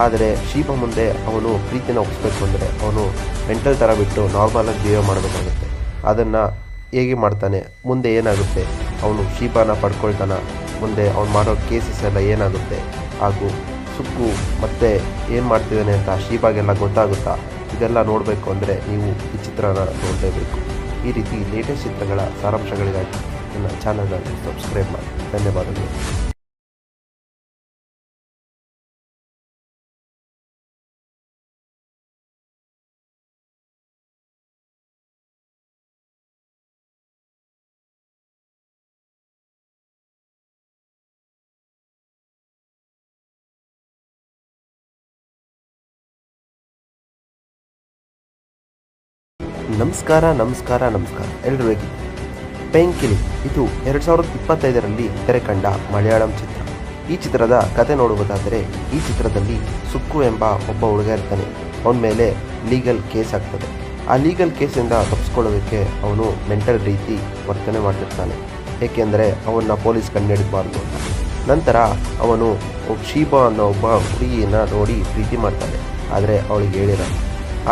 Speaker 1: ಆದರೆ ಶೀಬಾ ಮುಂದೆ ಅವನು ಪ್ರೀತಿನ ಒಪ್ಪಿಸ್ಬೇಕು ಅಂದರೆ ಅವನು ಮೆಂಟಲ್ ಥರ ಬಿಟ್ಟು ನಾರ್ಮಲಾಗಿ ಬಿಹೇವ್ ಮಾಡಬೇಕಾಗುತ್ತೆ. ಅದನ್ನು ಹೇಗೆ ಮಾಡ್ತಾನೆ, ಮುಂದೆ ಏನಾಗುತ್ತೆ, ಅವನು ಶೀಬಾನ ಪಡ್ಕೊಳ್ತಾನ, ಮುಂದೆ ಅವ್ನು ಮಾಡೋ ಕೇಸಸ್ ಎಲ್ಲ ಏನಾಗುತ್ತೆ, ಹಾಗೂ ಸುಕ್ಕು ಮತ್ತೆ ಏನು ಮಾಡ್ತಿದ್ದಾನೆ ಅಂತ ಶೀಬಾಗೆಲ್ಲ ಗೊತ್ತಾಗುತ್ತಾ, ಇದೆಲ್ಲ ನೋಡಬೇಕು ಅಂದರೆ ನೀವು ಈ ಚಿತ್ರನ ನೋಡಲೇಬೇಕು. ಈ ರೀತಿ ಲೇಟೆಸ್ಟ್ ಚಿತ್ರಗಳ ಸಾರಾಂಶಗಳಿಗಾಗಿ ನನ್ನ ಚಾನಲನ್ನು ಸಬ್ಸ್ಕ್ರೈಬ್ ಮಾಡಿ. ಧನ್ಯವಾದಗಳು. ನಮಸ್ಕಾರ ಎಲ್ಲರೂ ಹೇಗಿದ್ದೀರಿ? ಪೆಂಕಿಲಿ ಇದು 2025ರಲ್ಲಿ ತೆರೆ ಕಂಡ ಮಲಯಾಳಂ ಚಿತ್ರ. ಈ ಚಿತ್ರದ ಕತೆ ನೋಡುವುದಾದರೆ ಈ ಚಿತ್ರದಲ್ಲಿ ಸುಕ್ಕು ಎಂಬ ಒಬ್ಬ ಹುಡುಗ ಇರ್ತಾನೆ. ಅವನ ಮೇಲೆ ಲೀಗಲ್ ಕೇಸ್ ಆಗ್ತದೆ. ಆ ಲೀಗಲ್ ಕೇಸಿಂದ ತಪ್ಪಿಸ್ಕೊಳ್ಳೋದಕ್ಕೆ ಅವನು ಮೆಂಟಲ್ ರೀತಿ ವರ್ತನೆ ಮಾಡ್ತಿರ್ತಾನೆ, ಏಕೆಂದರೆ ಅವನ್ನ ಪೊಲೀಸ್ ಕಂಡುಹಿಡಿಬಾರ್ದು ಅಂತ. ನಂತರ ಅವನು ಶೀಬಾ ಅನ್ನೋ ಒಬ್ಬ ಹುಡುಗಿಯನ್ನು ನೋಡಿ ಪ್ರೀತಿ ಮಾಡ್ತಾನೆ, ಆದರೆ ಅವಳಿಗೆ ಹೇಳಿರಲ್ಲ.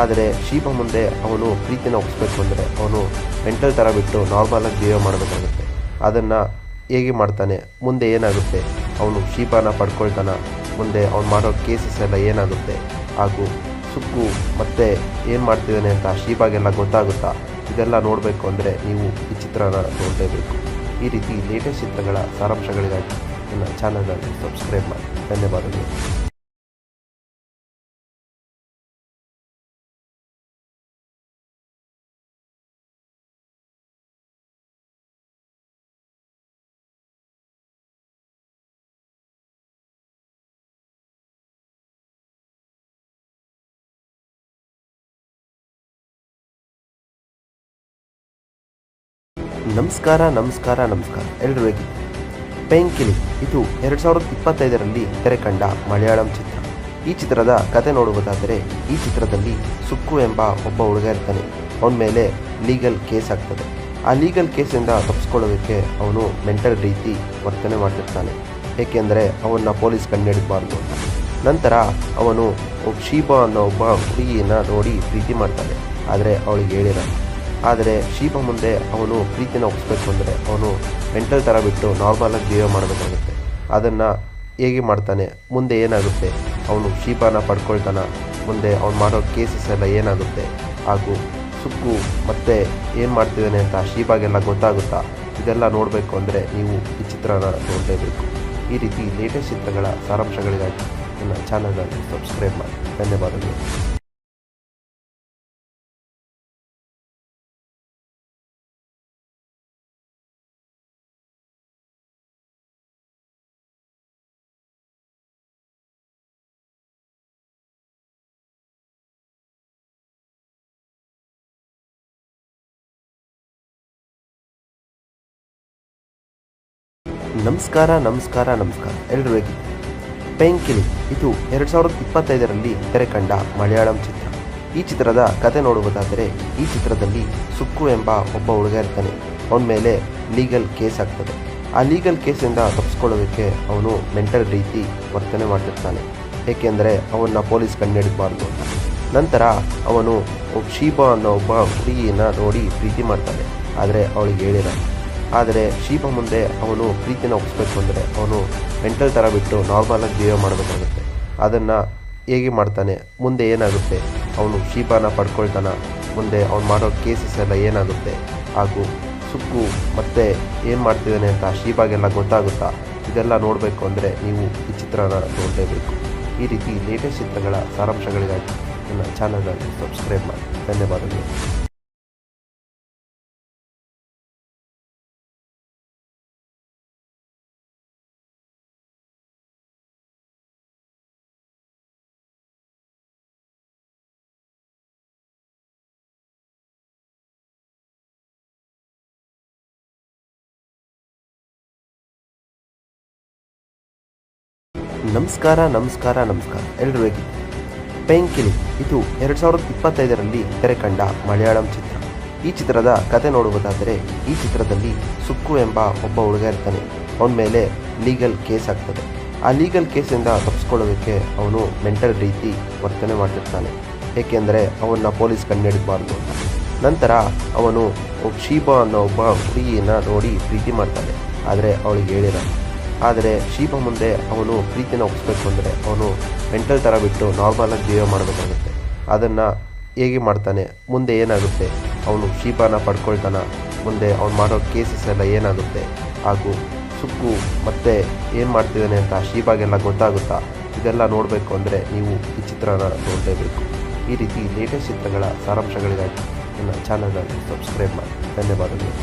Speaker 1: ಆದರೆ ಶೀಬಾ ಮುಂದೆ ಅವನು ಪ್ರೀತಿನ ಒಪ್ಪಿಸ್ಬೇಕು ಅಂದರೆ ಅವನು ಮೆಂಟಲ್ ಥರ ಬಿಟ್ಟು ನಾರ್ಮಲಾಗಿ ಬಿಹೇವ್ ಮಾಡಬೇಕಾಗುತ್ತೆ. ಅದನ್ನು ಹೇಗೆ ಮಾಡ್ತಾನೆ, ಮುಂದೆ ಏನಾಗುತ್ತೆ, ಅವನು ಶೀಬಾನ ಪಡ್ಕೊಳ್ತಾನ, ಮುಂದೆ ಅವ್ನು ಮಾಡೋ ಕೇಸಸ್ ಎಲ್ಲ ಏನಾಗುತ್ತೆ, ಹಾಗೂ ಸುಕ್ಕು ಮತ್ತೆ ಏನು ಮಾಡ್ತಿದ್ದಾನೆ ಅಂತ ಶೀಬಾಗೆಲ್ಲ ಗೊತ್ತಾಗುತ್ತಾ, ಇದೆಲ್ಲ ನೋಡಬೇಕು ಅಂದರೆ ನೀವು ಈ ಚಿತ್ರನ ನೋಡಲೇಬೇಕು. ಈ ರೀತಿ ಲೇಟೆಸ್ಟ್ ಚಿತ್ರಗಳ ಸಾರಾಂಶಗಳಿಗಾಗಿ ನನ್ನ ಚಾನಲನ್ನು ಸಬ್ಸ್ಕ್ರೈಬ್ ಮಾಡಿ. ಧನ್ಯವಾದಗಳು. ನಮಸ್ಕಾರ ಎಲ್ಲರೂ ಹೇಗಿದ್ದೀರಿ? ಪೆಂಕಿಲಿ ಇದು 2025ರಲ್ಲಿ ತೆರೆ ಕಂಡ ಮಲಯಾಳಂ ಚಿತ್ರ. ಈ ಚಿತ್ರದ ಕತೆ ನೋಡುವುದಾದರೆ ಈ ಚಿತ್ರದಲ್ಲಿ ಸುಕ್ಕು ಎಂಬ ಒಬ್ಬ ಹುಡುಗ ಇರ್ತಾನೆ. ಅವನ ಮೇಲೆ ಲೀಗಲ್ ಕೇಸ್ ಆಗ್ತದೆ. ಆ ಲೀಗಲ್ ಕೇಸಿಂದ ತಪ್ಪಿಸ್ಕೊಳ್ಳೋದಕ್ಕೆ ಅವನು ಮೆಂಟಲ್ ರೀತಿ ವರ್ತನೆ ಮಾಡ್ತಿರ್ತಾನೆ, ಏಕೆಂದರೆ ಅವನ್ನ ಪೊಲೀಸ್ ಕಂಡುಹಿಡಿಬಾರ್ದು ಅಂತ. ನಂತರ ಅವನು ಶೀಬಾ ಅನ್ನೋ ಒಬ್ಬ ಹುಡುಗಿಯನ್ನು ನೋಡಿ ಪ್ರೀತಿ ಮಾಡ್ತಾನೆ, ಆದರೆ ಅವಳಿಗೆ ಹೇಳಿರಲ್ಲ. ಆದರೆ ಶೀಬಾ ಮುಂದೆ ಅವನು ಪ್ರೀತಿನ ಒಪ್ಪಿಸ್ಬೇಕು ಅಂದರೆ ಅವನು ಮೆಂಟಲ್ ಥರ ಬಿಟ್ಟು ನಾರ್ಮಲಾಗಿ ಬಿಹೇವ್ ಮಾಡಬೇಕಾಗುತ್ತೆ. ಅದನ್ನು ಹೇಗೆ ಮಾಡ್ತಾನೆ, ಮುಂದೆ ಏನಾಗುತ್ತೆ, ಅವನು ಶೀಬಾನ ಪಡ್ಕೊಳ್ತಾನ, ಮುಂದೆ ಅವ್ನು ಮಾಡೋ ಕೇಸಸ್ ಎಲ್ಲ ಏನಾಗುತ್ತೆ, ಹಾಗೂ ಸುಕ್ಕು ಮತ್ತೆ ಏನು ಮಾಡ್ತಿದ್ದಾನೆ ಅಂತ ಶೀಬಾಗೆಲ್ಲ ಗೊತ್ತಾಗುತ್ತಾ, ಇದೆಲ್ಲ ನೋಡಬೇಕು ಅಂದರೆ ನೀವು ಈ ಚಿತ್ರನ ನೋಡಲೇಬೇಕು. ಈ ರೀತಿ ಲೇಟೆಸ್ಟ್ ಚಿತ್ರಗಳ ಸಾರಾಂಶಗಳಿಗಾಗಿ ನನ್ನ ಚಾನಲನ್ನು ಸಬ್ಸ್ಕ್ರೈಬ್ ಮಾಡಿ. ಧನ್ಯವಾದಗಳು. ನಮಸ್ಕಾರ ಎಲ್ಲರೂ ಹೇಗಿದ್ದೀರಿ? ಪೆಂಕಿಲಿ ಇದು 2025ರಲ್ಲಿ ತೆರೆ ಕಂಡ ಮಲಯಾಳಂ ಚಿತ್ರ. ಈ ಚಿತ್ರದ ಕತೆ ನೋಡುವುದಾದರೆ ಈ ಚಿತ್ರದಲ್ಲಿ ಸುಕ್ಕು ಎಂಬ ಒಬ್ಬ ಹುಡುಗ ಇರ್ತಾನೆ. ಅವನ ಮೇಲೆ ಲೀಗಲ್ ಕೇಸ್ ಆಗ್ತದೆ. ಆ ಲೀಗಲ್ ಕೇಸಿಂದ ತಪ್ಪಿಸ್ಕೊಳ್ಳೋದಕ್ಕೆ ಅವನು ಮೆಂಟಲ್ ರೀತಿ ವರ್ತನೆ ಮಾಡ್ತಿರ್ತಾನೆ, ಏಕೆಂದರೆ ಅವನ್ನ ಪೊಲೀಸ್ ಕಂಡುಹಿಡಿಬಾರ್ದು ಅಂತ. ನಂತರ ಅವನು ಶೀಬಾ ಅನ್ನೋ ಒಬ್ಬ ಹುಡುಗಿಯನ್ನು ನೋಡಿ ಪ್ರೀತಿ ಮಾಡ್ತಾನೆ, ಆದರೆ ಅವಳಿಗೆ ಹೇಳಿರಲ್ಲ. ಆದರೆ ಶೀಬಾ ಮುಂದೆ ಅವನು ಪ್ರೀತಿನ ಒಪ್ಪಿಸ್ಬೇಕು ಅಂದರೆ ಅವನು ಮೆಂಟಲ್ ಥರ ಬಿಟ್ಟು ನಾರ್ಮಲಾಗಿ ಬಿಹೇವ್ ಮಾಡಬೇಕಾಗುತ್ತೆ. ಅದನ್ನು ಹೇಗೆ ಮಾಡ್ತಾನೆ, ಮುಂದೆ ಏನಾಗುತ್ತೆ, ಅವನು ಶೀಬಾನ ಪಡ್ಕೊಳ್ತಾನ, ಮುಂದೆ ಅವ್ನು ಮಾಡೋ ಕೇಸಸ್ ಎಲ್ಲ ಏನಾಗುತ್ತೆ, ಹಾಗೂ ಸುಕ್ಕು ಮತ್ತೆ ಏನು ಮಾಡ್ತಿದ್ದಾನೆ ಅಂತ ಶೀಬಾಗೆಲ್ಲ ಗೊತ್ತಾಗುತ್ತಾ, ಇದೆಲ್ಲ ನೋಡಬೇಕು ಅಂದರೆ ನೀವು ಈ ಚಿತ್ರನ ನೋಡಲೇಬೇಕು. ಈ ರೀತಿ ಲೇಟೆಸ್ಟ್ ಚಿತ್ರಗಳ ಸಾರಾಂಶಗಳಿಗಾಗಿ ನನ್ನ ಚಾನಲನ್ನು ಸಬ್ಸ್ಕ್ರೈಬ್ ಮಾಡಿ. ಧನ್ಯವಾದಗಳು. ನಮಸ್ಕಾರ ಎಲ್ರು ಹೇಗಿದ್ದೀರಿ? ಪೆಂಕಿಲಿ ಇದು 2025ರಲ್ಲಿ ತೆರೆ ಕಂಡ ಮಲಯಾಳಂ ಚಿತ್ರ. ಈ ಚಿತ್ರದ ಕತೆ ನೋಡುವುದಾದರೆ ಈ ಚಿತ್ರದಲ್ಲಿ ಸುಕ್ಕು ಎಂಬ ಒಬ್ಬ ಹುಡುಗ ಇರ್ತಾನೆ. ಅವನ ಮೇಲೆ ಲೀಗಲ್ ಕೇಸ್ ಆಗ್ತದೆ. ಆ ಲೀಗಲ್ ಕೇಸಿಂದ ತಪ್ಪಿಸ್ಕೊಳ್ಳೋದಕ್ಕೆ ಅವನು ಮೆಂಟಲ್ ರೀತಿ ವರ್ತನೆ ಮಾಡ್ತಿರ್ತಾನೆ, ಏಕೆಂದರೆ ಅವನ್ನ ಪೊಲೀಸ್ ಕಂಡುಹಿಡಿಬಾರ್ದು ಅಂತ. ನಂತರ ಅವನು ಶೀಬಾ ಅನ್ನೋ ಒಬ್ಬ ಹುಡುಗಿಯನ್ನು ನೋಡಿ ಪ್ರೀತಿ ಮಾಡ್ತಾನೆ, ಆದರೆ ಅವಳಿಗೆ ಹೇಳಿರಲ್ಲ. ಆದರೆ ಶೀಬಾ ಮುಂದೆ ಅವನು ಪ್ರೀತಿನ ಒಪ್ಪಿಸ್ಬೇಕು ಅಂದರೆ ಅವನು ಮೆಂಟಲ್ ಥರ ಬಿಟ್ಟು ನಾರ್ಮಲಾಗಿ ಜೀವ ಮಾಡಬೇಕಾಗುತ್ತೆ. ಅದನ್ನು ಹೇಗೆ ಮಾಡ್ತಾನೆ, ಮುಂದೆ ಏನಾಗುತ್ತೆ, ಅವನು ಶೀಬಾನ ಪಡ್ಕೊಳ್ತಾನ, ಮುಂದೆ ಅವ್ನು ಮಾಡೋ ಕೇಸಸ್ ಎಲ್ಲ ಏನಾಗುತ್ತೆ, ಹಾಗೂ ಸುಕ್ಕು ಮತ್ತೆ ಏನು ಮಾಡ್ತಿದ್ದಾನೆ ಅಂತ ಶೀಬಾಗೆಲ್ಲ ಗೊತ್ತಾಗುತ್ತಾ, ಇದೆಲ್ಲ ನೋಡಬೇಕು ಅಂದರೆ ನೀವು ಈ ಚಿತ್ರನ ನೋಡಲೇಬೇಕು. ಈ ರೀತಿ ಲೇಟೆಸ್ಟ್ ಚಿತ್ರಗಳ ಸಾರಾಂಶಗಳಿಗಾಗಿ ನನ್ನ ಚಾನಲನ್ನು ಸಬ್ಸ್ಕ್ರೈಬ್ ಮಾಡಿ. ಧನ್ಯವಾದಗಳು.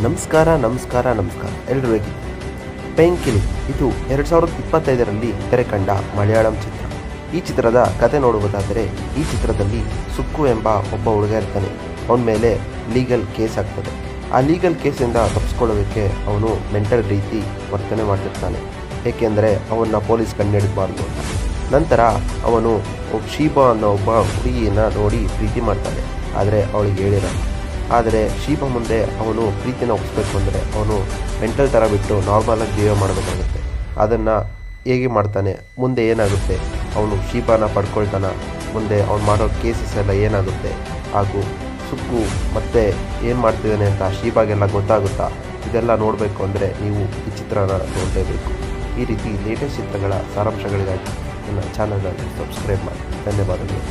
Speaker 1: ನಮಸ್ಕಾರ ಎಲ್ರು ಹೇಗಿದ್ದೀರಿ? ಪೆಂಕಿಲಿ ಇದು 2025ರಲ್ಲಿ ತೆರೆ ಕಂಡ ಮಲಯಾಳಂ ಚಿತ್ರ. ಈ ಚಿತ್ರದ ಕತೆ ನೋಡುವುದಾದರೆ ಈ ಚಿತ್ರದಲ್ಲಿ ಸುಕ್ಕು ಎಂಬ ಒಬ್ಬ ಹುಡುಗ ಇರ್ತಾನೆ. ಅವನ ಮೇಲೆ ಲೀಗಲ್ ಕೇಸ್ ಆಗ್ತದೆ. ಆ ಲೀಗಲ್ ಕೇಸಿಂದ ತಪ್ಪಿಸ್ಕೊಳ್ಳೋದಕ್ಕೆ ಅವನು ಮೆಂಟಲ್ ರೀತಿ ವರ್ತನೆ ಮಾಡ್ತಿರ್ತಾನೆ, ಏಕೆಂದರೆ ಅವನ್ನ ಪೊಲೀಸ್ ಕಂಡುಹಿಡಿಬಾರ್ದು ಅಂತ. ನಂತರ ಅವನು ಶೀಬಾ ಅನ್ನೋ ಒಬ್ಬ ಹುಡುಗಿಯನ್ನು ನೋಡಿ ಪ್ರೀತಿ ಮಾಡ್ತಾನೆ, ಆದರೆ ಅವಳಿಗೆ ಹೇಳಿರಲ್ಲ. ಆದರೆ ಶೀಬಾ ಮುಂದೆ ಅವನು ಪ್ರೀತಿನ ಒಪ್ಪಿಸ್ಬೇಕು ಅಂದರೆ ಅವನು ಮೆಂಟಲ್ ಥರ ಬಿಟ್ಟು ನಾರ್ಮಲಾಗಿ ಜೀವ ಮಾಡಬೇಕಾಗುತ್ತೆ. ಅದನ್ನು ಹೇಗೆ ಮಾಡ್ತಾನೆ, ಮುಂದೆ ಏನಾಗುತ್ತೆ, ಅವನು ಶೀಬಾನ ಪಡ್ಕೊಳ್ತಾನ, ಮುಂದೆ ಅವ್ನು ಮಾಡೋ ಕೇಸಸ್ ಎಲ್ಲ ಏನಾಗುತ್ತೆ, ಹಾಗೂ ಸುಕ್ಕು ಮತ್ತೆ ಏನು ಮಾಡ್ತಿದ್ದಾನೆ ಅಂತ ಶೀಬಾಗೆಲ್ಲ ಗೊತ್ತಾಗುತ್ತಾ, ಇದೆಲ್ಲ ನೋಡಬೇಕು ಅಂದರೆ ನೀವು ಈ ಚಿತ್ರನ ನೋಡಲೇಬೇಕು. ಈ ರೀತಿ ಲೇಟೆಸ್ಟ್ ಚಿತ್ರಗಳ ಸಾರಾಂಶಗಳಿಗಾಗಿ ನನ್ನ ಚಾನಲನ್ನು ಸಬ್ಸ್ಕ್ರೈಬ್ ಮಾಡಿ. ಧನ್ಯವಾದಗಳು.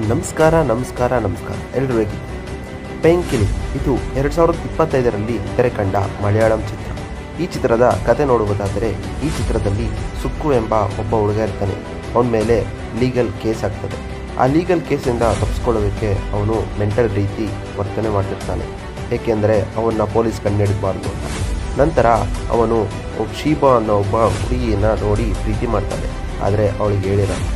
Speaker 1: ನಮಸ್ಕಾರ ಎಲ್ರು ಹೇಗಿದ್ದೀರಿ? ಪೆಂಕಿಲಿ ಇದು 2025ರಲ್ಲಿ ತೆರೆ ಕಂಡ ಮಲಯಾಳಂ ಚಿತ್ರ. ಈ ಚಿತ್ರದ ಕತೆ ನೋಡುವುದಾದರೆ ಈ ಚಿತ್ರದಲ್ಲಿ ಸುಕ್ಕು ಎಂಬ ಒಬ್ಬ ಹುಡುಗ ಇರ್ತಾನೆ. ಅವನ ಮೇಲೆ ಲೀಗಲ್ ಕೇಸ್ ಆಗ್ತದೆ. ಆ ಲೀಗಲ್ ಕೇಸಿಂದ ತಪ್ಪಿಸ್ಕೊಳ್ಳೋದಕ್ಕೆ ಅವನು ಮೆಂಟಲ್ ರೀತಿ ವರ್ತನೆ ಮಾಡ್ತಿರ್ತಾನೆ, ಏಕೆಂದರೆ ಅವನ್ನ ಪೊಲೀಸ್ ಕಂಡುಹಿಡಿಬಾರ್ದು ಅಂತ. ನಂತರ ಅವನು ಶೀಬಾ ಅನ್ನೋ ಒಬ್ಬ ಹುಡುಗಿಯನ್ನು ನೋಡಿ ಪ್ರೀತಿ ಮಾಡ್ತಾನೆ, ಆದರೆ ಅವಳಿಗೆ ಹೇಳಿರಲ್ಲ.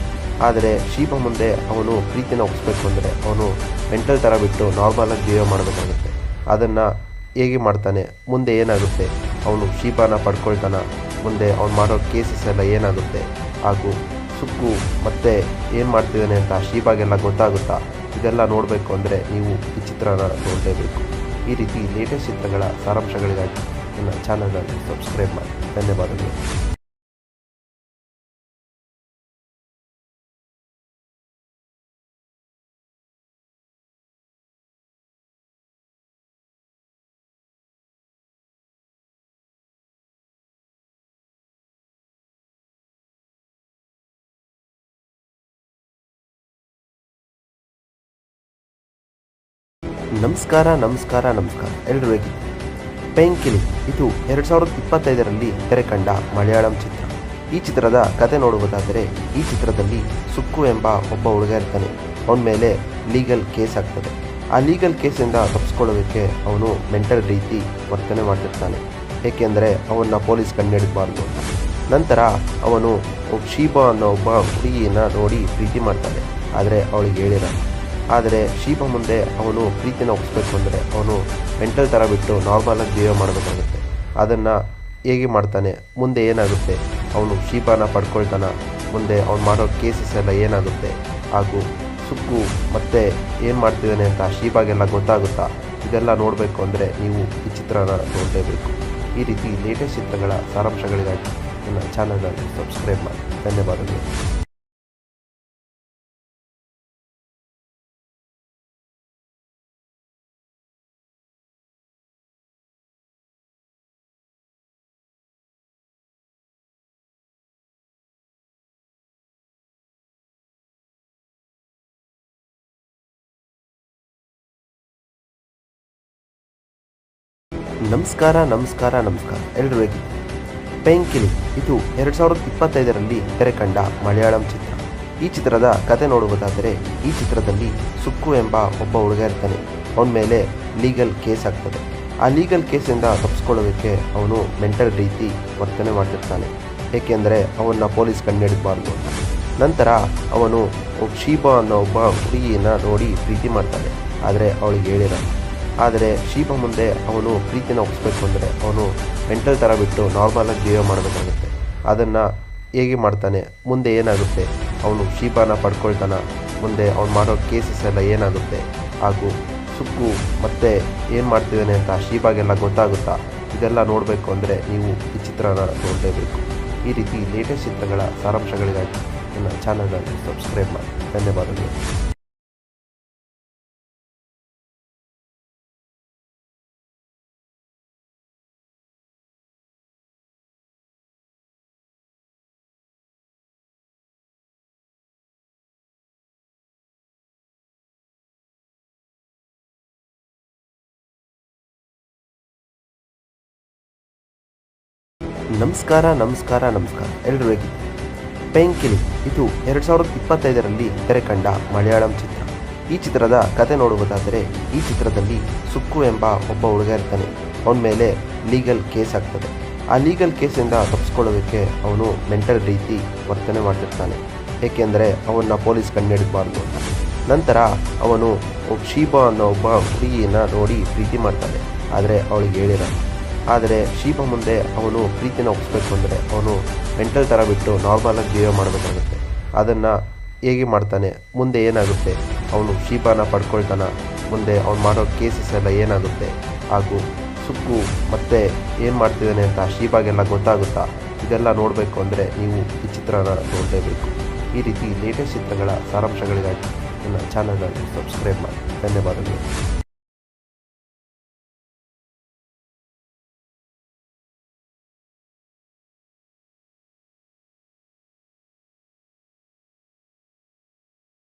Speaker 1: ಆದರೆ ಶೀಬಾ ಮುಂದೆ ಅವನು ಪ್ರೀತಿನ ಒಪ್ಪಿಸ್ಬೇಕು ಅಂದರೆ ಅವನು ಮೆಂಟಲ್ ಥರ ಬಿಟ್ಟು ನಾರ್ಮಲಾಗಿ ಜೀವ ಮಾಡಬೇಕಾಗುತ್ತೆ. ಅದನ್ನು ಹೇಗೆ ಮಾಡ್ತಾನೆ, ಮುಂದೆ ಏನಾಗುತ್ತೆ, ಅವನು ಶೀಬಾನ ಪಡ್ಕೊಳ್ತಾನ, ಮುಂದೆ ಅವ್ನು ಮಾಡೋ ಕೇಸಸ್ ಎಲ್ಲ ಏನಾಗುತ್ತೆ, ಹಾಗೂ ಸುಕ್ಕು ಮತ್ತೆ ಏನು ಮಾಡ್ತಿದ್ದಾನೆ ಅಂತ ಶೀಬಾಗೆಲ್ಲ ಗೊತ್ತಾಗುತ್ತಾ, ಇದೆಲ್ಲ ನೋಡಬೇಕು ಅಂದರೆ ನೀವು ಈ ಚಿತ್ರನ ನೋಡಲೇಬೇಕು. ಈ ರೀತಿ ಲೇಟೆಸ್ಟ್ ಚಿತ್ರಗಳ ಸಾರಾಂಶಗಳಿಗಾಗಿ ನನ್ನ ಚಾನಲನ್ನು ಸಬ್ಸ್ಕ್ರೈಬ್ ಮಾಡಿ. ಧನ್ಯವಾದಗಳು. ನಮಸ್ಕಾರ ಎಲ್ರು ಹೇಗಿದ್ದೀರಿ? ಪೆಂಕಿಲಿ ಇದು 2025ರಲ್ಲಿ ತೆರೆ ಕಂಡ ಮಲಯಾಳಂ ಚಿತ್ರ. ಈ ಚಿತ್ರದ ಕತೆ ನೋಡುವುದಾದರೆ ಈ ಚಿತ್ರದಲ್ಲಿ ಸುಕ್ಕು ಎಂಬ ಒಬ್ಬ ಹುಡುಗ ಇರ್ತಾನೆ. ಅವನ ಮೇಲೆ ಲೀಗಲ್ ಕೇಸ್ ಆಗ್ತದೆ. ಆ ಲೀಗಲ್ ಕೇಸಿಂದ ತಪ್ಪಿಸ್ಕೊಳ್ಳೋದಕ್ಕೆ ಅವನು ಮೆಂಟಲ್ ರೀತಿ ವರ್ತನೆ ಮಾಡ್ತಿರ್ತಾನೆ, ಏಕೆಂದರೆ ಅವನ್ನ ಪೊಲೀಸ್ ಕಂಡುಹಿಡಿಬಾರ್ದು ಅಂತ. ನಂತರ ಅವನು ಶೀಬಾ ಅನ್ನೋ ಒಬ್ಬ ಹುಡುಗಿಯನ್ನು ನೋಡಿ ಪ್ರೀತಿ ಮಾಡ್ತಾನೆ, ಆದರೆ ಅವಳಿಗೆ ಹೇಳಿರಲ್ಲ. ಆದರೆ ಶೀಬಾ ಮುಂದೆ ಅವನು ಪ್ರೀತಿನ ಒಪ್ಪಿಸ್ಬೇಕು ಅಂದರೆ ಅವನು ಮೆಂಟಲ್ ಥರ ಬಿಟ್ಟು ನಾರ್ಮಲಾಗಿ ಜೀವ ಮಾಡಬೇಕಾಗುತ್ತೆ. ಅದನ್ನು ಹೇಗೆ ಮಾಡ್ತಾನೆ, ಮುಂದೆ ಏನಾಗುತ್ತೆ, ಅವನು ಶೀಬಾನ ಪಡ್ಕೊಳ್ತಾನ, ಮುಂದೆ ಅವ್ನು ಮಾಡೋ ಕೇಸಸ್ ಎಲ್ಲ ಏನಾಗುತ್ತೆ, ಹಾಗೂ ಸುಕ್ಕು ಮತ್ತೆ ಏನು ಮಾಡ್ತಿದ್ದಾನೆ ಅಂತ ಶೀಬಾಗೆಲ್ಲ ಗೊತ್ತಾಗುತ್ತಾ, ಇದೆಲ್ಲ ನೋಡಬೇಕು ಅಂದರೆ ನೀವು ಈ ಚಿತ್ರನ ನೋಡಲೇಬೇಕು. ಈ ರೀತಿ ಲೇಟೆಸ್ಟ್ ಚಿತ್ರಗಳ ಸಾರಾಂಶಗಳಿಗಾಗಿ ನನ್ನ ಚಾನಲನ್ನು ಸಬ್ಸ್ಕ್ರೈಬ್ ಮಾಡಿ. ಧನ್ಯವಾದಗಳು. ನಮಸ್ಕಾರ ಎಲ್ಲರೂ ಹೇಗಿದ್ದೀರಿ? ಪೆಂಕಿಲಿ ಇದು 2025ರಲ್ಲಿ ತೆರೆ ಕಂಡ ಮಲಯಾಳಂ ಚಿತ್ರ. ಈ ಚಿತ್ರದ ಕತೆ ನೋಡುವುದಾದರೆ ಈ ಚಿತ್ರದಲ್ಲಿ ಸುಕ್ಕು ಎಂಬ ಒಬ್ಬ ಹುಡುಗ ಇರ್ತಾನೆ. ಅವನ ಮೇಲೆ ಲೀಗಲ್ ಕೇಸ್ ಆಗ್ತದೆ. ಆ ಲೀಗಲ್ ಕೇಸಿಂದ ತಪ್ಪಿಸ್ಕೊಳ್ಳೋದಕ್ಕೆ ಅವನು ಮೆಂಟಲ್ ರೀತಿ ವರ್ತನೆ ಮಾಡ್ತಿರ್ತಾನೆ, ಏಕೆಂದರೆ ಅವನ್ನ ಪೊಲೀಸ್ ಕಂಡುಹಿಡಿಬಾರ್ದು ಅಂತ. ನಂತರ ಅವನು ಶೀಬಾ ಅನ್ನೋ ಒಬ್ಬ ಹುಡುಗಿಯನ್ನ ನೋಡಿ ಪ್ರೀತಿ ಮಾಡ್ತಾನೆ, ಆದರೆ ಅವಳಿಗೆ ಹೇಳಿರಲ್ಲ. ಆದರೆ ಶೀಬಾ ಮುಂದೆ ಅವನು ಪ್ರೀತಿನ ಒಪ್ಪಿಸ್ಬೇಕು ಅಂದರೆ ಅವನು ಮೆಂಟಲ್ ಥರ ಬಿಟ್ಟು ನಾರ್ಮಲಾಗಿ ಬಿಹೇವ್ ಮಾಡಬೇಕಾಗುತ್ತೆ. ಅದನ್ನು ಹೇಗೆ ಮಾಡ್ತಾನೆ, ಮುಂದೆ ಏನಾಗುತ್ತೆ, ಅವನು ಶೀಬಾನ ಪಡ್ಕೊಳ್ತಾನ, ಮುಂದೆ ಅವ್ನು ಮಾಡೋ ಕೇಸಸ್ ಎಲ್ಲ ಏನಾಗುತ್ತೆ, ಹಾಗೂ ಸುಕ್ಕು ಮತ್ತೆ ಏನು ಮಾಡ್ತಿದ್ದಾನೆ ಅಂತ ಶೀಬಾಗೆಲ್ಲ ಗೊತ್ತಾಗುತ್ತಾ, ಇದೆಲ್ಲ ನೋಡಬೇಕು ಅಂದರೆ ನೀವು ಈ ಚಿತ್ರನ ನೋಡಲೇಬೇಕು. ಈ ರೀತಿ ಲೇಟೆಸ್ಟ್ ಚಿತ್ರಗಳ ಸಾರಾಂಶಗಳಿಗಾಗಿ ನನ್ನ ಚಾನಲನ್ನು ಸಬ್ಸ್ಕ್ರೈಬ್ ಮಾಡಿ. ಧನ್ಯವಾದಗಳು. ನಮಸ್ಕಾರ ಎಲ್ಲರೂ ಹೇಗಿದ್ದೀರಿ? ಪೆಂಕಿಲಿ ಇದು 2025ರಲ್ಲಿ ತೆರೆ ಕಂಡ ಮಲಯಾಳಂ ಚಿತ್ರ. ಈ ಚಿತ್ರದ ಕತೆ ನೋಡುವುದಾದರೆ ಈ ಚಿತ್ರದಲ್ಲಿ ಸುಕ್ಕು ಎಂಬ ಒಬ್ಬ ಹುಡುಗ ಇರ್ತಾನೆ. ಅವನ ಮೇಲೆ ಲೀಗಲ್ ಕೇಸ್ ಆಗ್ತದೆ. ಆ ಲೀಗಲ್ ಕೇಸಿಂದ ತಪ್ಪಿಸ್ಕೊಳ್ಳೋದಕ್ಕೆ ಅವನು ಮೆಂಟಲ್ ರೀತಿ ವರ್ತನೆ ಮಾಡ್ತಿರ್ತಾನೆ, ಏಕೆಂದರೆ ಅವನ್ನ ಪೊಲೀಸ್ ಕಂಡುಹಿಡಿಬಾರ್ದು ಅಂತ. ನಂತರ ಅವನು ಶೀಬಾ ಅನ್ನೋ ಒಬ್ಬ ಹುಡುಗಿಯನ್ನ ನೋಡಿ ಪ್ರೀತಿ ಮಾಡ್ತಾನೆ, ಆದರೆ ಅವಳಿಗೆ ಹೇಳಿರಲ್ಲ. ಆದರೆ ಶೀಬಾ ಮುಂದೆ ಅವನು ಪ್ರೀತಿನ ಒಪ್ಪಿಸ್ಬೇಕು ಅಂದರೆ ಅವನು ಮೆಂಟಲ್ ಥರ ಬಿಟ್ಟು ನಾರ್ಮಲಾಗಿ ಬಿಹೇವ್ ಮಾಡಬೇಕಾಗುತ್ತೆ. ಅದನ್ನು ಹೇಗೆ ಮಾಡ್ತಾನೆ, ಮುಂದೆ ಏನಾಗುತ್ತೆ, ಅವನು ಶೀಬಾನ ಪಡ್ಕೊಳ್ತಾನ, ಮುಂದೆ ಅವ್ನು ಮಾಡೋ ಕೇಸಸ್ ಎಲ್ಲ ಏನಾಗುತ್ತೆ, ಹಾಗೂ ಸುಕ್ಕು ಮತ್ತೆ ಏನು ಮಾಡ್ತಿದ್ದಾನೆ ಅಂತ ಶೀಬಾಗೆಲ್ಲ ಗೊತ್ತಾಗುತ್ತಾ, ಇದೆಲ್ಲ ನೋಡಬೇಕು ಅಂದರೆ ನೀವು ಈ ಚಿತ್ರನ ನೋಡಲೇಬೇಕು. ಈ ರೀತಿ ಲೇಟೆಸ್ಟ್ ಚಿತ್ರಗಳ ಸಾರಾಂಶಗಳಿಗಾಗಿ ನನ್ನ ಚಾನಲನ್ನು ಸಬ್ಸ್ಕ್ರೈಬ್ ಮಾಡಿ. ಧನ್ಯವಾದಗಳು.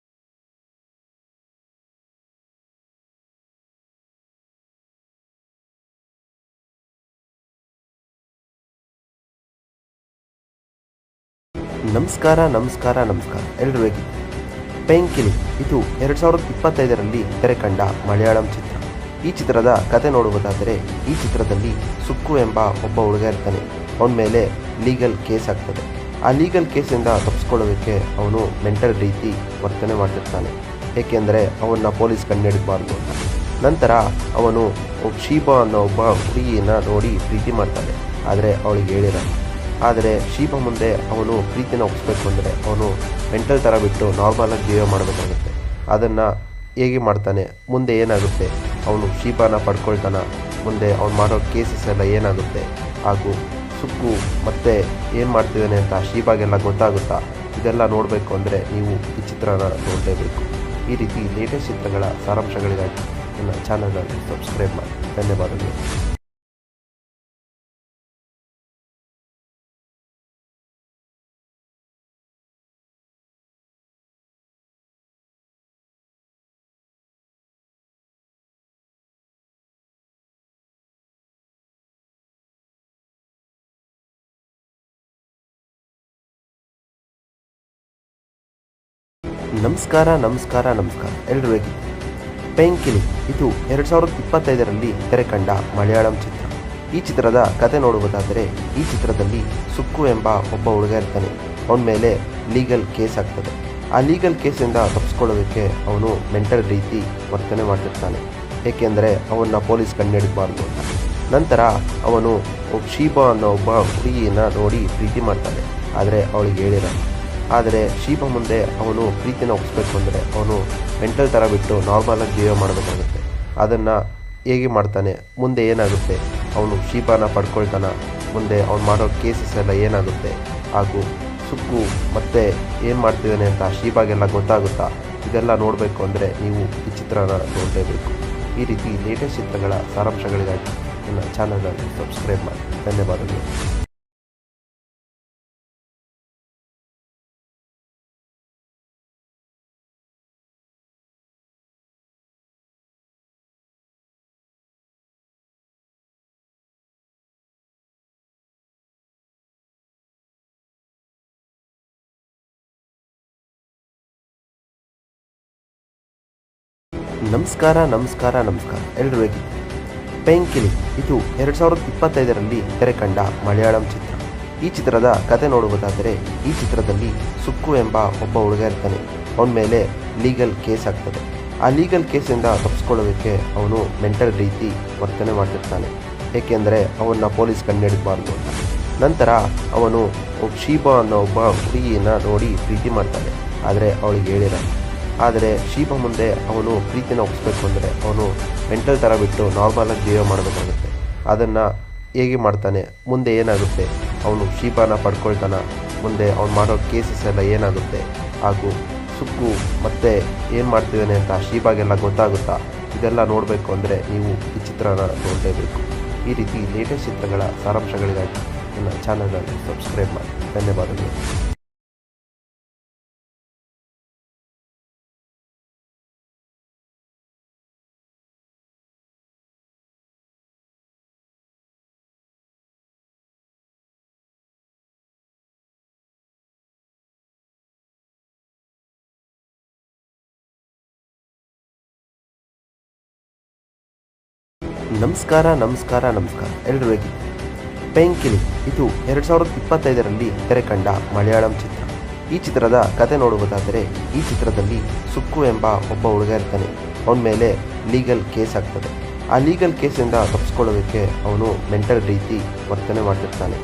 Speaker 1: ನಮಸ್ಕಾರ ಎಲ್ಲರೂ ಹೇಗಿದ್ದೀರಿ? ಪೆಂಕಿಲಿ ಇದು 2025ರಲ್ಲಿ ತೆರೆ ಕಂಡ ಮಲಯಾಳಂ ಚಿತ್ರ. ಈ ಚಿತ್ರದ ಕತೆ ನೋಡುವುದಾದರೆ ಈ ಚಿತ್ರದಲ್ಲಿ ಸುಕ್ಕು ಎಂಬ ಒಬ್ಬ ಹುಡುಗ ಇರ್ತಾನೆ. ಅವನ ಮೇಲೆ ಲೀಗಲ್ ಕೇಸ್ ಆಗ್ತದೆ. ಆ ಲೀಗಲ್ ಕೇಸಿಂದ ತಪ್ಪಿಸ್ಕೊಳ್ಳೋದಕ್ಕೆ ಅವನು ಮೆಂಟಲ್ ರೀತಿ ವರ್ತನೆ ಮಾಡ್ತಿರ್ತಾನೆ, ಏಕೆಂದರೆ ಅವನ್ನ ಪೊಲೀಸ್ ಕಂಡುಹಿಡಿಬಾರ್ದು ಅಂತ. ನಂತರ ಅವನು ಶೀಬಾ ಅನ್ನೋ ಒಬ್ಬ ಹುಡುಗಿಯನ್ನ ನೋಡಿ ಪ್ರೀತಿ ಮಾಡ್ತಾನೆ, ಆದರೆ ಅವಳಿಗೆ ಹೇಳಿರಲ್ಲ. ಆದರೆ ಶೀಬಾ ಮುಂದೆ ಅವನು ಪ್ರೀತಿನ ಒಪ್ಪಿಸ್ಬೇಕು ಅಂದರೆ ಅವನು ಮೆಂಟಲ್ ಥರ ಬಿಟ್ಟು ನಾರ್ಮಲಾಗಿ ಬಿಹೇವ್ ಮಾಡಬೇಕಾಗುತ್ತೆ. ಅದನ್ನು ಹೇಗೆ ಮಾಡ್ತಾನೆ, ಮುಂದೆ ಏನಾಗುತ್ತೆ, ಅವನು ಶೀಬಾನ ಪಡ್ಕೊಳ್ತಾನ, ಮುಂದೆ ಅವ್ನು ಮಾಡೋ ಕೇಸಸ್ ಎಲ್ಲ ಏನಾಗುತ್ತೆ, ಹಾಗೂ ಸುಕ್ಕು ಮತ್ತೆ ಏನು ಮಾಡ್ತಿದ್ದಾನೆ ಅಂತ ಶೀಬಾಗೆಲ್ಲ ಗೊತ್ತಾಗುತ್ತಾ, ಇದೆಲ್ಲ ನೋಡಬೇಕು ಅಂದರೆ ನೀವು ಈ ಚಿತ್ರನ ನೋಡಲೇಬೇಕು. ಈ ರೀತಿ ಲೇಟೆಸ್ಟ್ ಚಿತ್ರಗಳ ಸಾರಾಂಶಗಳಿಗಾಗಿ ನನ್ನ ಚಾನಲನ್ನು ಸಬ್ಸ್ಕ್ರೈಬ್ ಮಾಡಿ. ಧನ್ಯವಾದಗಳು. ನಮಸ್ಕಾರ ಎಲ್ಲರೂ ಹೇಗಿದ್ದೀರಿ? ಪೆಂಕಿಲಿ ಇದು 2025ರಲ್ಲಿ ತೆರೆ ಕಂಡ ಮಲಯಾಳಂ ಚಿತ್ರ. ಈ ಚಿತ್ರದ ಕತೆ ನೋಡುವುದಾದರೆ ಈ ಚಿತ್ರದಲ್ಲಿ ಸುಕ್ಕು ಎಂಬ ಒಬ್ಬ ಹುಡುಗ ಇರ್ತಾನೆ. ಅವನ ಮೇಲೆ ಲೀಗಲ್ ಕೇಸ್ ಆಗ್ತದೆ. ಆ ಲೀಗಲ್ ಕೇಸಿಂದ ತಪ್ಪಿಸ್ಕೊಳ್ಳೋದಕ್ಕೆ ಅವನು ಮೆಂಟಲ್ ರೀತಿ ವರ್ತನೆ ಮಾಡ್ತಿರ್ತಾನೆ, ಏಕೆಂದರೆ ಅವನ್ನ ಪೊಲೀಸ್ ಕಂಡುಹಿಡಿಬಾರ್ದು ಅಂತ. ನಂತರ ಅವನು ಶೀಬಾ ಅನ್ನೋ ಒಬ್ಬ ಹುಡುಗಿಯನ್ನ ನೋಡಿ ಪ್ರೀತಿ ಮಾಡ್ತಾನೆ, ಆದರೆ ಅವಳಿಗೆ ಹೇಳಿರಲ್ಲ. ಆದರೆ ಶೀಬಾ ಮುಂದೆ ಅವನು ಪ್ರೀತಿನ ಒಪ್ಪಿಸ್ಬೇಕು ಅಂದರೆ ಅವನು ಮೆಂಟಲ್ ಥರ ಬಿಟ್ಟು ನಾರ್ಮಲಾಗಿ ಬಿಹೇವ್ ಮಾಡಬೇಕಾಗುತ್ತೆ. ಅದನ್ನು ಹೇಗೆ ಮಾಡ್ತಾನೆ, ಮುಂದೆ ಏನಾಗುತ್ತೆ, ಅವನು ಶೀಬಾನ ಪಡ್ಕೊಳ್ತಾನ, ಮುಂದೆ ಅವ್ನು ಮಾಡೋ ಕೇಸಸ್ ಎಲ್ಲ ಏನಾಗುತ್ತೆ, ಹಾಗೂ ಸುಕ್ಕು ಮತ್ತೆ ಏನು ಮಾಡ್ತಿದ್ದಾನೆ ಅಂತ ಶೀಬಾಗೆಲ್ಲ ಗೊತ್ತಾಗುತ್ತಾ, ಇದೆಲ್ಲ ನೋಡಬೇಕು ಅಂದರೆ ನೀವು ಈ ಚಿತ್ರನ ನೋಡಲೇಬೇಕು. ಈ ರೀತಿ ಲೇಟೆಸ್ಟ್ ಚಿತ್ರಗಳ ಸಾರಾಂಶಗಳಿಗಾಗಿ ನನ್ನ ಚಾನಲನ್ನು ಸಬ್ಸ್ಕ್ರೈಬ್ ಮಾಡಿ. ಧನ್ಯವಾದಗಳು. ನಮಸ್ಕಾರ ಎಲ್ಲರೂ ಹೇಗಿದ್ದೀರಿ? ಪೆಂಕಿಲಿ ಇದು 2025ರಲ್ಲಿ ತೆರೆ ಕಂಡ ಮಲಯಾಳಂ ಚಿತ್ರ. ಈ ಚಿತ್ರದ ಕತೆ ನೋಡುವುದಾದರೆ ಈ ಚಿತ್ರದಲ್ಲಿ ಸುಕ್ಕು ಎಂಬ ಒಬ್ಬ ಹುಡುಗ ಇರ್ತಾನೆ. ಅವನ ಮೇಲೆ ಲೀಗಲ್ ಕೇಸ್ ಆಗ್ತದೆ. ಆ ಲೀಗಲ್ ಕೇಸಿಂದ ತಪ್ಪಿಸ್ಕೊಳ್ಳೋದಕ್ಕೆ ಅವನು ಮೆಂಟಲ್ ರೀತಿ ವರ್ತನೆ ಮಾಡ್ತಿರ್ತಾನೆ. ಏಕೆಂದರೆ ಅವನ್ನ ಪೊಲೀಸ್ ಕಂಡುಹಿಡಿಬಾರ್ದು ಅಂತ. ನಂತರ ಅವನು ಶೀಬಾ ಅನ್ನೋ ಒಬ್ಬ ಹುಡುಗಿಯನ್ನು ನೋಡಿ ಪ್ರೀತಿ ಮಾಡ್ತಾನೆ. ಆದರೆ ಅವಳಿಗೆ ಹೇಳಿರಲ್ಲ. ಆದರೆ ಶೀಬಾ ಮುಂದೆ ಅವನು ಪ್ರೀತಿನ ಒಪ್ಪಿಸ್ಬೇಕು ಅಂದರೆ ಅವನು ಮೆಂಟಲ್ ಥರ ಬಿಟ್ಟು ನಾರ್ಮಲಾಗಿ ಜೀವ ಮಾಡಬೇಕಾಗುತ್ತೆ. ಅದನ್ನು ಹೇಗೆ ಮಾಡ್ತಾನೆ, ಮುಂದೆ ಏನಾಗುತ್ತೆ, ಅವನು ಶೀಬಾನ ಪಡ್ಕೊಳ್ತಾನ, ಮುಂದೆ ಅವ್ನು ಮಾಡೋ ಕೇಸಸ್ ಎಲ್ಲ ಏನಾಗುತ್ತೆ, ಹಾಗೂ ಸುಕ್ಕು ಮತ್ತೆ ಏನು ಮಾಡ್ತಿದ್ದಾನೆ ಅಂತ ಶೀಬಾಗೆಲ್ಲ ಗೊತ್ತಾಗುತ್ತಾ, ಇದೆಲ್ಲ ನೋಡಬೇಕು ಅಂದರೆ ನೀವು ಈ ಚಿತ್ರನ ನೋಡಲೇಬೇಕು. ಈ ರೀತಿ ಲೇಟೆಸ್ಟ್ ಚಿತ್ರಗಳ ಸಾರಾಂಶಗಳಿಗಾಗಿ ನನ್ನ ಚಾನಲನ್ನು ಸಬ್ಸ್ಕ್ರೈಬ್ ಮಾಡಿ. ಧನ್ಯವಾದಗಳು. ನಮಸ್ಕಾರ ಎಲ್ಲರೂ ಹೇಗಿದ್ದೀರಿ? ಪೆಂಕಿಲಿ ಇದು 2025ರಲ್ಲಿ ತೆರೆ ಕಂಡ ಮಲಯಾಳಂ ಚಿತ್ರ. ಈ ಚಿತ್ರದ ಕತೆ ನೋಡುವುದಾದರೆ ಈ ಚಿತ್ರದಲ್ಲಿ ಸುಕ್ಕು ಎಂಬ ಒಬ್ಬ ಹುಡುಗ ಇರ್ತಾನೆ. ಅವನ ಮೇಲೆ ಲೀಗಲ್ ಕೇಸ್ ಆಗ್ತದೆ. ಆ ಲೀಗಲ್ ಕೇಸಿಂದ ತಪ್ಪಿಸ್ಕೊಳ್ಳೋದಕ್ಕೆ ಅವನು ಮೆಂಟಲ್ ರೀತಿ ವರ್ತನೆ ಮಾಡ್ತಿರ್ತಾನೆ.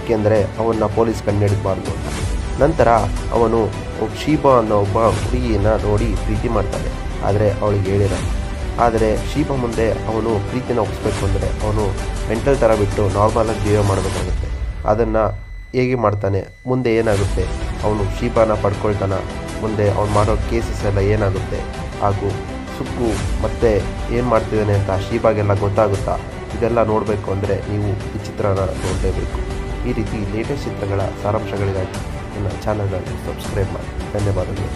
Speaker 1: ಏಕೆಂದರೆ ಅವನ್ನ ಪೊಲೀಸ್ ಕಂಡುಹಿಡಿಬಾರ್ದು ಅಂತ. ನಂತರ ಅವನು ಶೀಬಾ ಅನ್ನೋ ಒಬ್ಬ ಹುಡುಗಿಯನ್ನು ನೋಡಿ ಪ್ರೀತಿ ಮಾಡ್ತಾನೆ. ಆದರೆ ಅವಳಿಗೆ ಹೇಳಿರಲ್ಲ. ಆದರೆ ಶೀಬಾ ಮುಂದೆ ಅವನು ಪ್ರೀತಿನ ಒಪ್ಪಿಸ್ಬೇಕು ಅಂದರೆ ಅವನು ಮೆಂಟಲ್ ಥರ ಬಿಟ್ಟು ನಾರ್ಮಲಾಗಿ ಜೀವ ಮಾಡಬೇಕಾಗುತ್ತೆ. ಅದನ್ನು ಹೇಗೆ ಮಾಡ್ತಾನೆ, ಮುಂದೆ ಏನಾಗುತ್ತೆ, ಅವನು ಶೀಬಾನ ಪಡ್ಕೊಳ್ತಾನ, ಮುಂದೆ ಅವ್ನು ಮಾಡೋ ಕೇಸಸ್ ಎಲ್ಲ ಏನಾಗುತ್ತೆ, ಹಾಗೂ ಸುಕ್ಕು ಮತ್ತೆ ಏನು ಮಾಡ್ತಿದ್ದಾನೆ ಅಂತ ಶೀಬಾಗೆಲ್ಲ ಗೊತ್ತಾಗುತ್ತಾ, ಇದೆಲ್ಲ ನೋಡಬೇಕು ಅಂದರೆ ನೀವು ಈ ಚಿತ್ರನ ನೋಡಲೇಬೇಕು. ಈ ರೀತಿ ಲೇಟೆಸ್ಟ್ ಚಿತ್ರಗಳ ಸಾರಾಂಶಗಳಿಗಾಗಿ ನನ್ನ ಚಾನಲನ್ನು ಸಬ್ಸ್ಕ್ರೈಬ್ ಮಾಡಿ. ಧನ್ಯವಾದಗಳು.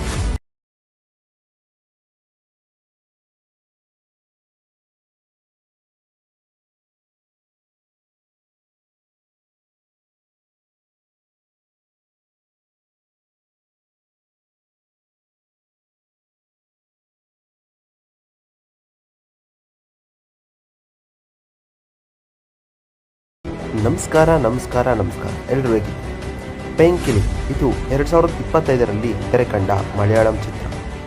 Speaker 1: ನಮಸ್ಕಾರ ಎಲ್ಲರೂ ಹೇಗಿದ್ದೀರಿ? ಪೆಂಕಿಲಿ ಇದು 2025ರಲ್ಲಿ ತೆರೆ ಕಂಡ ಮಲಯಾಳಂ ಚಿತ್ರ.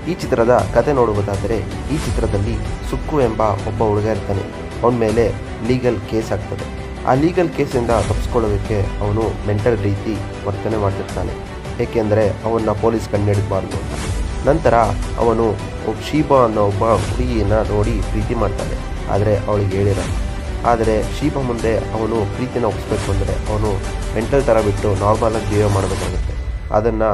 Speaker 1: ಈ ಚಿತ್ರದ ಕತೆ ನೋಡುವುದಾದರೆ ಈ ಚಿತ್ರದಲ್ಲಿ ಸುಕ್ಕು ಎಂಬ ಒಬ್ಬ ಹುಡುಗ ಇರ್ತಾನೆ. ಅವನ ಮೇಲೆ ಲೀಗಲ್ ಕೇಸ್ ಆಗ್ತದೆ. ಆ ಲೀಗಲ್ ಕೇಸಿಂದ ತಪ್ಪಿಸ್ಕೊಳ್ಳೋದಕ್ಕೆ ಅವನು ಮೆಂಟಲ್ ರೀತಿ ವರ್ತನೆ ಮಾಡ್ತಿರ್ತಾನೆ. ಏಕೆಂದರೆ ಅವನ್ನ ಪೊಲೀಸ್ ಕಂಡುಹಿಡಿಬಾರ್ದು ಅಂತ. ನಂತರ ಅವನು ಶೀಬಾ ಅನ್ನೋ ಒಬ್ಬ ಹುಡುಗಿಯನ್ನು ನೋಡಿ ಪ್ರೀತಿ ಮಾಡ್ತಾನೆ. ಆದರೆ ಅವಳಿಗೆ ಹೇಳಿರಲ್ಲ. ಆದರೆ ಶೀಬಾ ಮುಂದೆ ಅವನು ಪ್ರೀತಿನ ಒಪ್ಪಿಸ್ಬೇಕು ಅಂದರೆ ಅವನು ಮೆಂಟಲ್ ಥರ ಬಿಟ್ಟು ನಾರ್ಮಲಾಗಿ ಜೀವ ಮಾಡಬೇಕಾಗುತ್ತೆ. ಅದನ್ನು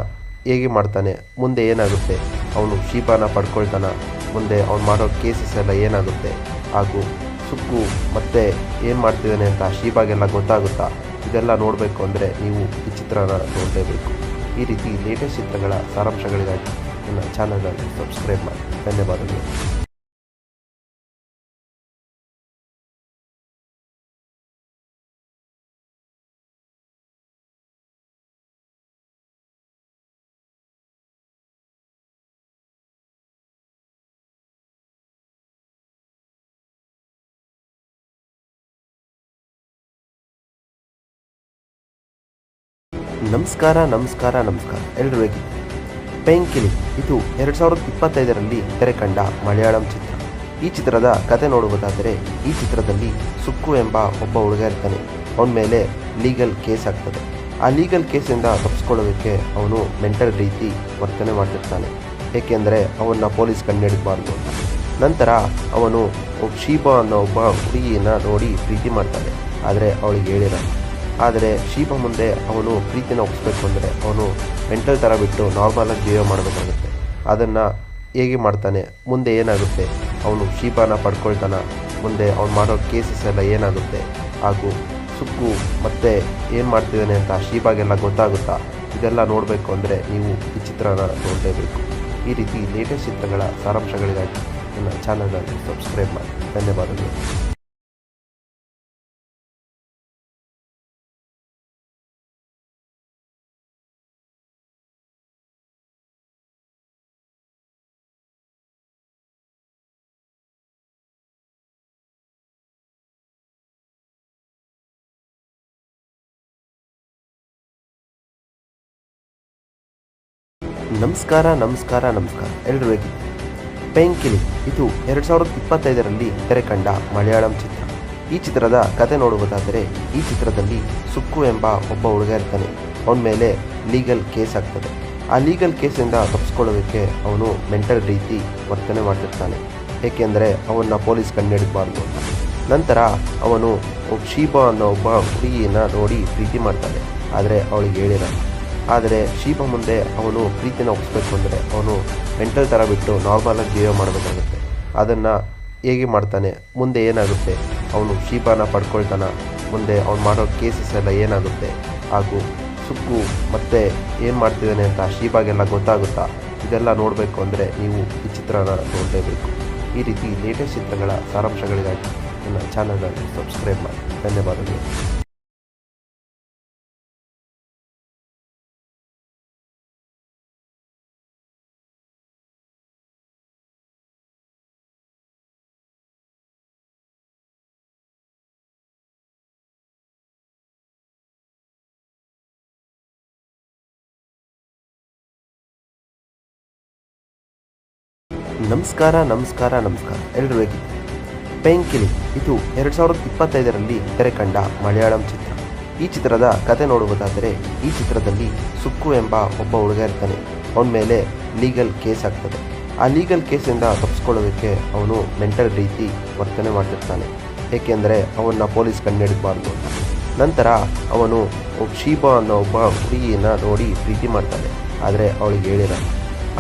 Speaker 1: ಹೇಗೆ ಮಾಡ್ತಾನೆ, ಮುಂದೆ ಏನಾಗುತ್ತೆ, ಅವನು ಶೀಬಾನ ಪಡ್ಕೊಳ್ತಾನ, ಮುಂದೆ ಅವ್ನು ಮಾಡೋ ಕೇಸಸ್ ಎಲ್ಲ ಏನಾಗುತ್ತೆ, ಹಾಗೂ ಸುಕ್ಕು ಮತ್ತೆ ಏನು ಮಾಡ್ತಿದ್ದಾನೆ ಅಂತ ಶೀಬಾಗೆಲ್ಲ ಗೊತ್ತಾಗುತ್ತಾ, ಇದೆಲ್ಲ ನೋಡಬೇಕು ಅಂದರೆ ನೀವು ಈ ಚಿತ್ರನ ನೋಡಲೇಬೇಕು. ಈ ರೀತಿ ಲೇಟೆಸ್ಟ್ ಚಿತ್ರಗಳ ಸಾರಾಂಶಗಳಿಗಾಗಿ ನನ್ನ ಚಾನಲನ್ನು ಸಬ್ಸ್ಕ್ರೈಬ್ ಮಾಡಿ. ಧನ್ಯವಾದಗಳು. ನಮಸ್ಕಾರ ಎಲ್ಲರೂ ಹೇಗಿದ್ದೀರಿ? ಪೆಂಕಿಲಿ ಇದು 2025ರಲ್ಲಿ ತೆರೆ ಕಂಡ ಮಲಯಾಳಂ ಚಿತ್ರ. ಈ ಚಿತ್ರದ ಕತೆ ನೋಡುವುದಾದರೆ ಈ ಚಿತ್ರದಲ್ಲಿ ಸುಕ್ಕು ಎಂಬ ಒಬ್ಬ ಹುಡುಗ ಇರ್ತಾನೆ. ಅವನ ಮೇಲೆ ಲೀಗಲ್ ಕೇಸ್ ಆಗ್ತದೆ. ಆ ಲೀಗಲ್ ಕೇಸಿಂದ ತಪ್ಪಿಸ್ಕೊಳ್ಳೋದಕ್ಕೆ ಅವನು ಮೆಂಟಲ್ ರೀತಿ ವರ್ತನೆ ಮಾಡ್ತಿರ್ತಾನೆ. ಏಕೆಂದರೆ ಅವನ್ನ ಪೊಲೀಸ್ ಕಂಡುಹಿಡಿಬಾರ್ದು ಅಂತ. ನಂತರ ಅವನು ಶೀಬಾ ಅನ್ನೋ ಒಬ್ಬ ಹುಡುಗಿಯನ್ನು ನೋಡಿ ಪ್ರೀತಿ ಮಾಡ್ತಾನೆ. ಆದರೆ ಅವಳಿಗೆ ಹೇಳಿರಲ್ಲ. ಆದರೆ ಶೀಬಾ ಮುಂದೆ ಅವನು ಪ್ರೀತಿನ ಒಪ್ಪಿಸ್ಬೇಕು ಅಂದರೆ ಅವನು ಮೆಂಟಲ್ ಥರ ಬಿಟ್ಟು ನಾರ್ಮಲಾಗಿ ಜೀವ ಮಾಡಬೇಕಾಗುತ್ತೆ. ಅದನ್ನು ಹೇಗೆ ಮಾಡ್ತಾನೆ, ಮುಂದೆ ಏನಾಗುತ್ತೆ, ಅವನು ಶೀಬಾನ ಪಡ್ಕೊಳ್ತಾನ, ಮುಂದೆ ಅವ್ನು ಮಾಡೋ ಕೇಸಸ್ ಎಲ್ಲ ಏನಾಗುತ್ತೆ, ಹಾಗೂ ಸುಕ್ಕು ಮತ್ತೆ ಏನು ಮಾಡ್ತಿದ್ದಾನೆ ಅಂತ ಶೀಬಾಗೆಲ್ಲ ಗೊತ್ತಾಗುತ್ತಾ, ಇದೆಲ್ಲ ನೋಡಬೇಕು ಅಂದರೆ ನೀವು ಈ ಚಿತ್ರನ ನೋಡಲೇಬೇಕು. ಈ ರೀತಿ ಲೇಟೆಸ್ಟ್ ಚಿತ್ರಗಳ ಸಾರಾಂಶಗಳಿಗಾಗಿ ನನ್ನ ಚಾನಲನ್ನು ಸಬ್ಸ್ಕ್ರೈಬ್ ಮಾಡಿ. ಧನ್ಯವಾದಗಳು. ನಮಸ್ಕಾರ ಎಲ್ರು ಹೇಗಿದ್ದೀರಿ? ಪೇಂಕಿಲಿ ಇದು 2025ರಲ್ಲಿ ತೆರೆ ಕಂಡ ಮಲಯಾಳಂ ಚಿತ್ರ. ಈ ಚಿತ್ರದ ಕತೆ ನೋಡುವುದಾದರೆ ಈ ಚಿತ್ರದಲ್ಲಿ ಸುಕ್ಕು ಎಂಬ ಒಬ್ಬ ಹುಡುಗ ಇರ್ತಾನೆ. ಅವನ ಮೇಲೆ ಲೀಗಲ್ ಕೇಸ್ ಆಗ್ತದೆ. ಆ ಲೀಗಲ್ ಕೇಸಿಂದ ತಪ್ಪಿಸ್ಕೊಳ್ಳೋದಕ್ಕೆ ಅವನು ಮೆಂಟಲ್ ರೀತಿ ವರ್ತನೆ ಮಾಡ್ತಿರ್ತಾನೆ, ಏಕೆಂದರೆ ಅವನ್ನ ಪೊಲೀಸ್ ಕಂಡುಹಿಡಿಬಾರ್ದು ಅಂತ. ನಂತರ ಅವನು ಶೀಬಾ ಅನ್ನೋ ಒಬ್ಬ ಹುಡುಗಿಯನ್ನ ನೋಡಿ ಪ್ರೀತಿ ಮಾಡ್ತಾನೆ, ಆದರೆ ಅವಳಿಗೆ ಹೇಳಿರಲ್ಲ. ಆದರೆ ಶೀಬಾ ಮುಂದೆ ಅವನು ಪ್ರೀತಿನ ಒಪ್ಪಿಸ್ಬೇಕು ಅಂದರೆ ಅವನು ಮೆಂಟಲ್ ಥರ ಬಿಟ್ಟು ನಾರ್ಮಲಾಗಿ ಬಿಹೇವ್ ಮಾಡಬೇಕಾಗುತ್ತೆ. ಅದನ್ನು ಹೇಗೆ ಮಾಡ್ತಾನೆ, ಮುಂದೆ ಏನಾಗುತ್ತೆ, ಅವನು ಶೀಬಾನ ಪಡ್ಕೊಳ್ತಾನ, ಮುಂದೆ ಅವ್ನು ಮಾಡೋ ಕೇಸಸ್ ಎಲ್ಲ ಏನಾಗುತ್ತೆ, ಹಾಗೂ ಸುಕ್ಕು ಮತ್ತೆ ಏನು ಮಾಡ್ತಿದ್ದಾನೆ ಅಂತ ಶೀಬಾಗೆಲ್ಲ ಗೊತ್ತಾಗುತ್ತಾ, ಇದೆಲ್ಲ ನೋಡಬೇಕು ಅಂದರೆ ನೀವು ಈ ಚಿತ್ರನ ನೋಡಲೇಬೇಕು. ಈ ರೀತಿ ಲೇಟೆಸ್ಟ್ ಚಿತ್ರಗಳ ಸಾರಾಂಶಗಳಿಗಾಗಿ ನನ್ನ ಚಾನಲನ್ನು ಸಬ್ಸ್ಕ್ರೈಬ್ ಮಾಡಿ. ಧನ್ಯವಾದಗಳು. ನಮಸ್ಕಾರ ಎಲ್ರು ಹೇಗಿದ್ದೀರಿ? ಪೇಂಕಿಲಿ ಇದು 2025ರಲ್ಲಿ ತೆರೆ ಕಂಡ ಮಲಯಾಳಂ ಚಿತ್ರ. ಈ ಚಿತ್ರದ ಕತೆ ನೋಡುವುದಾದರೆ ಈ ಚಿತ್ರದಲ್ಲಿ ಸುಕ್ಕು ಎಂಬ ಒಬ್ಬ ಹುಡುಗ ಇರ್ತಾನೆ. ಅವನ ಮೇಲೆ ಲೀಗಲ್ ಕೇಸ್ ಆಗ್ತದೆ. ಆ ಲೀಗಲ್ ಕೇಸಿಂದ ತಪ್ಪಿಸ್ಕೊಳ್ಳೋದಕ್ಕೆ ಅವನು ಮೆಂಟಲ್ ರೀತಿ ವರ್ತನೆ ಮಾಡ್ತಿರ್ತಾನೆ, ಏಕೆಂದರೆ ಅವನ್ನ ಪೊಲೀಸ್ ಕಂಡುಹಿಡಿಬಾರ್ದು ಅಂತ. ನಂತರ ಅವನು ಶೀಬಾ ಅನ್ನೋ ಒಬ್ಬ ಹುಡುಗಿಯನ್ನ ನೋಡಿ ಪ್ರೀತಿ ಮಾಡ್ತಾನೆ, ಆದರೆ ಅವಳಿಗೆ ಹೇಳಿರಲ್ಲ.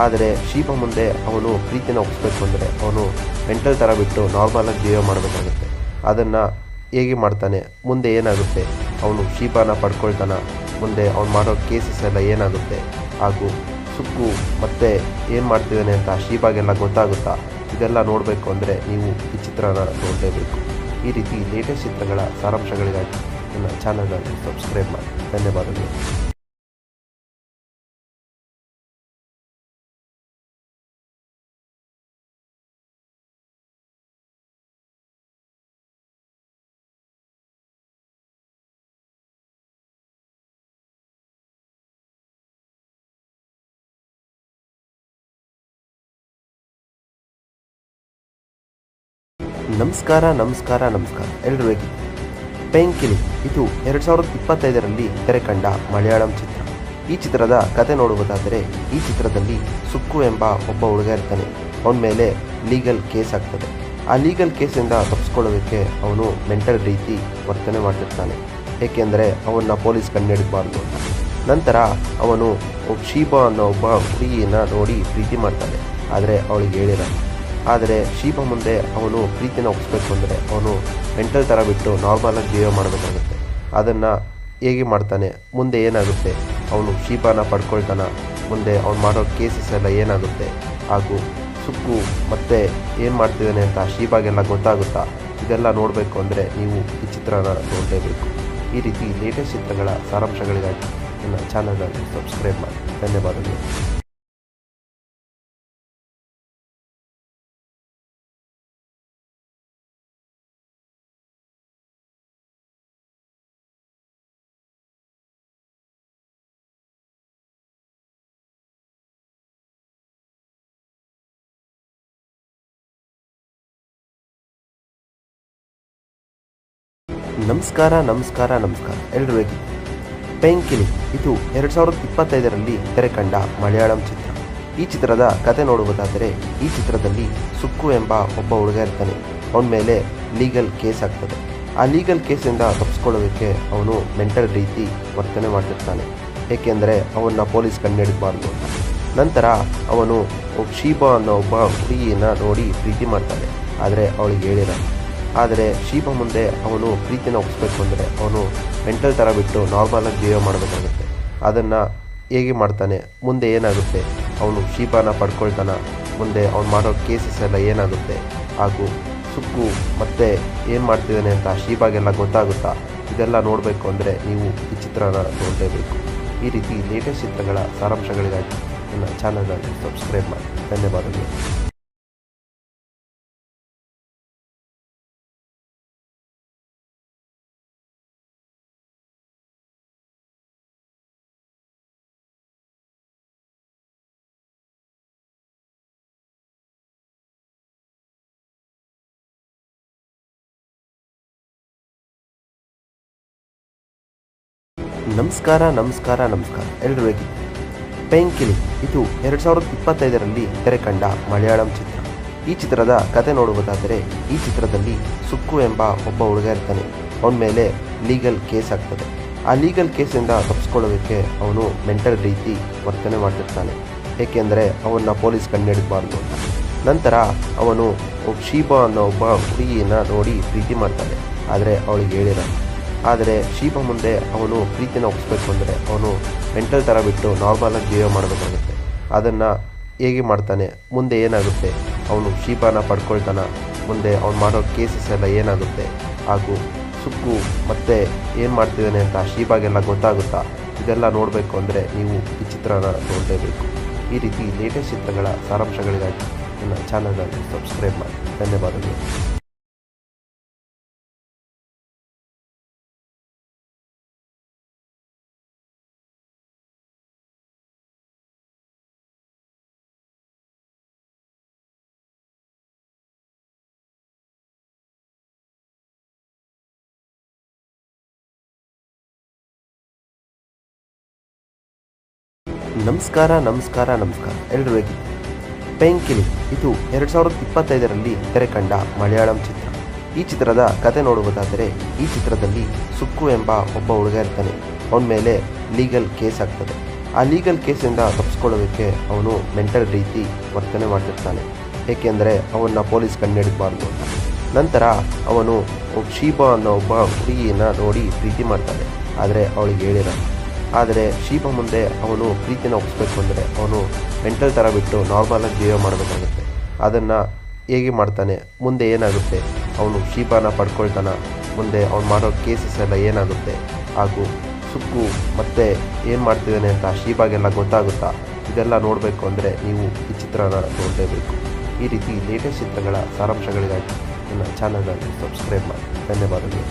Speaker 1: ಆದರೆ ಶೀಬಾ ಮುಂದೆ ಅವನು ಪ್ರೀತಿನ ಒಪ್ಪಿಸ್ಬೇಕು ಅಂದರೆ ಅವನು ಮೆಂಟಲ್ ಥರ ಬಿಟ್ಟು ನಾರ್ಮಲಾಗಿ ಬಿಹೇವ್ ಮಾಡಬೇಕಾಗುತ್ತೆ. ಅದನ್ನು ಹೇಗೆ ಮಾಡ್ತಾನೆ, ಮುಂದೆ ಏನಾಗುತ್ತೆ, ಅವನು ಶೀಬಾನ ಪಡ್ಕೊಳ್ತಾನ, ಮುಂದೆ ಅವ್ನು ಮಾಡೋ ಕೇಸಸ್ ಎಲ್ಲ ಏನಾಗುತ್ತೆ, ಹಾಗೂ ಸುಕ್ಕು ಮತ್ತೆ ಏನು ಮಾಡ್ತಿದ್ದಾನೆ ಅಂತ ಶೀಬಾಗೆಲ್ಲ ಗೊತ್ತಾಗುತ್ತಾ, ಇದೆಲ್ಲ ನೋಡಬೇಕು ಅಂದರೆ ನೀವು ಈ ಚಿತ್ರನ ನೋಡಲೇಬೇಕು. ಈ ರೀತಿ ಲೇಟೆಸ್ಟ್ ಚಿತ್ರಗಳ ಸಾರಾಂಶಗಳಿಗಾಗಿ ನನ್ನ ಚಾನಲನ್ನು ಸಬ್ಸ್ಕ್ರೈಬ್ ಮಾಡಿ. ಧನ್ಯವಾದಗಳು. ನಮಸ್ಕಾರ ಎಲ್ರು ಹೇಗಿದ್ದೀರಿ? ಪೇಂಕಿಲಿ ಇದು 2025ರಲ್ಲಿ ತೆರೆ ಕಂಡ ಮಲಯಾಳಂ ಚಿತ್ರ. ಈ ಚಿತ್ರದ ಕತೆ ನೋಡುವುದಾದರೆ ಈ ಚಿತ್ರದಲ್ಲಿ ಸುಕ್ಕು ಎಂಬ ಒಬ್ಬ ಹುಡುಗ ಇರ್ತಾನೆ. ಅವನ ಮೇಲೆ ಲೀಗಲ್ ಕೇಸ್ ಆಗ್ತದೆ. ಆ ಲೀಗಲ್ ಕೇಸಿಂದ ತಪ್ಪಿಸ್ಕೊಳ್ಳೋದಕ್ಕೆ ಅವನು ಮೆಂಟಲ್ ರೀತಿ ವರ್ತನೆ ಮಾಡ್ತಿರ್ತಾನೆ, ಏಕೆಂದರೆ ಅವನ್ನ ಪೊಲೀಸ್ ಕಂಡುಹಿಡಿಬಾರ್ದು ಅಂತ. ನಂತರ ಅವನು ಶೀಬಾ ಅನ್ನೋ ಒಬ್ಬ ಹುಡುಗಿಯನ್ನ ನೋಡಿ ಪ್ರೀತಿ ಮಾಡ್ತಾನೆ, ಆದರೆ ಅವಳಿಗೆ ಹೇಳಿರಲ್ಲ. ಆದರೆ ಶೀಬಾ ಮುಂದೆ ಅವನು ಪ್ರೀತಿನ ಒಪ್ಪಿಸ್ಬೇಕು ಅಂದರೆ ಅವನು ಮೆಂಟಲ್ ಥರ ಬಿಟ್ಟು ನಾರ್ಮಲಾಗಿ ಬಿಹೇವ್ ಮಾಡಬೇಕಾಗುತ್ತೆ. ಅದನ್ನು ಹೇಗೆ ಮಾಡ್ತಾನೆ, ಮುಂದೆ ಏನಾಗುತ್ತೆ, ಅವನು ಶೀಬಾನ ಪಡ್ಕೊಳ್ತಾನ, ಮುಂದೆ ಅವ್ನು ಮಾಡೋ ಕೇಸಸ್ ಎಲ್ಲ ಏನಾಗುತ್ತೆ, ಹಾಗೂ ಸುಕ್ಕು ಮತ್ತೆ ಏನು ಮಾಡ್ತಿದ್ದಾನೆ ಅಂತ ಶೀಬಾಗೆಲ್ಲ ಗೊತ್ತಾಗುತ್ತಾ, ಇದೆಲ್ಲ ನೋಡಬೇಕು ಅಂದರೆ ನೀವು ಈ ಚಿತ್ರನ ನೋಡಲೇಬೇಕು. ಈ ರೀತಿ ಲೇಟೆಸ್ಟ್ ಚಿತ್ರಗಳ ಸಾರಾಂಶಗಳಿಗಾಗಿ ನನ್ನ ಚಾನಲನ್ನು ಸಬ್ಸ್ಕ್ರೈಬ್ ಮಾಡಿ. ಧನ್ಯವಾದಗಳು. ನಮಸ್ಕಾರ ಎಲ್ರು ಹೇಗಿದ್ದೀರಿ? ಪೇಂಕಿಲಿ ಇದು 2025ರಲ್ಲಿ ತೆರೆ ಕಂಡ ಮಲಯಾಳಂ ಚಿತ್ರ. ಈ ಚಿತ್ರದ ಕತೆ ನೋಡುವುದಾದರೆ ಈ ಚಿತ್ರದಲ್ಲಿ ಸುಕ್ಕು ಎಂಬ ಒಬ್ಬ ಹುಡುಗ ಇರ್ತಾನೆ. ಅವನ ಮೇಲೆ ಲೀಗಲ್ ಕೇಸ್ ಆಗ್ತದೆ. ಆ ಲೀಗಲ್ ಕೇಸಿಂದ ತಪ್ಪಿಸ್ಕೊಳ್ಳೋದಕ್ಕೆ ಅವನು ಮೆಂಟಲ್ ರೀತಿ ವರ್ತನೆ ಮಾಡ್ತಿರ್ತಾನೆ, ಏಕೆಂದರೆ ಅವನ್ನ ಪೊಲೀಸ್ ಕಂಡುಹಿಡಿಬಾರ್ದು ಅಂತ. ನಂತರ ಅವನು ಶೀಬಾ ಅನ್ನೋ ಒಬ್ಬ ಹುಡುಗಿಯನ್ನ ನೋಡಿ ಪ್ರೀತಿ ಮಾಡ್ತಾನೆ, ಆದರೆ ಅವಳಿಗೆ ಹೇಳಿರಲ್ಲ. ಆದರೆ ಶೀಬಾ ಮುಂದೆ ಅವನು ಪ್ರೀತಿನ ಒಪ್ಪಿಸ್ಬೇಕು ಅಂದರೆ ಅವನು ಮೆಂಟಲ್ ಥರ ಬಿಟ್ಟು ನಾರ್ಮಲಾಗಿ ಬಿಹೇವ್ ಮಾಡಬೇಕಾಗುತ್ತೆ. ಅದನ್ನು ಹೇಗೆ ಮಾಡ್ತಾನೆ, ಮುಂದೆ ಏನಾಗುತ್ತೆ, ಅವನು ಶೀಬಾನ ಪಡ್ಕೊಳ್ತಾನ, ಮುಂದೆ ಅವ್ನು ಮಾಡೋ ಕೇಸಸ್ ಎಲ್ಲ ಏನಾಗುತ್ತೆ, ಹಾಗೂ ಸುಕ್ಕು ಮತ್ತೆ ಏನು ಮಾಡ್ತಿದ್ದಾನೆ ಅಂತ ಶೀಬಾಗೆಲ್ಲ ಗೊತ್ತಾಗುತ್ತಾ, ಇದೆಲ್ಲ ನೋಡಬೇಕು ಅಂದರೆ ನೀವು ಈ ಚಿತ್ರನ ನೋಡಲೇಬೇಕು. ಈ ರೀತಿ ಲೇಟೆಸ್ಟ್ ಚಿತ್ರಗಳ ಸಾರಾಂಶಗಳಿಗಾಗಿ ನನ್ನ ಚಾನಲನ್ನು ಸಬ್ಸ್ಕ್ರೈಬ್ ಮಾಡಿ. ಧನ್ಯವಾದಗಳು. ನಮಸ್ಕಾರ ಎಲ್ಲರೂ ಹೇಗಿದ್ದೀರಿ? ಪೆಂಕಿಲಿ ಇದು 2025ರಲ್ಲಿ ತೆರೆ ಕಂಡ ಮಲಯಾಳಂ ಚಿತ್ರ. ಈ ಚಿತ್ರದ ಕತೆ ನೋಡುವುದಾದರೆ ಈ ಚಿತ್ರದಲ್ಲಿ ಸುಕ್ಕು ಎಂಬ ಒಬ್ಬ ಹುಡುಗ ಇರ್ತಾನೆ. ಅವನ ಮೇಲೆ ಲೀಗಲ್ ಕೇಸ್ ಆಗ್ತದೆ. ಆ ಲೀಗಲ್ ಕೇಸಿಂದ ತಪ್ಪಿಸ್ಕೊಳ್ಳೋದಕ್ಕೆ ಅವನು ಮೆಂಟಲ್ ರೀತಿ ವರ್ತನೆ ಮಾಡ್ತಿರ್ತಾನೆ. ಏಕೆಂದರೆ ಅವನ್ನ ಪೊಲೀಸ್ ಕಂಡುಹಿಡಿಬಾರ್ದು ಅಂತ. ನಂತರ ಅವನು ಶೀಬಾ ಅನ್ನೋ ಒಬ್ಬ ಹುಡುಗಿಯನ್ನು ನೋಡಿ ಪ್ರೀತಿ ಮಾಡ್ತಾನೆ. ಆದರೆ ಅವಳಿಗೆ ಹೇಳಿರಲ್ಲ. ಆದರೆ ಶೀಬಾ ಮುಂದೆ ಅವನು ಪ್ರೀತಿನ ಒಪ್ಪಿಸ್ಬೇಕು ಅಂದರೆ ಅವನು ಮೆಂಟಲ್ ಥರ ಬಿಟ್ಟು ನಾರ್ಮಲಾಗಿ ಬಿಹೇವ್ ಮಾಡಬೇಕಾಗುತ್ತೆ. ಅದನ್ನು ಹೇಗೆ ಮಾಡ್ತಾನೆ, ಮುಂದೆ ಏನಾಗುತ್ತೆ, ಅವನು ಶೀಬಾನ ಪಡ್ಕೊಳ್ತಾನ, ಮುಂದೆ ಅವ್ನು ಮಾಡೋ ಕೇಸಸ್ ಎಲ್ಲ ಏನಾಗುತ್ತೆ, ಹಾಗೂ ಸುಕ್ಕು ಮತ್ತೆ ಏನು ಮಾಡ್ತಿದ್ದಾನೆ ಅಂತ ಶೀಬಾಗೆಲ್ಲ ಗೊತ್ತಾಗುತ್ತಾ, ಇದೆಲ್ಲ ನೋಡಬೇಕು ಅಂದರೆ ನೀವು ಈ ಚಿತ್ರನ ನೋಡಲೇಬೇಕು. ಈ ರೀತಿ ಲೇಟೆಸ್ಟ್ ಚಿತ್ರಗಳ ಸಾರಾಂಶಗಳಿಗಾಗಿ ನನ್ನ ಚಾನಲನ್ನು ಸಬ್ಸ್ಕ್ರೈಬ್ ಮಾಡಿ. ಧನ್ಯವಾದಗಳು. ನಮಸ್ಕಾರ ಎಲ್ಲರೂ ಹೇಗಿದ್ದೀರಿ? ಪೆಂಕಿಲಿ ಇದು 2025ರಲ್ಲಿ ತೆರೆ ಕಂಡ ಮಲಯಾಳಂ ಚಿತ್ರ. ಈ ಚಿತ್ರದ ಕತೆ ನೋಡುವುದಾದರೆ ಈ ಚಿತ್ರದಲ್ಲಿ ಸುಕ್ಕು ಎಂಬ ಒಬ್ಬ ಹುಡುಗ ಇರ್ತಾನೆ. ಅವನ ಮೇಲೆ ಲೀಗಲ್ ಕೇಸ್ ಆಗ್ತದೆ. ಆ ಲೀಗಲ್ ಕೇಸಿಂದ ತಪ್ಪಿಸ್ಕೊಳ್ಳೋದಕ್ಕೆ ಅವನು ಮೆಂಟಲ್ ರೀತಿ ವರ್ತನೆ ಮಾಡ್ತಿರ್ತಾನೆ. ಏಕೆಂದರೆ ಅವನ್ನ ಪೊಲೀಸ್ ಕಂಡುಹಿಡಿಬಾರ್ದು ಅಂತ. ನಂತರ ಅವನು ಶೀಬಾ ಅನ್ನೋ ಒಬ್ಬ ಹುಡುಗಿಯನ್ನು ನೋಡಿ ಪ್ರೀತಿ ಮಾಡ್ತಾನೆ. ಆದರೆ ಅವಳಿಗೆ ಹೇಳಿರಲ್ಲ. ಆದರೆ ಶೀಬಾ ಮುಂದೆ ಅವನು ಪ್ರೀತಿನ ಒಪ್ಪಿಸ್ಬೇಕು ಅಂದರೆ ಅವನು ಮೆಂಟಲ್ ಥರ ಬಿಟ್ಟು ನಾರ್ಮಲಾಗಿ ಬಿಹೇವ್ ಮಾಡಬೇಕಾಗುತ್ತೆ. ಅದನ್ನು ಹೇಗೆ ಮಾಡ್ತಾನೆ, ಮುಂದೆ ಏನಾಗುತ್ತೆ, ಅವನು ಶೀಬಾನ ಪಡ್ಕೊಳ್ತಾನ, ಮುಂದೆ ಅವ್ನು ಮಾಡೋ ಕೇಸಸ್ ಎಲ್ಲ ಏನಾಗುತ್ತೆ, ಹಾಗೂ ಸುಕ್ಕು ಮತ್ತೆ ಏನು ಮಾಡ್ತಿದ್ದಾನೆ ಅಂತ ಶೀಬಾಗೆಲ್ಲ ಗೊತ್ತಾಗುತ್ತಾ, ಇದೆಲ್ಲ ನೋಡಬೇಕು ಅಂದರೆ ನೀವು ಈ ಚಿತ್ರನ ನೋಡಲೇಬೇಕು. ಈ ರೀತಿ ಲೇಟೆಸ್ಟ್ ಚಿತ್ರಗಳ ಸಾರಾಂಶಗಳಿಗಾಗಿ ನನ್ನ ಚಾನಲನ್ನು ಸಬ್ಸ್ಕ್ರೈಬ್ ಮಾಡಿ. ಧನ್ಯವಾದಗಳು.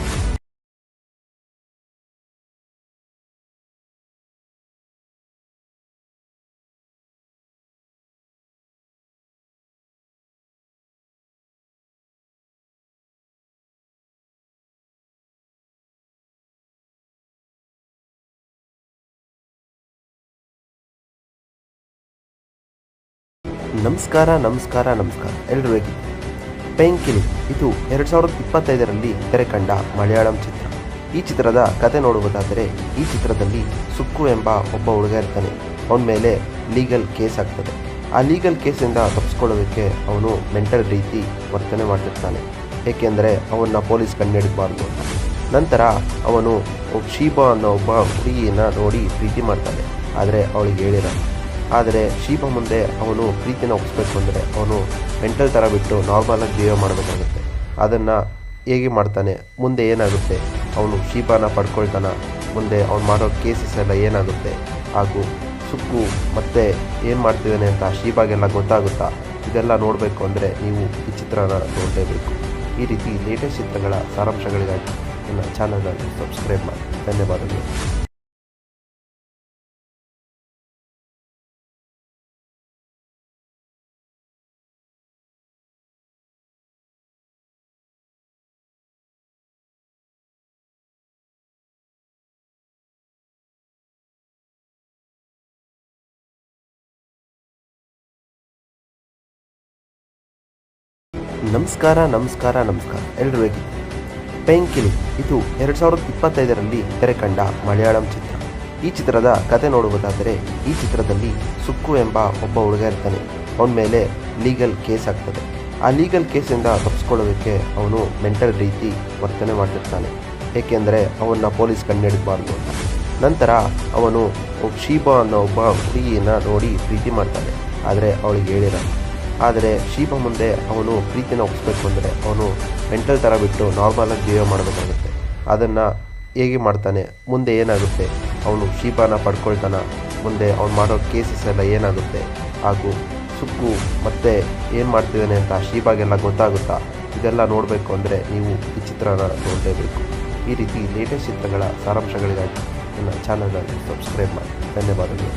Speaker 1: ನಮಸ್ಕಾರ ಎಲ್ಲರೂ ಹೇಗಿದ್ದೀರಿ? ಪೆಂಕಿಲಿ ಇದು 2025ರಲ್ಲಿ ತೆರೆ ಕಂಡ ಮಲಯಾಳಂ ಚಿತ್ರ. ಈ ಚಿತ್ರದ ಕತೆ ನೋಡುವುದಾದರೆ ಈ ಚಿತ್ರದಲ್ಲಿ ಸುಕ್ಕು ಎಂಬ ಒಬ್ಬ ಹುಡುಗ ಇರ್ತಾನೆ. ಅವನ ಮೇಲೆ ಲೀಗಲ್ ಕೇಸ್ ಆಗ್ತದೆ. ಆ ಲೀಗಲ್ ಕೇಸಿಂದ ತಪ್ಪಿಸ್ಕೊಳ್ಳೋದಕ್ಕೆ ಅವನು ಮೆಂಟಲ್ ರೀತಿ ವರ್ತನೆ ಮಾಡ್ತಿರ್ತಾನೆ. ಏಕೆಂದರೆ ಅವನ್ನ ಪೊಲೀಸ್ ಕಂಡುಹಿಡಿಬಾರ್ದು ಅಂತ. ನಂತರ ಅವನು ಶೀಬಾ ಅನ್ನೋ ಒಬ್ಬ ಹುಡುಗಿಯನ್ನು ನೋಡಿ ಪ್ರೀತಿ ಮಾಡ್ತಾನೆ. ಆದರೆ ಅವಳಿಗೆ ಹೇಳಿರಲ್ಲ. ಆದರೆ ಶೀಬಾ ಮುಂದೆ ಅವನು ಪ್ರೀತಿನ ಒಪ್ಪಿಸ್ಬೇಕು ಅಂದರೆ ಅವನು ಮೆಂಟಲ್ ಥರ ಬಿಟ್ಟು ನಾರ್ಮಲಾಗಿ ಬಿಹೇವ್ ಮಾಡಬೇಕಾಗುತ್ತೆ. ಅದನ್ನು ಹೇಗೆ ಮಾಡ್ತಾನೆ, ಮುಂದೆ ಏನಾಗುತ್ತೆ, ಅವನು ಶೀಬಾನ ಪಡ್ಕೊಳ್ತಾನ, ಮುಂದೆ ಅವ್ನು ಮಾಡೋ ಕೇಸಸ್ ಎಲ್ಲ ಏನಾಗುತ್ತೆ, ಹಾಗೂ ಸುಕ್ಕು ಮತ್ತೆ ಏನು ಮಾಡ್ತಿದ್ದಾನೆ ಅಂತ ಶೀಬಾಗೆಲ್ಲ ಗೊತ್ತಾಗುತ್ತಾ, ಇದೆಲ್ಲ ನೋಡಬೇಕು ಅಂದರೆ ನೀವು ಈ ಚಿತ್ರನ ನೋಡಲೇಬೇಕು. ಈ ರೀತಿ ಲೇಟೆಸ್ಟ್ ಚಿತ್ರಗಳ ಸಾರಾಂಶಗಳಿಗಾಗಿ ನನ್ನ ಚಾನಲನ್ನು ಸಬ್ಸ್ಕ್ರೈಬ್ ಮಾಡಿ. ಧನ್ಯವಾದಗಳು. ನಮಸ್ಕಾರ ಎಲ್ಲರೂ ಹೇಗಿದ್ದೀರಿ? ಪೆಂಕಿಲಿ ಇದು 2025ರಲ್ಲಿ ತೆರೆ ಕಂಡ ಮಲಯಾಳಂ ಚಿತ್ರ. ಈ ಚಿತ್ರದ ಕತೆ ನೋಡುವುದಾದರೆ ಈ ಚಿತ್ರದಲ್ಲಿ ಸುಕ್ಕು ಎಂಬ ಒಬ್ಬ ಹುಡುಗ ಇರ್ತಾನೆ. ಅವನ ಮೇಲೆ ಲೀಗಲ್ ಕೇಸ್ ಆಗ್ತದೆ. ಆ ಲೀಗಲ್ ಕೇಸಿಂದ ತಪ್ಪಿಸ್ಕೊಳ್ಳೋದಕ್ಕೆ ಅವನು ಮೆಂಟಲ್ ರೀತಿ ವರ್ತನೆ ಮಾಡ್ತಿರ್ತಾನೆ. ಏಕೆಂದರೆ ಅವನ್ನ ಪೊಲೀಸ್ ಕಂಡುಹಿಡಿಬಾರ್ದು ಅಂತ. ನಂತರ ಅವನು ಶೀಬಾ ಅನ್ನೋ ಒಬ್ಬ ಹುಡುಗಿಯನ್ನು ನೋಡಿ ಪ್ರೀತಿ ಮಾಡ್ತಾನೆ. ಆದರೆ ಅವಳಿಗೆ ಹೇಳಿರಲ್ಲ. ಆದರೆ ಶೀಬಾ ಮುಂದೆ ಅವನು ಪ್ರೀತಿನ ಒಪ್ಪಿಸ್ಬೇಕು ಅಂದರೆ ಅವನು ಮೆಂಟಲ್ ಥರ ಬಿಟ್ಟು ನಾರ್ಮಲಾಗಿ ಬಿಹೇವ್ ಮಾಡಬೇಕಾಗುತ್ತೆ. ಅದನ್ನು ಹೇಗೆ ಮಾಡ್ತಾನೆ, ಮುಂದೆ ಏನಾಗುತ್ತೆ, ಅವನು ಶೀಬಾನ ಪಡ್ಕೊಳ್ತಾನ, ಮುಂದೆ ಅವ್ನು ಮಾಡೋ ಕೇಸಸ್ ಎಲ್ಲ ಏನಾಗುತ್ತೆ, ಹಾಗೂ ಸುಕ್ಕು ಮತ್ತೆ ಏನು ಮಾಡ್ತಿದ್ದಾನೆ ಅಂತ ಶೀಬಾಗೆಲ್ಲ ಗೊತ್ತಾಗುತ್ತಾ, ಇದೆಲ್ಲ ನೋಡಬೇಕು ಅಂದರೆ ನೀವು ಈ ಚಿತ್ರನ ನೋಡಲೇಬೇಕು. ಈ ರೀತಿ ಲೇಟೆಸ್ಟ್ ಚಿತ್ರಗಳ ಸಾರಾಂಶಗಳಿಗಾಗಿ ನನ್ನ ಚಾನಲನ್ನು ಸಬ್ಸ್ಕ್ರೈಬ್ ಮಾಡಿ. ಧನ್ಯವಾದಗಳು.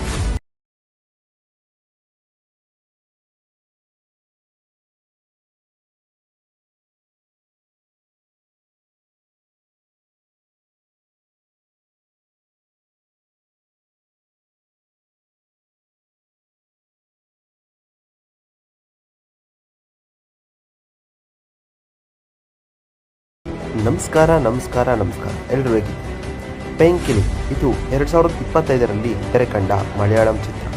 Speaker 1: ನಮಸ್ಕಾರ ಎಲ್ರು ಹೇಗಿದ್ದೀರಿ? ಪೇಂಕಿಲಿ ಇದು 2025ರಲ್ಲಿ ತೆರೆ ಕಂಡ ಮಲಯಾಳಂ ಚಿತ್ರ.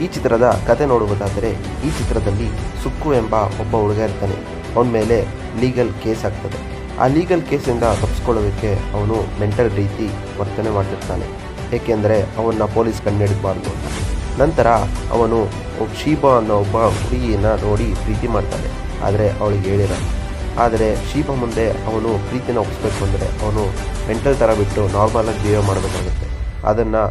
Speaker 1: ಈ ಚಿತ್ರದ ಕತೆ ನೋಡುವುದಾದರೆ ಈ ಚಿತ್ರದಲ್ಲಿ ಸುಕ್ಕು ಎಂಬ ಒಬ್ಬ ಹುಡುಗ ಇರ್ತಾನೆ. ಅವನ ಮೇಲೆ ಲೀಗಲ್ ಕೇಸ್ ಆಗ್ತದೆ. ಆ ಲೀಗಲ್ ಕೇಸಿಂದ ತಪ್ಪಿಸ್ಕೊಳ್ಳೋದಕ್ಕೆ ಅವನು ಮೆಂಟಲ್ ರೀತಿ ವರ್ತನೆ ಮಾಡ್ತಿರ್ತಾನೆ, ಏಕೆಂದರೆ ಅವನ್ನ ಪೊಲೀಸ್ ಕಂಡುಹಿಡಿಬಾರ್ದು ಅಂತ. ನಂತರ ಅವನು ಶೀಬಾ ಅನ್ನೋ ಒಬ್ಬ ಹುಡುಗಿಯನ್ನು ನೋಡಿ ಪ್ರೀತಿ ಮಾಡ್ತಾನೆ, ಆದರೆ ಅವಳಿಗೆ ಹೇಳಿರಲ್ಲ. ಆದರೆ ಶೀಬಾ ಮುಂದೆ ಅವನು ಪ್ರೀತಿನ ಒಪ್ಪಿಸ್ಬೇಕು ಅಂದರೆ ಅವನು ಮೆಂಟಲ್ ಥರ ಬಿಟ್ಟು ನಾರ್ಮಲಾಗಿ ಜೀವ ಮಾಡಬೇಕಾಗುತ್ತೆ. ಅದನ್ನು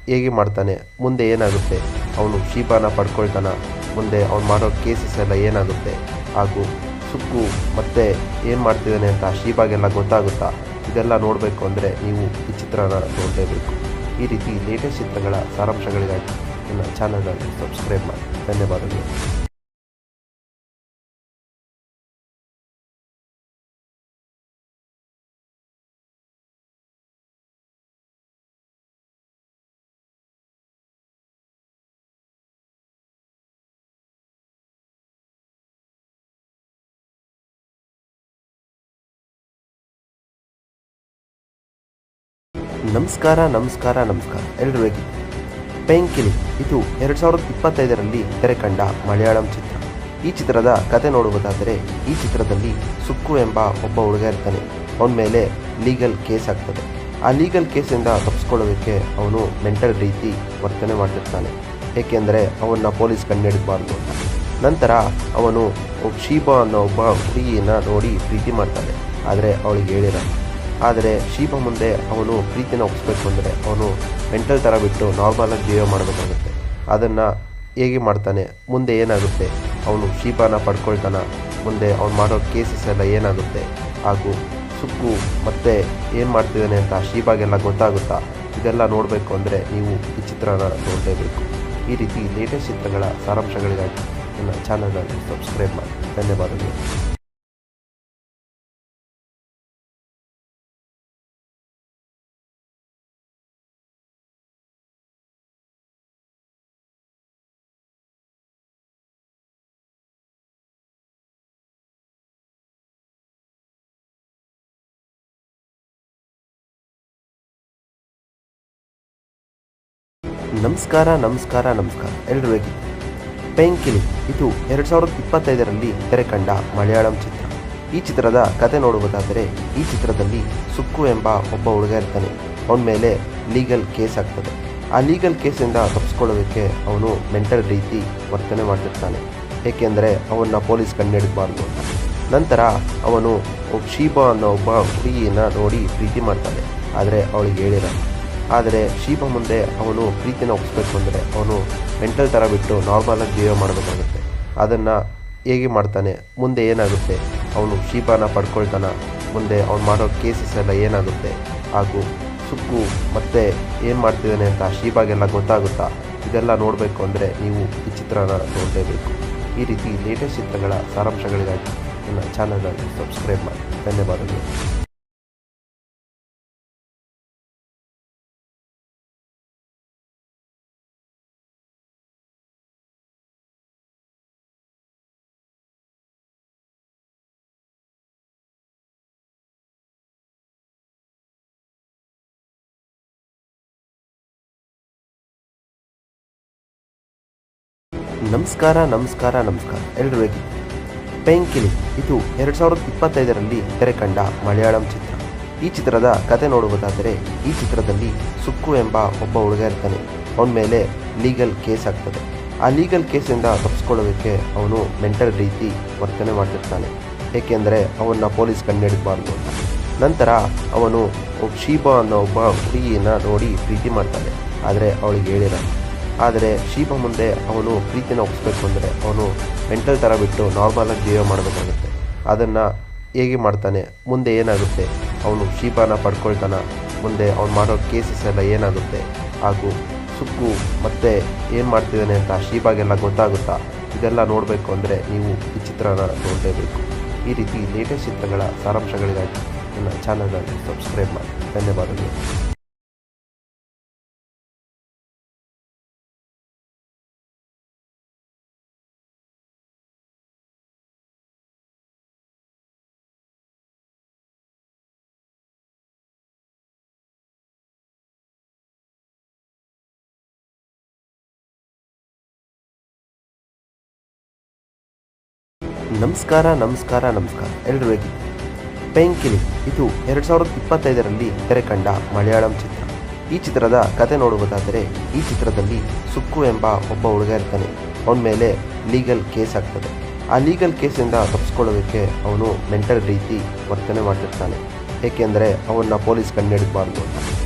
Speaker 1: ಹೇಗೆ ಮಾಡ್ತಾನೆ, ಮುಂದೆ ಏನಾಗುತ್ತೆ, ಅವನು ಶೀಬಾನ ಪಡ್ಕೊಳ್ತಾನ, ಮುಂದೆ ಅವ್ನು ಮಾಡೋ ಕೇಸಸ್ ಎಲ್ಲ ಏನಾಗುತ್ತೆ, ಹಾಗೂ ಸುಕ್ಕು ಮತ್ತೆ ಏನು ಮಾಡ್ತಿದ್ದಾನೆ ಅಂತ ಶೀಬಾಗೆಲ್ಲ ಗೊತ್ತಾಗುತ್ತಾ, ಇದೆಲ್ಲ ನೋಡಬೇಕು ಅಂದರೆ ನೀವು ಈ ಚಿತ್ರನ ನೋಡಲೇಬೇಕು. ಈ ರೀತಿ ಲೇಟೆಸ್ಟ್ ಚಿತ್ರಗಳ ಸಾರಾಂಶಗಳಿಗಾಗಿ ನನ್ನ ಚಾನಲನ್ನು ಸಬ್ಸ್ಕ್ರೈಬ್ ಮಾಡಿ. ಧನ್ಯವಾದಗಳು. ನಮಸ್ಕಾರ ಎಲ್ರು ಹೇಗಿದ್ದೀರಿ? ಪೇಂಕಿಲಿ ಇದು 2025ರಲ್ಲಿ ತೆರೆ ಕಂಡ ಮಲಯಾಳಂ ಚಿತ್ರ. ಈ ಚಿತ್ರದ ಕತೆ ನೋಡುವುದಾದರೆ ಈ ಚಿತ್ರದಲ್ಲಿ ಸುಕ್ಕು ಎಂಬ ಒಬ್ಬ ಹುಡುಗ ಇರ್ತಾನೆ. ಅವನ ಮೇಲೆ ಲೀಗಲ್ ಕೇಸ್ ಆಗ್ತದೆ. ಆ ಲೀಗಲ್ ಕೇಸಿಂದ ತಪ್ಪಿಸ್ಕೊಳ್ಳೋದಕ್ಕೆ ಅವನು ಮೆಂಟಲ್ ರೀತಿ ವರ್ತನೆ ಮಾಡ್ತಿರ್ತಾನೆ, ಏಕೆಂದರೆ ಅವನ್ನ ಪೊಲೀಸ್ ಕಂಡುಹಿಡಿಬಾರ್ದು ಅಂತ. ನಂತರ ಅವನು ಶೀಬಾ ಅನ್ನೋ ಒಬ್ಬ ಹುಡುಗಿಯನ್ನು ನೋಡಿ ಪ್ರೀತಿ ಮಾಡ್ತಾನೆ, ಆದರೆ ಅವಳಿಗೆ ಹೇಳಿರಲ್ಲ. ಆದರೆ ಶೀಬಾ ಮುಂದೆ ಅವನು ಪ್ರೀತಿನ ಒಪ್ಪಿಸ್ಬೇಕು ಅಂದರೆ ಅವನು ಮೆಂಟಲ್ ಥರ ಬಿಟ್ಟು ನಾರ್ಮಲಾಗಿ ಜೀವ ಮಾಡಬೇಕಾಗುತ್ತೆ. ಅದನ್ನು ಹೇಗೆ ಮಾಡ್ತಾನೆ, ಮುಂದೆ ಏನಾಗುತ್ತೆ, ಅವನು ಶೀಬಾನ ಪಡ್ಕೊಳ್ತಾನ, ಮುಂದೆ ಅವ್ನು ಮಾಡೋ ಕೇಸಸ್ ಎಲ್ಲ ಏನಾಗುತ್ತೆ, ಹಾಗೂ ಸುಕ್ಕು ಮತ್ತೆ ಏನು ಮಾಡ್ತಿದ್ದಾನೆ ಅಂತ ಶೀಬಾಗೆಲ್ಲ ಗೊತ್ತಾಗುತ್ತಾ, ಇದೆಲ್ಲ ನೋಡಬೇಕು ಅಂದರೆ ನೀವು ಈ ಚಿತ್ರನ ನೋಡಲೇಬೇಕು. ಈ ರೀತಿ ಲೇಟೆಸ್ಟ್ ಚಿತ್ರಗಳ ಸಾರಾಂಶಗಳಿಗಾಗಿ ನನ್ನ ಚಾನಲನ್ನು ಸಬ್ಸ್ಕ್ರೈಬ್ ಮಾಡಿ. ಧನ್ಯವಾದಗಳು. ನಮಸ್ಕಾರ ಎಲ್ರು ಹೇಗಿದ್ದೀರಿ? ಪೇಂಕಿಲಿ ಇದು 2025ರಲ್ಲಿ ತೆರೆ ಕಂಡ ಮಲಯಾಳಂ ಚಿತ್ರ. ಈ ಚಿತ್ರದ ಕತೆ ನೋಡುವುದಾದರೆ ಈ ಚಿತ್ರದಲ್ಲಿ ಸುಕ್ಕು ಎಂಬ ಒಬ್ಬ ಹುಡುಗ ಇರ್ತಾನೆ. ಅವನ ಮೇಲೆ ಲೀಗಲ್ ಕೇಸ್ ಆಗ್ತದೆ. ಆ ಲೀಗಲ್ ಕೇಸಿಂದ ತಪ್ಪಿಸ್ಕೊಳ್ಳೋದಕ್ಕೆ ಅವನು ಮೆಂಟಲ್ ರೀತಿ ವರ್ತನೆ ಮಾಡ್ತಿರ್ತಾನೆ, ಏಕೆಂದರೆ ಅವನ್ನ ಪೊಲೀಸ್ ಕಂಡುಹಿಡಿಬಾರ್ದು ಅಂತ. ನಂತರ ಅವನು ಶೀಬಾ ಅನ್ನೋ ಒಬ್ಬ ಹುಡುಗಿಯನ್ನು ನೋಡಿ ಪ್ರೀತಿ ಮಾಡ್ತಾನೆ, ಆದರೆ ಅವಳಿಗೆ ಹೇಳಿರಲ್ಲ. ಆದರೆ ಶೀಬಾ ಮುಂದೆ ಅವನು ಪ್ರೀತಿನ ಒಪ್ಪಿಸ್ಬೇಕು ಅಂದರೆ ಅವನು ಮೆಂಟಲ್ ಥರ ಬಿಟ್ಟು ನಾರ್ಮಲಾಗಿ ಜೀವ ಮಾಡಬೇಕಾಗುತ್ತೆ. ಅದನ್ನು ಹೇಗೆ ಮಾಡ್ತಾನೆ, ಮುಂದೆ ಏನಾಗುತ್ತೆ, ಅವನು ಶೀಬಾನ ಪಡ್ಕೊಳ್ತಾನ, ಮುಂದೆ ಅವ್ನು ಮಾಡೋ ಕೇಸಸ್ ಎಲ್ಲ ಏನಾಗುತ್ತೆ, ಹಾಗೂ ಸುಕ್ಕು ಮತ್ತೆ ಏನು ಮಾಡ್ತಿದ್ದಾನೆ ಅಂತ ಶೀಬಾಗೆಲ್ಲ ಗೊತ್ತಾಗುತ್ತಾ, ಇದೆಲ್ಲ ನೋಡಬೇಕು ಅಂದರೆ ನೀವು ಈ ಚಿತ್ರನ ನೋಡಲೇಬೇಕು. ಈ ರೀತಿ ಲೇಟೆಸ್ಟ್ ಚಿತ್ರಗಳ ಸಾರಾಂಶಗಳಿಗಾಗಿ ನನ್ನ ಚಾನಲನ್ನು ಸಬ್ಸ್ಕ್ರೈಬ್ ಮಾಡಿ. ಧನ್ಯವಾದಗಳು. ನಮಸ್ಕಾರ ಎಲ್ರು ಹೇಗಿದ್ದೀರಿ? ಪೇಂಕಿಲಿ ಇದು 2025ರಲ್ಲಿ ತೆರೆ ಕಂಡ ಮಲಯಾಳಂ ಚಿತ್ರ. ಈ ಚಿತ್ರದ ಕತೆ ನೋಡುವುದಾದರೆ ಈ ಚಿತ್ರದಲ್ಲಿ ಸುಕ್ಕು ಎಂಬ ಒಬ್ಬ ಹುಡುಗ ಇರ್ತಾನೆ. ಅವನ ಮೇಲೆ ಲೀಗಲ್ ಕೇಸ್ ಆಗ್ತದೆ. ಆ ಲೀಗಲ್ ಕೇಸಿಂದ ತಪ್ಪಿಸ್ಕೊಳ್ಳೋದಕ್ಕೆ ಅವನು ಮೆಂಟಲ್ ರೀತಿ ವರ್ತನೆ ಮಾಡ್ತಿರ್ತಾನೆ, ಏಕೆಂದರೆ ಅವನ್ನ ಪೊಲೀಸ್ ಕಂಡುಹಿಡಿಬಾರ್ದು ಅಂತ. ನಂತರ ಅವನು ಶೀಬಾ ಅನ್ನೋ ಒಬ್ಬ ಹುಡುಗಿಯನ್ನು ನೋಡಿ ಪ್ರೀತಿ ಮಾಡ್ತಾನೆ, ಆದರೆ ಅವಳಿಗೆ ಹೇಳಿರಲ್ಲ. ಆದರೆ ಶೀಬಾ ಮುಂದೆ ಅವನು ಪ್ರೀತಿನ ಒಪ್ಪಿಸ್ಬೇಕು ಅಂದರೆ ಅವನು ಮೆಂಟಲ್ ಥರ ಬಿಟ್ಟು ನಾರ್ಮಲಾಗಿ ಜೀವ ಮಾಡಬೇಕಾಗುತ್ತೆ. ಅದನ್ನು ಹೇಗೆ ಮಾಡ್ತಾನೆ, ಮುಂದೆ ಏನಾಗುತ್ತೆ, ಅವನು ಶೀಬಾನ ಪಡ್ಕೊಳ್ತಾನ, ಮುಂದೆ ಅವ್ನು ಮಾಡೋ ಕೇಸಸ್ ಎಲ್ಲ ಏನಾಗುತ್ತೆ, ಹಾಗೂ ಸುಕ್ಕು ಮತ್ತೆ ಏನು ಮಾಡ್ತಿದ್ದಾನೆ ಅಂತ ಶೀಬಾಗೆಲ್ಲ ಗೊತ್ತಾಗುತ್ತಾ, ಇದೆಲ್ಲ ನೋಡಬೇಕು ಅಂದರೆ ನೀವು ಈ ಚಿತ್ರನ ನೋಡಲೇಬೇಕು. ಈ ರೀತಿ ಲೇಟೆಸ್ಟ್ ಚಿತ್ರಗಳ ಸಾರಾಂಶಗಳಿಗಾಗಿ ನನ್ನ ಚಾನಲನ್ನು ಸಬ್ಸ್ಕ್ರೈಬ್ ಮಾಡಿ. ಧನ್ಯವಾದಗಳು. ನಮಸ್ಕಾರ ಎಲ್ಲರೂ ಹೇಗಿದ್ದೀರಿ? ಪೇಂಕಿಲಿ ಇದು 2025ರಲ್ಲಿ ತೆರೆ ಕಂಡ ಮಲಯಾಳಂ ಚಿತ್ರ. ಈ ಚಿತ್ರದ ಕತೆ ನೋಡುವುದಾದರೆ ಈ ಚಿತ್ರದಲ್ಲಿ ಸುಕ್ಕು ಎಂಬ ಒಬ್ಬ ಹುಡುಗ ಇರ್ತಾನೆ. ಅವನ ಮೇಲೆ ಲೀಗಲ್ ಕೇಸ್ ಆಗ್ತದೆ. ಆ ಲೀಗಲ್ ಕೇಸಿಂದ ತಪ್ಪಿಸ್ಕೊಳ್ಳೋದಕ್ಕೆ ಅವನು ಮೆಂಟಲ್ ರೀತಿ ವರ್ತನೆ ಮಾಡ್ತಿರ್ತಾನೆ, ಏಕೆಂದರೆ ಅವನ್ನ ಪೊಲೀಸ್ ಕಂಡುಹಿಡಿಬಾರ್ದು ಅಂತ.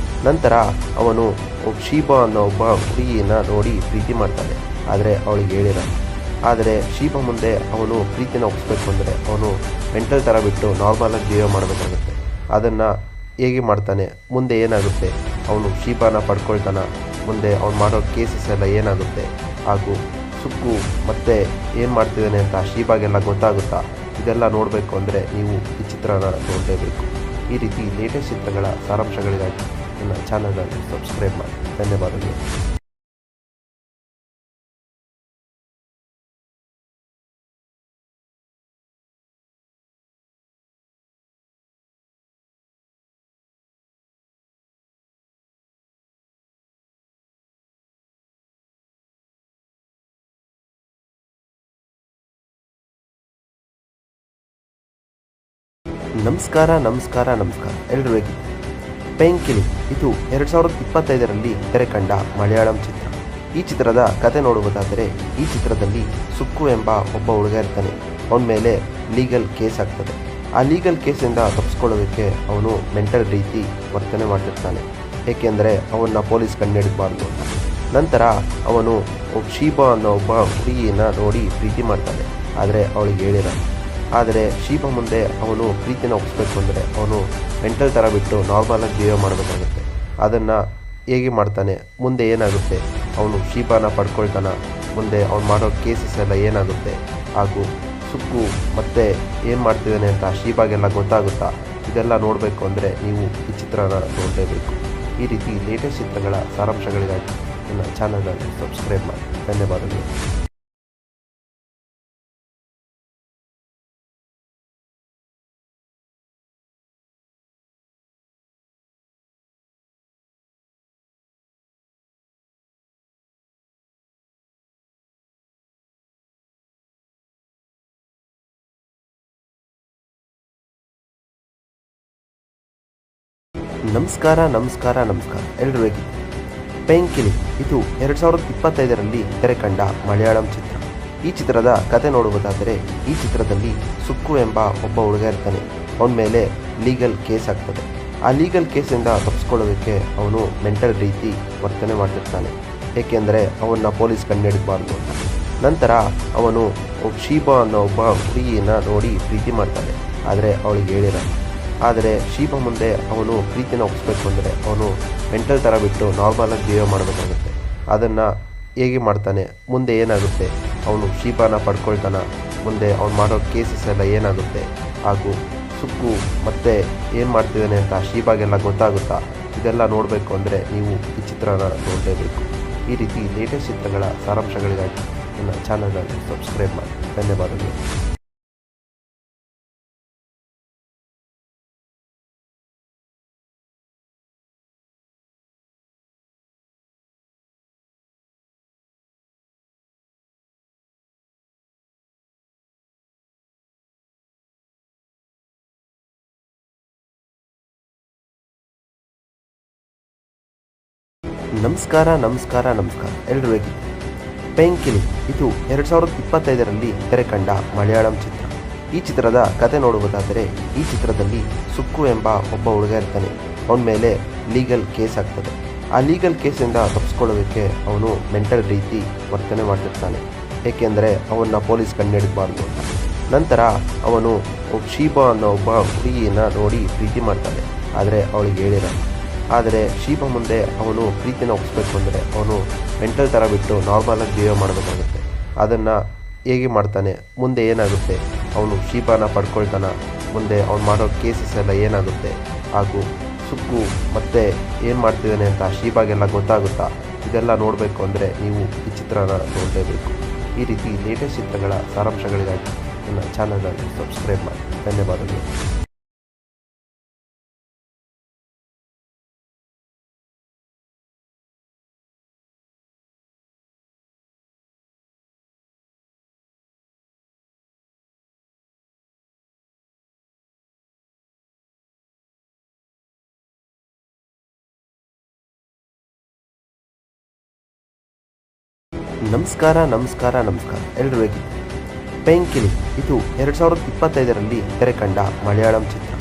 Speaker 1: ನಂತರ ಅವನು ಶೀಬಾ ಅನ್ನೋ ಒಬ್ಬ ಹುಡುಗಿಯನ್ನ ನೋಡಿ ಪ್ರೀತಿ ಮಾಡ್ತಾನೆ, ಆದರೆ ಅವಳಿಗೆ ಹೇಳಿರಲ್ಲ. ಆದರೆ ಶೀಬಾ ಮುಂದೆ ಅವನು ಪ್ರೀತಿನ ಒಪ್ಪಿಸ್ಬೇಕು ಅಂದರೆ ಅವನು ಮೆಂಟಲ್ ಥರ ಬಿಟ್ಟು ನಾರ್ಮಲಾಗಿ ಬಿಹೇವ್ ಮಾಡಬೇಕಾಗುತ್ತೆ. ಅದನ್ನು ಹೇಗೆ ಮಾಡ್ತಾನೆ, ಮುಂದೆ ಏನಾಗುತ್ತೆ, ಅವನು ಶೀಬಾನ ಪಡ್ಕೊಳ್ತಾನ, ಮುಂದೆ ಅವನು ಮಾಡೋ ಕೇಸಸ್ ಎಲ್ಲ ಏನಾಗುತ್ತೆ, ಹಾಗೂ ಸುಕ್ಕು ಮತ್ತೆ ಏನು ಮಾಡ್ತಿದ್ದಾನೆ ಅಂತ ಶೀಬಾಗೆಲ್ಲ ಗೊತ್ತಾಗುತ್ತಾ, ಇದೆಲ್ಲ ನೋಡಬೇಕು ಅಂದರೆ ನೀವು ಈ ಚಿತ್ರನ ನೋಡಲೇಬೇಕು. ಈ ರೀತಿ ಲೇಟೆಸ್ಟ್ ಚಿತ್ರಗಳ ಸಾರಾಂಶಗಳಿಗಾಗಿ ನನ್ನ ಚಾನಲನ್ನು ಸಬ್ಸ್ಕ್ರೈಬ್ ಮಾಡಿ. ಧನ್ಯವಾದಗಳು. ನಮಸ್ಕಾರ ಎಲ್ಲರೂ ಹೇಗಿದ್ದೀರಿ? ಪೇಂಕಿಲಿ ಇದು 2025ರಲ್ಲಿ ತೆರೆ ಕಂಡ ಮಲಯಾಳಂ ಚಿತ್ರ. ಈ ಚಿತ್ರದ ಕತೆ ನೋಡುವುದಾದರೆ ಈ ಚಿತ್ರದಲ್ಲಿ ಸುಕ್ಕು ಎಂಬ ಒಬ್ಬ ಹುಡುಗ ಇರ್ತಾನೆ. ಅವನ ಮೇಲೆ ಲೀಗಲ್ ಕೇಸ್ ಆಗ್ತದೆ. ಆ ಲೀಗಲ್ ಕೇಸಿಂದ ತಪ್ಪಿಸ್ಕೊಳ್ಳೋದಕ್ಕೆ ಅವನು ಮೆಂಟಲ್ ರೀತಿ ವರ್ತನೆ ಮಾಡ್ತಿರ್ತಾನೆ, ಏಕೆಂದರೆ ಅವನ್ನ ಪೊಲೀಸ್ ಕಂಡುಹಿಡಿಬಾರ್ದು ಅಂತ. ನಂತರ ಅವನು ಶೀಬಾ ಅನ್ನೋ ಒಬ್ಬ ಹುಡುಗಿಯನ್ನ ನೋಡಿ ಪ್ರೀತಿ ಮಾಡ್ತಾನೆ, ಆದರೆ ಅವಳಿಗೆ ಹೇಳಿರಲ್ಲ. ಆದರೆ ಶೀಬಾ ಮುಂದೆ ಅವನು ಪ್ರೀತಿನ ಒಪ್ಪಿಸ್ಬೇಕು ಅಂದರೆ ಅವನು ಮೆಂಟಲ್ ಥರ ಬಿಟ್ಟು ನಾರ್ಮಲಾಗಿ ಬಿಹೇವ್ ಮಾಡಬೇಕಾಗುತ್ತೆ. ಅದನ್ನು ಹೇಗೆ ಮಾಡ್ತಾನೆ, ಮುಂದೆ ಏನಾಗುತ್ತೆ, ಅವನು ಶೀಬಾನ ಪಡ್ಕೊಳ್ತಾನ, ಮುಂದೆ ಅವನು ಮಾಡೋ ಕೇಸಸ್ ಎಲ್ಲ ಏನಾಗುತ್ತೆ, ಹಾಗೂ ಸುಕ್ಕು ಮತ್ತೆ ಏನು ಮಾಡ್ತಿದ್ದಾನೆ ಅಂತ ಶೀಬಾಗೆಲ್ಲ ಗೊತ್ತಾಗುತ್ತಾ, ಇದೆಲ್ಲ ನೋಡಬೇಕು ಅಂದರೆ ನೀವು ಈ ಚಿತ್ರನ ನೋಡಲೇಬೇಕು. ಈ ರೀತಿ ಲೇಟೆಸ್ಟ್ ಚಿತ್ರಗಳ ಸಾರಾಂಶಗಳಿಗಾಗಿ ನನ್ನ ಚಾನಲನ್ನು ಸಬ್ಸ್ಕ್ರೈಬ್ ಮಾಡಿ. ಧನ್ಯವಾದಗಳು. ನಮಸ್ಕಾರ ಎಲ್ಲರೂ ಹೇಗಿದ್ದೀರಿ? ಪೇಂಕಿಲಿ ಇದು 2025ರಲ್ಲಿ ತೆರೆ ಕಂಡ ಮಲಯಾಳಂ ಚಿತ್ರ. ಈ ಚಿತ್ರದ ಕತೆ ನೋಡುವುದಾದರೆ ಈ ಚಿತ್ರದಲ್ಲಿ ಸುಕ್ಕು ಎಂಬ ಒಬ್ಬ ಹುಡುಗ ಇರ್ತಾನೆ. ಅವನ ಮೇಲೆ ಲೀಗಲ್ ಕೇಸ್ ಆಗ್ತದೆ. ಆ ಲೀಗಲ್ ಕೇಸಿಂದ ತಪ್ಪಿಸ್ಕೊಳ್ಳೋದಕ್ಕೆ ಅವನು ಮೆಂಟಲ್ ರೀತಿ ವರ್ತನೆ ಮಾಡ್ತಿರ್ತಾನೆ, ಏಕೆಂದರೆ ಅವನ್ನ ಪೊಲೀಸ್ ಕಂಡುಹಿಡಿಬಾರ್ದು ಅಂತ. ನಂತರ ಅವನು ಶೀಬಾ ಅನ್ನೋ ಒಬ್ಬ ಹುಡುಗಿಯನ್ನ ನೋಡಿ ಪ್ರೀತಿ ಮಾಡ್ತಾನೆ, ಆದರೆ ಅವಳಿಗೆ ಹೇಳಿರಲ್ಲ. ಆದರೆ ಶೀಬಾ ಮುಂದೆ ಅವನು ಪ್ರೀತಿನ ಒಪ್ಪಿಸ್ಬೇಕು ಅಂದರೆ ಅವನು ಮೆಂಟಲ್ ಥರ ಬಿಟ್ಟು ನಾರ್ಮಲಾಗಿ ಬಿಹೇವ್ ಮಾಡಬೇಕಾಗುತ್ತೆ. ಅದನ್ನು ಹೇಗೆ ಮಾಡ್ತಾನೆ, ಮುಂದೆ ಏನಾಗುತ್ತೆ, ಅವನು ಶೀಬಾನ ಪಡ್ಕೊಳ್ತಾನ, ಮುಂದೆ ಅವನು ಮಾಡೋ ಕೇಸಸ್ ಎಲ್ಲ ಏನಾಗುತ್ತೆ, ಹಾಗೂ ಸುಕ್ಕು ಮತ್ತೆ ಏನು ಮಾಡ್ತಿದ್ದಾನೆ ಅಂತ ಶೀಬಾಗೆಲ್ಲ ಗೊತ್ತಾಗುತ್ತಾ, ಇದೆಲ್ಲ ನೋಡಬೇಕು ಅಂದರೆ ನೀವು ಈ ಚಿತ್ರನ ನೋಡಲೇಬೇಕು. ಈ ರೀತಿ ಲೇಟೆಸ್ಟ್ ಚಿತ್ರಗಳ ಸಾರಾಂಶಗಳಿಗಾಗಿ ನನ್ನ ಚಾನಲನ್ನು ಸಬ್ಸ್ಕ್ರೈಬ್ ಮಾಡಿ. ಧನ್ಯವಾದಗಳು. ನಮಸ್ಕಾರ ಎಲ್ಲರೂ ಹೇಗಿದ್ದೀರಿ? ಪೇಂಕಿಲಿ ಇದು 2025ರಲ್ಲಿ ತೆರೆ ಕಂಡ ಮಲಯಾಳಂ ಚಿತ್ರ. ಈ ಚಿತ್ರದ ಕತೆ ನೋಡುವುದಾದರೆ ಈ ಚಿತ್ರದಲ್ಲಿ ಸುಕ್ಕು ಎಂಬ ಒಬ್ಬ ಹುಡುಗ ಇರ್ತಾನೆ. ಅವನ ಮೇಲೆ ಲೀಗಲ್ ಕೇಸ್ ಆಗ್ತದೆ. ಆ ಲೀಗಲ್ ಕೇಸಿಂದ ತಪ್ಪಿಸ್ಕೊಳ್ಳೋದಕ್ಕೆ ಅವನು ಮೆಂಟಲ್ ರೀತಿ ವರ್ತನೆ ಮಾಡ್ತಿರ್ತಾನೆ, ಏಕೆಂದರೆ ಅವನ್ನ ಪೊಲೀಸ್ ಕಂಡುಹಿಡಿಬಾರ್ದು ಅಂತ. ನಂತರ ಅವನು ಶೀಬಾ ಅನ್ನೋ ಒಬ್ಬ ಹುಡುಗಿಯನ್ನ ನೋಡಿ ಪ್ರೀತಿ ಮಾಡ್ತಾನೆ, ಆದರೆ ಅವಳಿಗೆ ಹೇಳಿರಲ್ಲ. ಆದರೆ ಶೀಬಾ ಮುಂದೆ ಅವನು ಪ್ರೀತಿನ ಒಪ್ಪಿಸ್ಬೇಕು ಅಂದರೆ ಅವನು ಮೆಂಟಲ್ ಥರ ಬಿಟ್ಟು ನಾರ್ಮಲಾಗಿ ಬಿಹೇವ್ ಮಾಡಬೇಕಾಗುತ್ತೆ. ಅದನ್ನು ಹೇಗೆ ಮಾಡ್ತಾನೆ, ಮುಂದೆ ಏನಾಗುತ್ತೆ, ಅವನು ಶೀಬಾನ ಪಡ್ಕೊಳ್ತಾನ, ಮುಂದೆ ಅವನು ಮಾಡೋ ಕೇಸಸ್ ಎಲ್ಲ ಏನಾಗುತ್ತೆ, ಹಾಗೂ ಸುಕ್ಕು ಮತ್ತೆ ಏನು ಮಾಡ್ತಿದ್ದಾನೆ ಅಂತ ಶೀಬಾಗೆಲ್ಲ ಗೊತ್ತಾಗುತ್ತಾ, ಇದೆಲ್ಲ ನೋಡಬೇಕು ಅಂದರೆ ನೀವು ಈ ಚಿತ್ರನ ನೋಡಲೇಬೇಕು. ಈ ರೀತಿ ಲೇಟೆಸ್ಟ್ ಚಿತ್ರಗಳ ಸಾರಾಂಶಗಳಿಗಾಗಿ ನನ್ನ ಚಾನಲನ್ನು ಸಬ್ಸ್ಕ್ರೈಬ್ ಮಾಡಿ. ಧನ್ಯವಾದಗಳು. ನಮಸ್ಕಾರ ಎಲ್ರಿಗೂ ಹೇಗಿದ್ದೀರಿ? ಪೆಂಕಿಲಿ ಇದು 2025ರಲ್ಲಿ ತೆರೆ ಕಂಡ ಮಲಯಾಳಂ ಚಿತ್ರ.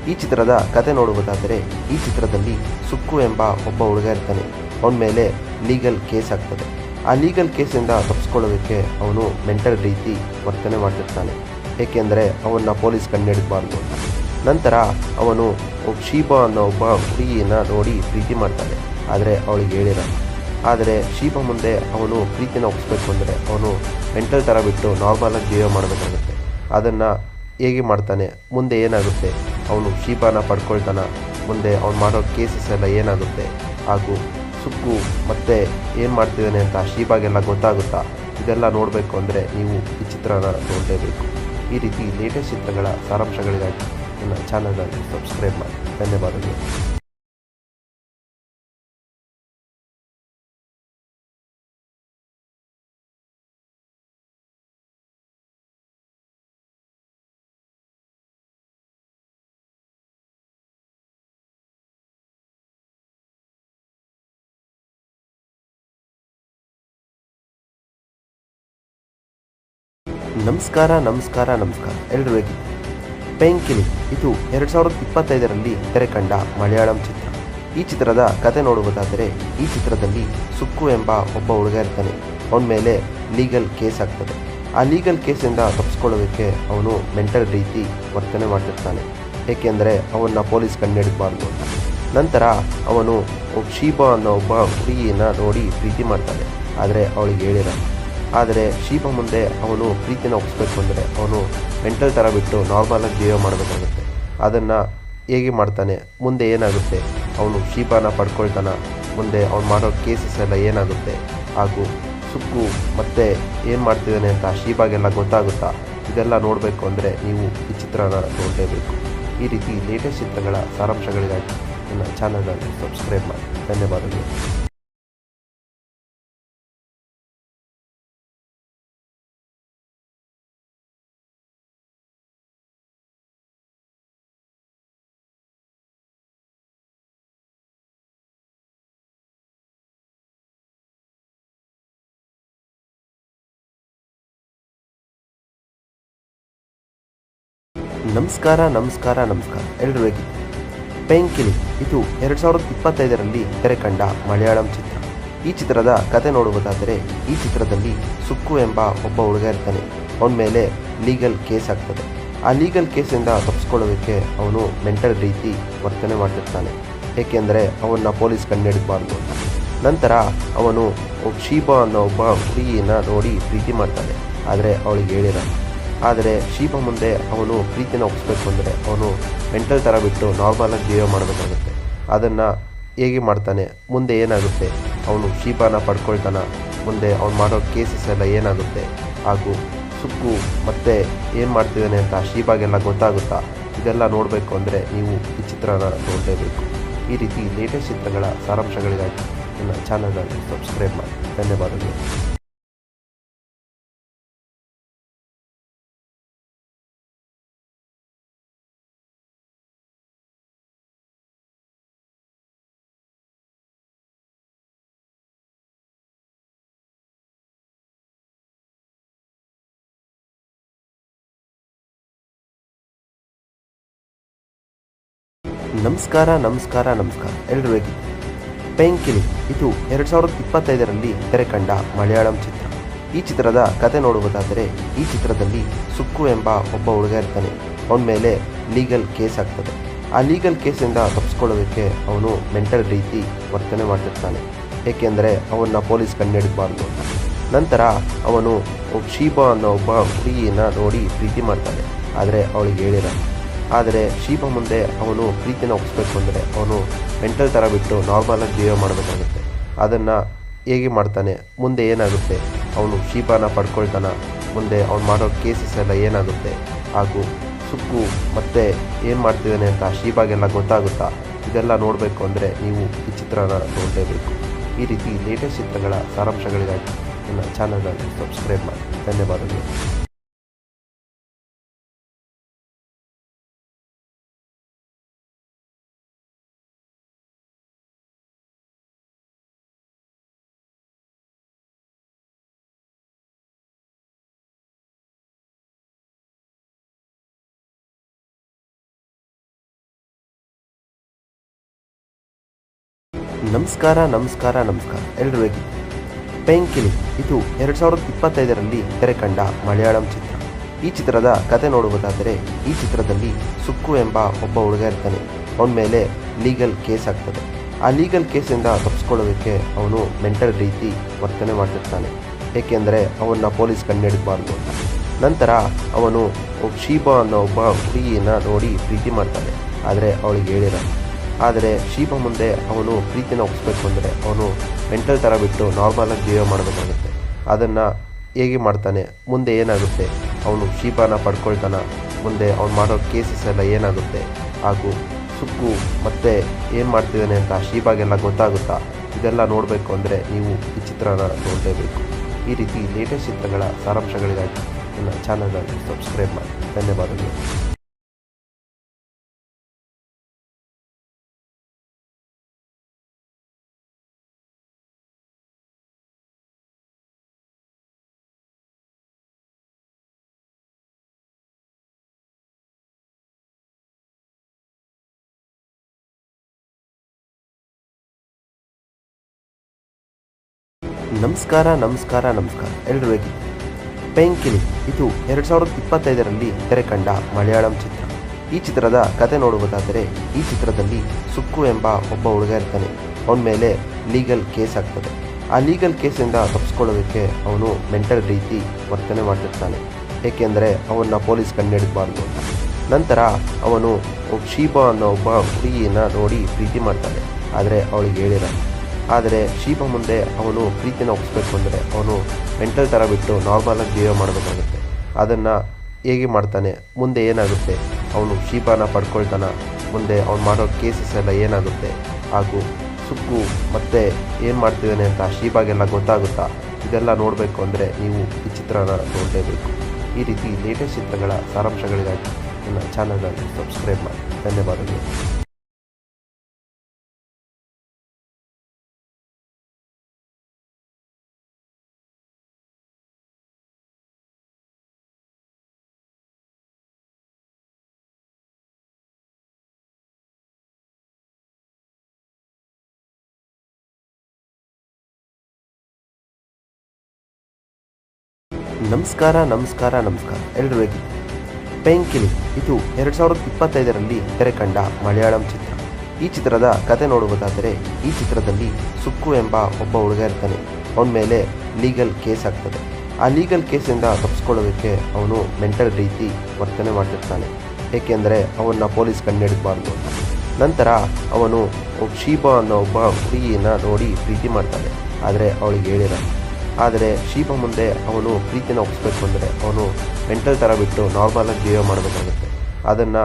Speaker 1: ಈ ಚಿತ್ರದ ಕತೆ ನೋಡುವುದಾದರೆ ಈ ಚಿತ್ರದಲ್ಲಿ ಸುಕ್ಕು ಎಂಬ ಒಬ್ಬ ಹುಡುಗ ಇರ್ತಾನೆ. ಅವನ ಮೇಲೆ ಲೀಗಲ್ ಕೇಸ್ ಆಗ್ತದೆ. ಆ ಲೀಗಲ್ ಕೇಸಿಂದ ತಪ್ಪಿಸ್ಕೊಳ್ಳೋದಕ್ಕೆ ಅವನು ಮೆಂಟಲ್ ರೀತಿ ವರ್ತನೆ ಮಾಡ್ತಿರ್ತಾನೆ. ಏಕೆಂದರೆ ಅವನ್ನ ಪೊಲೀಸ್ ಕಂಡುಹಿಡಿಬಾರ್ದು ಅಂತ. ನಂತರ ಅವನು ಶೀಬಾ ಅನ್ನೋ ಒಬ್ಬ ಹುಡುಗಿಯನ್ನು ನೋಡಿ ಪ್ರೀತಿ ಮಾಡ್ತಾನೆ. ಆದರೆ ಅವಳಿಗೆ ಹೇಳಿರಲ್ಲ. ಆದರೆ ಶೀಬಾ ಮುಂದೆ ಅವನು ಪ್ರೀತಿನ ಒಪ್ಪಿಸ್ಬೇಕು ಅಂದರೆ ಅವನು ಮೆಂಟಲ್ ಥರ ಬಿಟ್ಟು ನಾರ್ಮಲಾಗಿ ಜೀವ ಮಾಡಬೇಕಾಗುತ್ತೆ. ಅದನ್ನು ಹೇಗೆ ಮಾಡ್ತಾನೆ, ಮುಂದೆ ಏನಾಗುತ್ತೆ, ಅವನು ಶೀಬಾನ ಪಡ್ಕೊಳ್ತಾನ, ಮುಂದೆ ಅವ್ನು ಮಾಡೋ ಕೇಸಸ್ ಎಲ್ಲ ಏನಾಗುತ್ತೆ, ಹಾಗೂ ಸುಕ್ಕು ಮತ್ತೆ ಏನು ಮಾಡ್ತಿದ್ದಾನೆ ಅಂತ ಶೀಬಾಗೆಲ್ಲ ಗೊತ್ತಾಗುತ್ತಾ, ಇದೆಲ್ಲ ನೋಡಬೇಕು ಅಂದರೆ ನೀವು ಈ ಚಿತ್ರನ ನೋಡಲೇಬೇಕು. ಈ ರೀತಿ ಲೇಟೆಸ್ಟ್ ಚಿತ್ರಗಳ ಸಾರಾಂಶಗಳಿಗಾಗಿ ನನ್ನ ಚಾನಲನ್ನು ಸಬ್ಸ್ಕ್ರೈಬ್ ಮಾಡಿ. ಧನ್ಯವಾದಗಳು. ನಮಸ್ಕಾರ ಎಲ್ರಿಗೂ ಹೇಗಿದ್ದೀರಿ? ಪೆಂಕಿಲಿ ಇದು 2025ರಲ್ಲಿ ತೆರೆ ಕಂಡ ಮಲಯಾಳಂ ಚಿತ್ರ. ಈ ಚಿತ್ರದ ಕತೆ ನೋಡುವುದಾದರೆ ಈ ಚಿತ್ರದಲ್ಲಿ ಸುಕ್ಕು ಎಂಬ ಒಬ್ಬ ಹುಡುಗ ಇರ್ತಾನೆ. ಅವನ ಮೇಲೆ ಲೀಗಲ್ ಕೇಸ್ ಆಗ್ತದೆ. ಆ ಲೀಗಲ್ ಕೇಸಿಂದ ತಪ್ಪಿಸ್ಕೊಳ್ಳೋದಕ್ಕೆ ಅವನು ಮೆಂಟಲ್ ರೀತಿ ವರ್ತನೆ ಮಾಡ್ತಿರ್ತಾನೆ. ಏಕೆಂದರೆ ಅವನ್ನ ಪೊಲೀಸ್ ಕಂಡುಹಿಡಿಬಾರ್ದು ಅಂತ. ನಂತರ ಅವನು ಶೀಬಾ ಅನ್ನೋ ಒಬ್ಬ ಹುಡುಗಿಯನ್ನು ನೋಡಿ ಪ್ರೀತಿ ಮಾಡ್ತಾನೆ. ಆದರೆ ಅವಳಿಗೆ ಹೇಳಿರಲ್ಲ. ಆದರೆ ಶೀಬಾ ಮುಂದೆ ಅವನು ಪ್ರೀತಿನ ಒಪ್ಪಿಸ್ಬೇಕು ಅಂದರೆ ಅವನು ಮೆಂಟಲ್ ಥರ ಬಿಟ್ಟು ನಾರ್ಮಲಾಗಿ ಜೀವ ಮಾಡಬೇಕಾಗುತ್ತೆ. ಅದನ್ನು ಹೇಗೆ ಮಾಡ್ತಾನೆ, ಮುಂದೆ ಏನಾಗುತ್ತೆ, ಅವನು ಶೀಬಾನ ಪಡ್ಕೊಳ್ತಾನ, ಮುಂದೆ ಅವ್ನು ಮಾಡೋ ಕೇಸಸ್ ಎಲ್ಲ ಏನಾಗುತ್ತೆ, ಹಾಗೂ ಸುಕ್ಕು ಮತ್ತೆ ಏನು ಮಾಡ್ತಿದ್ದಾನೆ ಅಂತ ಶೀಬಾಗೆಲ್ಲ ಗೊತ್ತಾಗುತ್ತಾ, ಇದೆಲ್ಲ ನೋಡಬೇಕು ಅಂದರೆ ನೀವು ಈ ಚಿತ್ರನ ನೋಡಲೇಬೇಕು. ಈ ರೀತಿ ಲೇಟೆಸ್ಟ್ ಚಿತ್ರಗಳ ಸಾರಾಂಶಗಳಿಗಾಗಿ ನನ್ನ ಚಾನಲನ್ನು ಸಬ್ಸ್ಕ್ರೈಬ್ ಮಾಡಿ. ಧನ್ಯವಾದಗಳು. ನಮಸ್ಕಾರ ಎಲ್ರಿಗೂ ಹೇಗಿದ್ದೀರಿ? ಪೆಂಕಿಲಿ ಇದು 2025ರಲ್ಲಿ ತೆರೆ ಕಂಡ ಮಲಯಾಳಂ ಚಿತ್ರ. ಈ ಚಿತ್ರದ ಕತೆ ನೋಡುವುದಾದರೆ ಈ ಚಿತ್ರದಲ್ಲಿ ಸುಕ್ಕು ಎಂಬ ಒಬ್ಬ ಹುಡುಗ ಇರ್ತಾನೆ. ಅವನ ಮೇಲೆ ಲೀಗಲ್ ಕೇಸ್ ಆಗ್ತದೆ. ಆ ಲೀಗಲ್ ಕೇಸಿಂದ ತಪ್ಪಿಸ್ಕೊಳ್ಳೋದಕ್ಕೆ ಅವನು ಮೆಂಟಲ್ ರೀತಿ ವರ್ತನೆ ಮಾಡ್ತಿರ್ತಾನೆ. ಏಕೆಂದರೆ ಅವನ್ನ ಪೊಲೀಸ್ ಕಂಡುಹಿಡಿಬಾರ್ದು ಅಂತ. ನಂತರ ಅವನು ಶೀಬಾ ಅನ್ನೋ ಒಬ್ಬ ಹುಡುಗಿಯನ್ನು ನೋಡಿ ಪ್ರೀತಿ ಮಾಡ್ತಾನೆ. ಆದರೆ ಅವಳಿಗೆ ಹೇಳಿರಲ್ಲ. ಆದರೆ ಶೀಬಾ ಮುಂದೆ ಅವನು ಪ್ರೀತಿನ ಒಪ್ಪಿಸ್ಬೇಕು ಅಂದರೆ ಅವನು ಮೆಂಟಲ್ ಥರ ಬಿಟ್ಟು ನಾರ್ಮಲಾಗಿ ಜೀವ ಮಾಡಬೇಕಾಗುತ್ತೆ. ಅದನ್ನು ಹೇಗೆ ಮಾಡ್ತಾನೆ, ಮುಂದೆ ಏನಾಗುತ್ತೆ, ಅವನು ಶೀಬಾನ ಪಡ್ಕೊಳ್ತಾನ, ಮುಂದೆ ಅವ್ನು ಮಾಡೋ ಕೇಸಸ್ ಎಲ್ಲ ಏನಾಗುತ್ತೆ, ಹಾಗೂ ಸುಕ್ಕು ಮತ್ತೆ ಏನು ಮಾಡ್ತಿದ್ದಾನೆ ಅಂತ ಶೀಬಾಗೆಲ್ಲ ಗೊತ್ತಾಗುತ್ತಾ, ಇದೆಲ್ಲ ನೋಡಬೇಕು ಅಂದರೆ ನೀವು ಈ ಚಿತ್ರನ ನೋಡಲೇಬೇಕು. ಈ ರೀತಿ ಲೇಟೆಸ್ಟ್ ಚಿತ್ರಗಳ ಸಾರಾಂಶಗಳಿಗಾಗಿ ನನ್ನ ಚಾನಲನ್ನು ಸಬ್ಸ್ಕ್ರೈಬ್ ಮಾಡಿ. ಧನ್ಯವಾದಗಳು. ನಮಸ್ಕಾರ ಎಲ್ರಿಗೂ ಹೇಗಿದ್ದೀರಿ? ಪೆಂಕಿಲಿ ಇದು 2025ರಲ್ಲಿ ತೆರೆ ಕಂಡ ಮಲಯಾಳಂ ಚಿತ್ರ. ಈ ಚಿತ್ರದ ಕತೆ ನೋಡುವುದಾದರೆ ಈ ಚಿತ್ರದಲ್ಲಿ ಸುಕ್ಕು ಎಂಬ ಒಬ್ಬ ಹುಡುಗ ಇರ್ತಾನೆ. ಅವನ ಮೇಲೆ ಲೀಗಲ್ ಕೇಸ್ ಆಗ್ತದೆ. ಆ ಲೀಗಲ್ ಕೇಸಿಂದ ತಪ್ಪಿಸ್ಕೊಳ್ಳೋದಕ್ಕೆ ಅವನು ಮೆಂಟಲ್ ರೀತಿ ವರ್ತನೆ ಮಾಡ್ತಿರ್ತಾನೆ. ಏಕೆಂದರೆ ಅವನ್ನ ಪೊಲೀಸ್ ಕಂಡುಹಿಡಿಬಾರ್ದು ಅಂತ. ನಂತರ ಅವನು ಶೀಬಾ ಅನ್ನೋ ಒಬ್ಬ ಹುಡುಗಿಯನ್ನು ನೋಡಿ ಪ್ರೀತಿ ಮಾಡ್ತಾನೆ. ಆದರೆ ಅವಳಿಗೆ ಹೇಳಿರಲ್ಲ. ಆದರೆ ಶೀಬಾ ಮುಂದೆ ಅವನು ಪ್ರೀತಿನ ಒಪ್ಪಿಸ್ಬೇಕು ಅಂದರೆ ಅವನು ಮೆಂಟಲ್ ಥರ ಬಿಟ್ಟು ನಾರ್ಮಲಾಗಿ ಜೀವ ಮಾಡಬೇಕಾಗುತ್ತೆ. ಅದನ್ನು ಹೇಗೆ ಮಾಡ್ತಾನೆ, ಮುಂದೆ ಏನಾಗುತ್ತೆ, ಅವನು ಶೀಬಾನ ಪಡ್ಕೊಳ್ತಾನ, ಮುಂದೆ ಅವ್ನು ಮಾಡೋ ಕೇಸಸ್ ಎಲ್ಲ ಏನಾಗುತ್ತೆ, ಹಾಗೂ ಸುಕ್ಕು ಮತ್ತೆ ಏನು ಮಾಡ್ತಿದ್ದಾನೆ ಅಂತ ಶೀಬಾಗೆಲ್ಲ ಗೊತ್ತಾಗುತ್ತಾ, ಇದೆಲ್ಲ ನೋಡಬೇಕು ಅಂದರೆ ನೀವು ಈ ಚಿತ್ರನ ನೋಡಲೇಬೇಕು. ಈ ರೀತಿ ಲೇಟೆಸ್ಟ್ ಚಿತ್ರಗಳ ಸಾರಾಂಶಗಳಿಗಾಗಿ ನನ್ನ ಚಾನಲನ್ನು ಸಬ್ಸ್ಕ್ರೈಬ್ ಮಾಡಿ. ಧನ್ಯವಾದಗಳು. ನಮಸ್ಕಾರ ಎಲ್ಲರೂ ಹೇಗಿದ್ದೀರಿ? ಪೇಂಕಿಲಿ ಇದು 2025ರಲ್ಲಿ ತೆರೆ ಕಂಡ ಮಲಯಾಳಂ ಚಿತ್ರ. ಈ ಚಿತ್ರದ ಕತೆ ನೋಡುವುದಾದರೆ ಈ ಚಿತ್ರದಲ್ಲಿ ಸುಕ್ಕು ಎಂಬ ಒಬ್ಬ ಹುಡುಗ ಇರ್ತಾನೆ. ಅವನ ಮೇಲೆ ಲೀಗಲ್ ಕೇಸ್ ಆಗ್ತದೆ. ಆ ಲೀಗಲ್ ಕೇಸಿಂದ ತಪ್ಪಿಸ್ಕೊಳ್ಳೋದಕ್ಕೆ ಅವನು ಮೆಂಟಲ್ ರೀತಿ ವರ್ತನೆ ಮಾಡ್ತಿರ್ತಾನೆ, ಏಕೆಂದರೆ ಅವನ್ನ ಪೊಲೀಸ್ ಕಂಡುಹಿಡಿಬಾರ್ದು ಅಂತ. ನಂತರ ಅವನು ಶೀಬಾ ಅನ್ನೋ ಒಬ್ಬ ಹುಡುಗಿಯನ್ನ ನೋಡಿ ಪ್ರೀತಿ ಮಾಡ್ತಾನೆ, ಆದರೆ ಅವಳಿಗೆ ಹೇಳಿರಲ್ಲ. ಆದರೆ ಶೀಬಾ ಮುಂದೆ ಅವನು ಪ್ರೀತಿನ ಒಪ್ಪಿಸ್ಬೇಕು ಅಂದರೆ ಅವನು ಮೆಂಟಲ್ ಥರ ಬಿಟ್ಟು ನಾರ್ಮಲಾಗಿ ಜೀವ ಮಾಡಬೇಕಾಗುತ್ತೆ. ಅದನ್ನು ಹೇಗೆ ಮಾಡ್ತಾನೆ, ಮುಂದೆ ಏನಾಗುತ್ತೆ, ಅವನು ಶೀಬಾನ ಪಡ್ಕೊಳ್ತಾನ, ಮುಂದೆ ಅವ್ನು ಮಾಡೋ ಕೇಸಸ್ ಎಲ್ಲ ಏನಾಗುತ್ತೆ, ಹಾಗೂ ಸುಕ್ಕು ಮತ್ತೆ ಏನು ಮಾಡ್ತಿದ್ದಾನೆ ಅಂತ ಶೀಬಾಗೆಲ್ಲ ಗೊತ್ತಾಗುತ್ತಾ, ಇದೆಲ್ಲ ನೋಡಬೇಕು ಅಂದರೆ ನೀವು ಈ ಚಿತ್ರನ ನೋಡಲೇಬೇಕು. ಈ ರೀತಿ ಲೇಟೆಸ್ಟ್ ಚಿತ್ರಗಳ ಸಾರಾಂಶಗಳಿಗಾಗಿ ನನ್ನ ಚಾನಲನ್ನು ಸಬ್ಸ್ಕ್ರೈಬ್ ಮಾಡಿ. ಧನ್ಯವಾದಗಳು. ನಮಸ್ಕಾರ ಎಲ್ಲರೂ ಹೇಗಿದ್ದೀರಿ? ಪೇಂಕಿಲಿ ಇದು 2025ರಲ್ಲಿ ತೆರೆ ಕಂಡ ಮಲಯಾಳಂ ಚಿತ್ರ. ಈ ಚಿತ್ರದ ಕತೆ ನೋಡುವುದಾದರೆ ಈ ಚಿತ್ರದಲ್ಲಿ ಸುಕ್ಕು ಎಂಬ ಒಬ್ಬ ಹುಡುಗ ಇರ್ತಾನೆ. ಅವನ ಮೇಲೆ ಲೀಗಲ್ ಕೇಸ್ ಆಗ್ತದೆ. ಆ ಲೀಗಲ್ ಕೇಸಿಂದ ತಪ್ಪಿಸ್ಕೊಳ್ಳೋದಕ್ಕೆ ಅವನು ಮೆಂಟಲ್ ರೀತಿ ವರ್ತನೆ ಮಾಡ್ತಿರ್ತಾನೆ, ಏಕೆಂದರೆ ಅವನ್ನ ಪೊಲೀಸ್ ಕಂಡುಹಿಡಿಬಾರ್ದು ಅಂತ. ನಂತರ ಅವನು ಶೀಬಾ ಅನ್ನೋ ಒಬ್ಬ ಹುಡುಗಿಯನ್ನ ನೋಡಿ ಪ್ರೀತಿ ಮಾಡ್ತಾನೆ, ಆದರೆ ಅವಳಿಗೆ ಹೇಳಿರಲ್ಲ. ಆದರೆ ಶೀಬಾ ಮುಂದೆ ಅವನು ಪ್ರೀತಿನ ಒಪ್ಪಿಸ್ಬೇಕು ಅಂದರೆ ಅವನು ಮೆಂಟಲ್ ಥರ ಬಿಟ್ಟು ನಾರ್ಮಲಾಗಿ ಜೀವ ಮಾಡಬೇಕಾಗುತ್ತೆ. ಅದನ್ನು ಹೇಗೆ ಮಾಡ್ತಾನೆ, ಮುಂದೆ ಏನಾಗುತ್ತೆ, ಅವನು ಶೀಬಾನ ಪಡ್ಕೊಳ್ತಾನ, ಮುಂದೆ ಅವ್ನು ಮಾಡೋ ಕೇಸಸ್ ಎಲ್ಲ ಏನಾಗುತ್ತೆ, ಹಾಗೂ ಸುಕ್ಕು ಮತ್ತೆ ಏನು ಮಾಡ್ತಿದ್ದಾನೆ ಅಂತ ಶೀಬಾಗೆಲ್ಲ ಗೊತ್ತಾಗುತ್ತಾ, ಇದೆಲ್ಲ ನೋಡಬೇಕು ಅಂದರೆ ನೀವು ಈ ಚಿತ್ರನ ನೋಡಲೇಬೇಕು. ಈ ರೀತಿ ಲೇಟೆಸ್ಟ್ ಚಿತ್ರಗಳ ಸಾರಾಂಶಗಳಿಗಾಗಿ ನನ್ನ ಚಾನಲನ್ನು ಸಬ್ಸ್ಕ್ರೈಬ್ ಮಾಡಿ. ಧನ್ಯವಾದಗಳು. ನಮಸ್ಕಾರ ಎಲ್ಲರೂ ಹೇಗಿದ್ದೀರಿ? ಪೇಂಕಿಲಿ ಇದು 2025ರಲ್ಲಿ ತೆರೆ ಕಂಡ ಮಲಯಾಳಂ ಚಿತ್ರ. ಈ ಚಿತ್ರದ ಕತೆ ನೋಡುವುದಾದರೆ ಈ ಚಿತ್ರದಲ್ಲಿ ಸುಕ್ಕು ಎಂಬ ಒಬ್ಬ ಹುಡುಗ ಇರ್ತಾನೆ. ಅವನ ಮೇಲೆ ಲೀಗಲ್ ಕೇಸ್ ಆಗ್ತದೆ. ಆ ಲೀಗಲ್ ಕೇಸಿಂದ ತಪ್ಪಿಸ್ಕೊಳ್ಳೋದಕ್ಕೆ ಅವನು ಮೆಂಟಲ್ ರೀತಿ ವರ್ತನೆ ಮಾಡ್ತಿರ್ತಾನೆ, ಏಕೆಂದರೆ ಅವನ್ನ ಪೊಲೀಸ್ ಕಂಡುಹಿಡಿಬಾರ್ದು ಅಂತ. ನಂತರ ಅವನು ಶೀಬಾ ಅನ್ನೋ ಒಬ್ಬ ಹುಡುಗಿಯನ್ನ ನೋಡಿ ಪ್ರೀತಿ ಮಾಡ್ತಾನೆ, ಆದರೆ ಅವಳಿಗೆ ಹೇಳಿರಲ್ಲ. ಆದರೆ ಶೀಬಾ ಮುಂದೆ ಅವನು ಪ್ರೀತಿನ ಒಪ್ಪಿಸ್ಬೇಕು ಅಂದರೆ ಅವನು ಮೆಂಟಲ್ ಥರ ಬಿಟ್ಟು ನಾರ್ಮಲಾಗಿ ಜೀವ ಮಾಡಬೇಕಾಗುತ್ತೆ. ಅದನ್ನು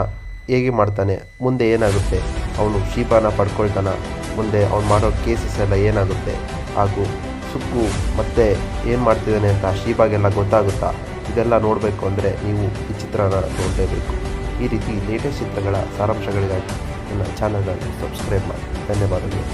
Speaker 1: ಹೇಗೆ ಮಾಡ್ತಾನೆ, ಮುಂದೆ ಏನಾಗುತ್ತೆ, ಅವನು ಶೀಬಾನ ಪಡ್ಕೊಳ್ತಾನ, ಮುಂದೆ ಅವ್ನು ಮಾಡೋ ಕೇಸಸ್ ಎಲ್ಲ ಏನಾಗುತ್ತೆ, ಹಾಗೂ ಸುಕ್ಕು ಮತ್ತೆ ಏನು ಮಾಡ್ತಿದ್ದಾನೆ ಅಂತ ಶೀಬಾಗೆಲ್ಲ ಗೊತ್ತಾಗುತ್ತಾ, ಇದೆಲ್ಲ ನೋಡಬೇಕು ಅಂದರೆ ನೀವು ಈ ಚಿತ್ರನ ನೋಡಲೇಬೇಕು. ಈ ರೀತಿ ಲೇಟೆಸ್ಟ್ ಚಿತ್ರಗಳ ಸಾರಾಂಶಗಳಿಗಾಗಿ ನನ್ನ ಚಾನಲನ್ನು ಸಬ್ಸ್ಕ್ರೈಬ್ ಮಾಡಿ. ಧನ್ಯವಾದಗಳು.